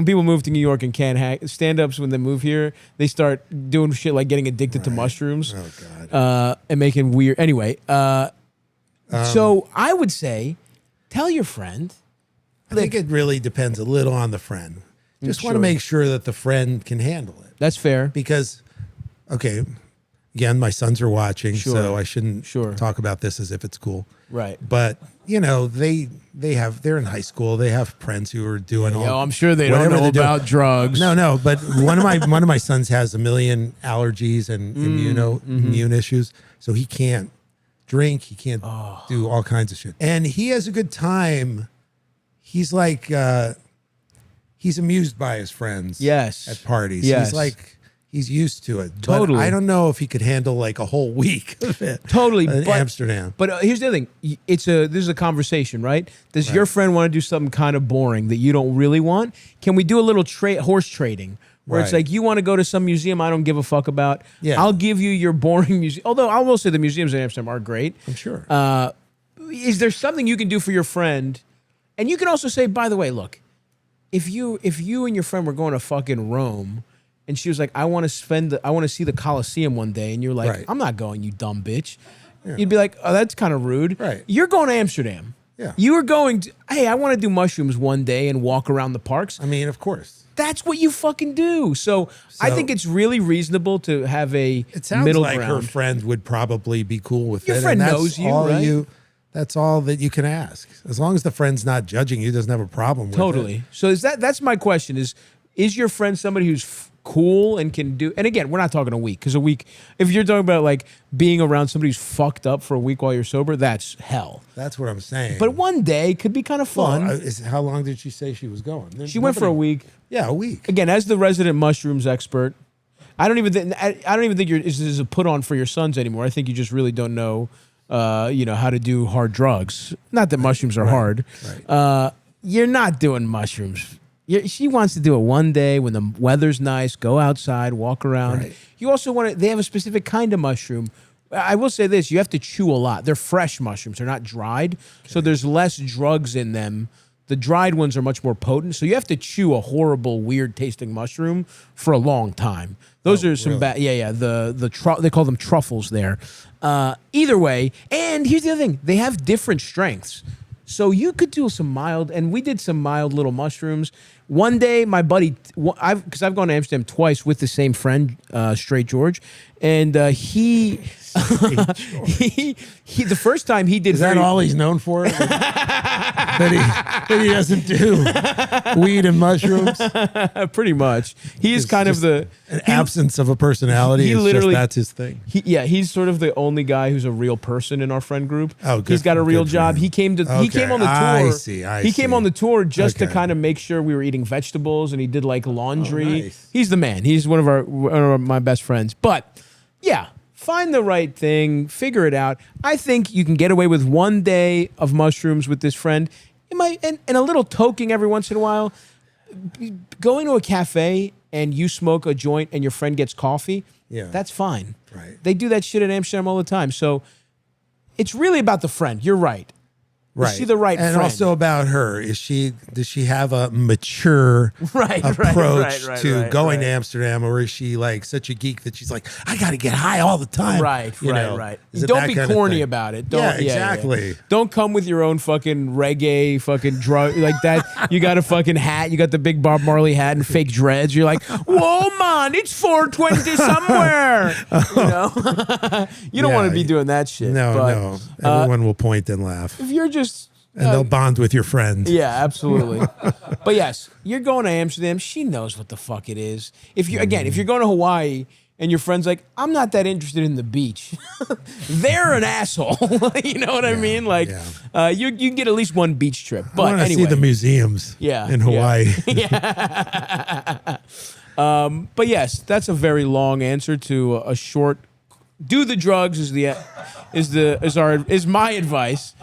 people move to New York and can't hack, stand-ups when they move here, they start doing shit like getting addicted to mushrooms. Oh God. And making weird. Anyway, so I would say, tell your friend. I think it really depends a little on the friend. Just want to make sure that the friend can handle it. That's fair. Because okay, again, my sons are watching, Sure. so I shouldn't Sure. talk about this as if it's cool. Right. But you know, they're in high school. They have friends who are doing all. Yo, I'm sure they don't whatever know they're doing. about drugs. No. But one of my sons has a million allergies and immune issues, so he can't drink. He can't do all kinds of shit. And he has a good time. He's like, he's amused by his friends. Yes. At parties. Yes. He's like, he's used to it. Totally. But I don't know if he could handle like a whole week of it. Totally. In but, Amsterdam. But here's the other thing. This is a conversation, right? Does your friend want to do something kind of boring that you don't really want? Can we do a little horse trading? Where it's Right. like, you want to go to some museum I don't give a fuck about. Yeah. I'll give you your boring museum. Although I will say the museums in Amsterdam are great. I'm sure. Is there something you can do for your friend? And you can also say, by the way, look, if you and your friend were going to fucking Rome, and she was like, I want to see the Colosseum one day, and you're like, Right. I'm not going, you dumb bitch. You'd be like, oh, that's kind of rude. Right. You're going to Amsterdam. Yeah. You are going to, hey, I want to do mushrooms one day and walk around the parks. I mean, of course. That's what you fucking do. So I think it's really reasonable to have a It sounds middle like ground. her friend would probably be cool with Your it. friend and that's knows you, all right? That's all that you can ask. As long as the friend's not judging you, doesn't have a problem with it. Totally. So that's my question is your friend somebody who's cool and can do, and again, we're not talking a week, because a week, if you're talking about like being around somebody who's fucked up for a week while you're sober, that's hell. That's what I'm saying. But one day could be kind of fun. Well, how long did she say she was going? She went for a week. Yeah, a week. Again, as the resident mushrooms expert, I don't even think this is a put on for your sons anymore. I think you just really don't know, how to do hard drugs. Not that mushrooms are hard. Right. You're not doing mushrooms. She wants to do it one day when the weather's nice, go outside, walk around. Right. You also they have a specific kind of mushroom. I will say this, you have to chew a lot. They're fresh mushrooms. They're not dried. Okay. So there's less drugs in them. The dried ones are much more potent. So you have to chew a horrible, weird tasting mushroom for a long time. Those are some bad. Yeah. They call them truffles there. Either way, and here's the other thing. They have different strengths. So you could do some mild, and we did some mild little mushrooms. One day, my buddy, because I've gone to Amsterdam twice with the same friend, Straight George, and he the first time he did. Is that all he's known for? that he doesn't do weed and mushrooms. Pretty much, he is kind of an absence of a personality. He literally, that's his thing. He's sort of the only guy who's a real person in our friend group. Oh, good. He's got a real job. He came on the tour. I see. He came on the tour just to kind of make sure we were eating vegetables, and he did like laundry. Oh, nice. He's the man. He's one of my best friends. But yeah, find the right thing, figure it out. I think you can get away with one day of mushrooms with this friend. And a little toking every once in a while. Going to a cafe and you smoke a joint and your friend gets coffee, that's fine. Right. They do that shit in Amsterdam all the time. So it's really about the friend. You're right. Right. Is she the right and friend? also about her. Does she have a mature approach to going to Amsterdam, or is she like such a geek that she's like, I got to get high all the time? Right. Don't be corny about it. Exactly. Yeah. Don't come with your own fucking reggae fucking drug like that. You got a fucking hat. You got the big Bob Marley hat and fake dreads. You're like, whoa, man, it's 420 somewhere. You don't want to be doing that shit. No. Everyone will point and laugh. If you're just and they'll bond with your friend. Yeah, absolutely. But yes, you're going to Amsterdam. She knows what the fuck it is. If you're going to Hawaii and your friend's like, I'm not that interested in the beach, they're an asshole. You know what I mean? Like, you can get at least one beach trip. But I want to anyway, see the museums. In Hawaii. But yes, that's a very long answer to a short. Do the drugs is my advice.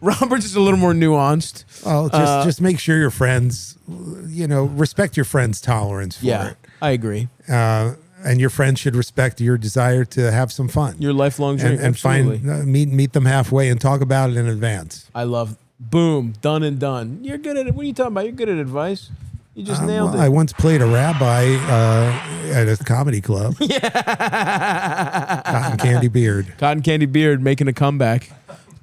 Robert's is a little more nuanced. Oh, just make sure your friends, respect your friends' tolerance for it. I agree. And your friends should respect your desire to have some fun. Your lifelong dream. And find meet them halfway and talk about it in advance. I love boom, done and done. You're good at it. What are you talking about? You're good at advice. You just nailed it. I once played a rabbi at a comedy club. Cotton Candy Beard. Cotton Candy Beard making a comeback.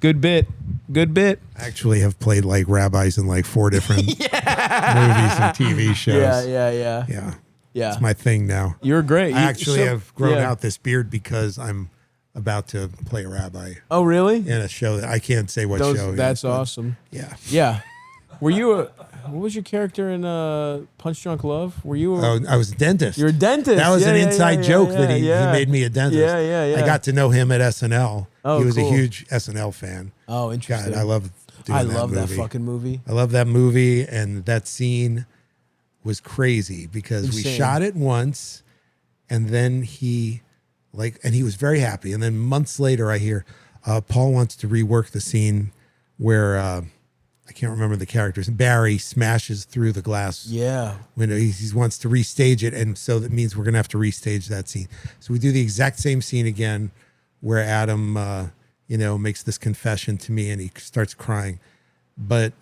Good bit. I actually have played like rabbis in like 4 different movies and TV shows. Yeah. Yeah. It's my thing now. You're great. I actually So- have grown yeah. out this beard because I'm about to play a rabbi Oh, really? in a show that I can't say what show. yet, That's but awesome. Yeah. Yeah. Were you what was your character in Punch Drunk Love? Were you Oh, I was a dentist. You're a dentist. That was Yeah, an yeah, inside yeah, joke yeah, that he yeah. made me a dentist. Yeah. I got to know him at SNL. Oh, he was cool. a huge SNL fan. Oh, interesting. God, I love doing that love that movie. fucking movie. I love that movie, and that scene was crazy because we Insane. shot it once, and then he was very happy. And then months later, I hear Paul wants to rework the scene where I can't remember the characters. Barry smashes through the glass Yeah. window. He wants to restage it, and so that means we're gonna have to restage that scene. So we do the exact same scene again, where Adam, makes this confession to me, and he starts crying. But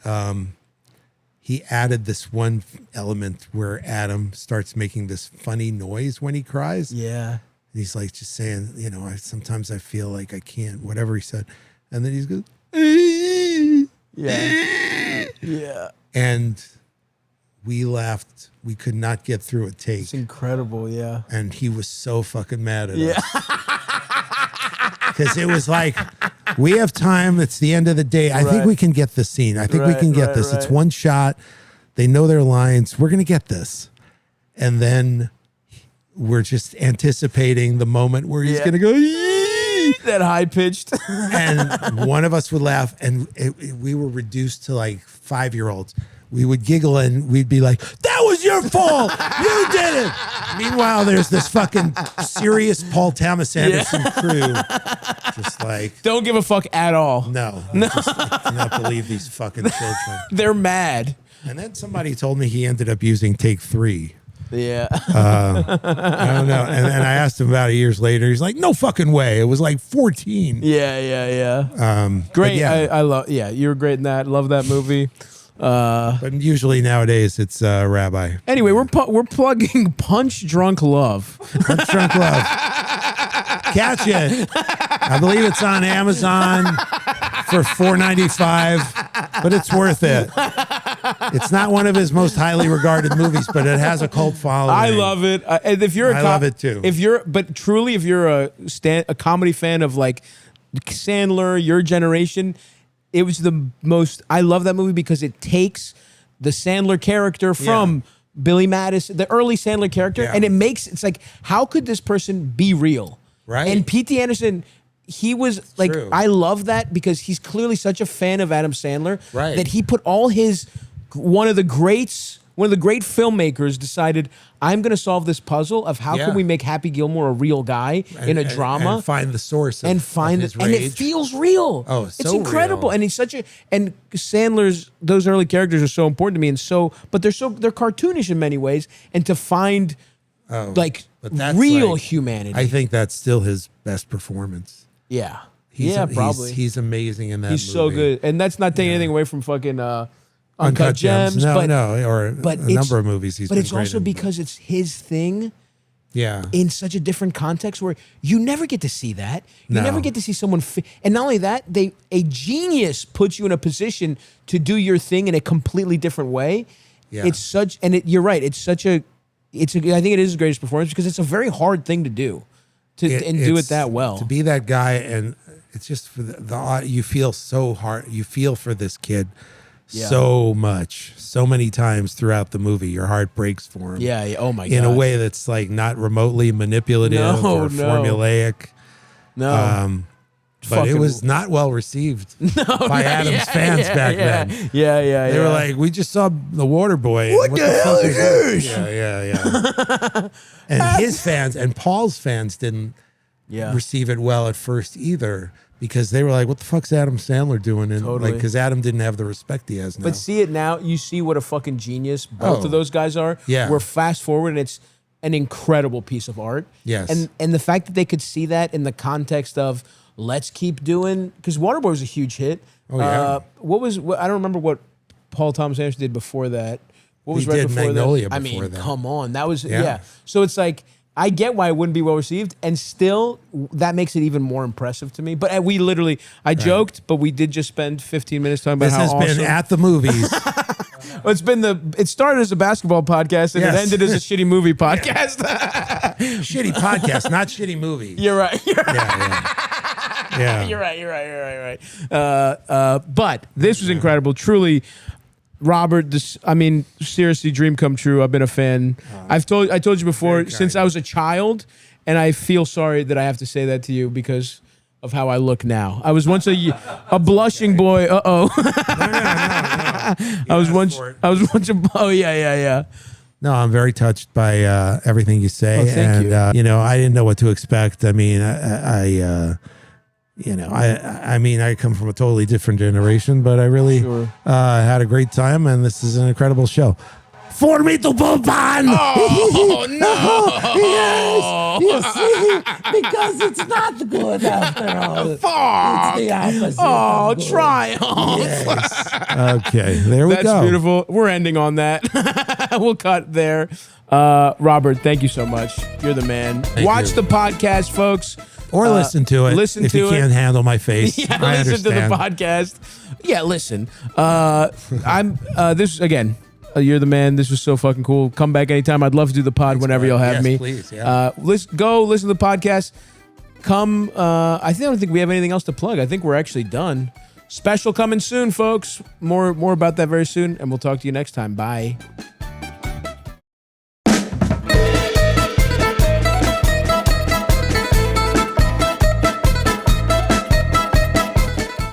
he added this one element where Adam starts making this funny noise when he cries. Yeah. And he's like just saying, sometimes I feel like I can't, whatever he said. And then he goes, Yeah. Yeah. and we laughed. We could not get through a take. It's incredible, yeah. And he was so fucking mad at Yeah. us. Because it was like, we have time. It's the end of the day. I think Right. we can get this scene. I think we Right, can get right, this. It's right. one shot. They know their lines. We're going to get this. And then we're just anticipating the moment where he's Yeah. going to go, "Yee!" That high pitched. And one of us would laugh, and we were reduced to like 5-year-olds. We would giggle and we'd be like, "That was your fault. You did it." Meanwhile, there's this fucking serious Paul Thomas Anderson crew. Just like, Don't give a fuck at all. no. I cannot believe these fucking children. They're mad. And then somebody told me he ended up using take 3. Yeah. I don't know. And then I asked him about it years later. He's like, "No fucking way. It was like 14. Yeah. But Great. yeah. I love. Yeah, you were great in that. Love that movie. But usually nowadays it's Rabbi. Anyway, we're plugging Punch Drunk Love. Punch Drunk Love. Catch it. I believe it's on Amazon for $4.95, but it's worth it. It's not one of his most highly regarded movies, but it has a cult following. I love it. And if you're I love it too. If you're a comedy fan of like Sandler, your generation, it was the most. I love that movie because it takes the Sandler character from Billy Madison, the early Sandler character, and it's like, how could this person be real? Right. And P.T. Anderson, he was like, true. I love that because he's clearly such a fan of Adam Sandler Right. that he put all his, one of the great filmmakers decided, I'm going to solve this puzzle of how Yeah. can we make Happy Gilmore a real guy in a drama and find the source of, and find of his and it rage. feels real. Oh, it's so incredible, real. and he's such a and Sandler's those early characters are so important to me, and but they're cartoonish in many ways, and to find like But that's real like- humanity. I think that's still his best performance. yeah, He's probably he's amazing in that he's movie. so good, and that's not taking anything away from fucking Uncut Gems. No, but or but a it's- number of movies he's but been it's great also in. because it's his thing. Yeah. In such a different context where you never get to see that. You No. never get to see someone. And not only that, a genius puts you in a position to do your thing in a completely different way. Yeah. It's such, you're right. I think it is his greatest performance because it's a very hard thing to do, and do it It's- that well. To be that guy, and it's just for the you feel so hard. You feel for this kid so much, so many times throughout the movie. Your heart breaks for him. Yeah. Oh my god. In a way that's like not remotely manipulative or formulaic. No. But Fucking- it was not well received by Adam's fans back then. Yeah. They were like, "We just saw The Water Boy. What the hell is this?" Yeah. And his fans and Paul's fans didn't receive it well at first either, because they were like, "What the fuck's Adam Sandler doing?" And Totally. because Adam didn't have the respect he has now. But see it now, you see what a fucking genius both Oh. of those guys are. Yeah. We're fast forward and it's an incredible piece of art. Yes. And the fact that they could see that in the context of let's keep doing, because Waterboy was a huge hit. Oh, yeah. I don't remember what Paul Thomas Anderson did before that. What was He right did before Magnolia that? before that. Come on. That was, Yeah. So it's like, I get why it wouldn't be well received, and still that makes it even more impressive to me. But I joked, but we did just spend 15 minutes talking about this how has awesome. been At the Movies. Well, it started as a basketball podcast and Yes. it ended as a shitty movie podcast. Shitty podcast, not shitty movie. You're right. Yeah. You're right. But this was incredible. Truly, Robert, seriously, dream come true. I've been a fan. I told you before, since I was a child, and I feel sorry that I have to say that to you because of how I look now. I was once a blushing boy. No. I was once yeah. No, I'm very touched by everything you say. Oh, thank you. I didn't know what to expect. I mean, I come from a totally different generation, but I really had a great time, and this is an incredible show. Formidable man! Oh, no! Yes! You see? Because it's not good after all. Fuck! It's the opposite. Oh, of good. triumph! Yes. Okay, there we go. That's beautiful. We're ending on that. We'll cut there. Robert, thank you so much. You're the man. Watch the podcast, folks. Or listen to it. Listen if to you it. can't handle my face. Yeah, I listen to the understand. podcast. Yeah, listen. This again. You're the man. This was so fucking cool. Come back anytime. I'd love to do the pod whenever you'll have Yes, me. please, yeah. Go listen to the podcast. Come. I don't think we have anything else to plug. I think we're actually done. Special coming soon, folks. More about that very soon, and we'll talk to you next time. Bye.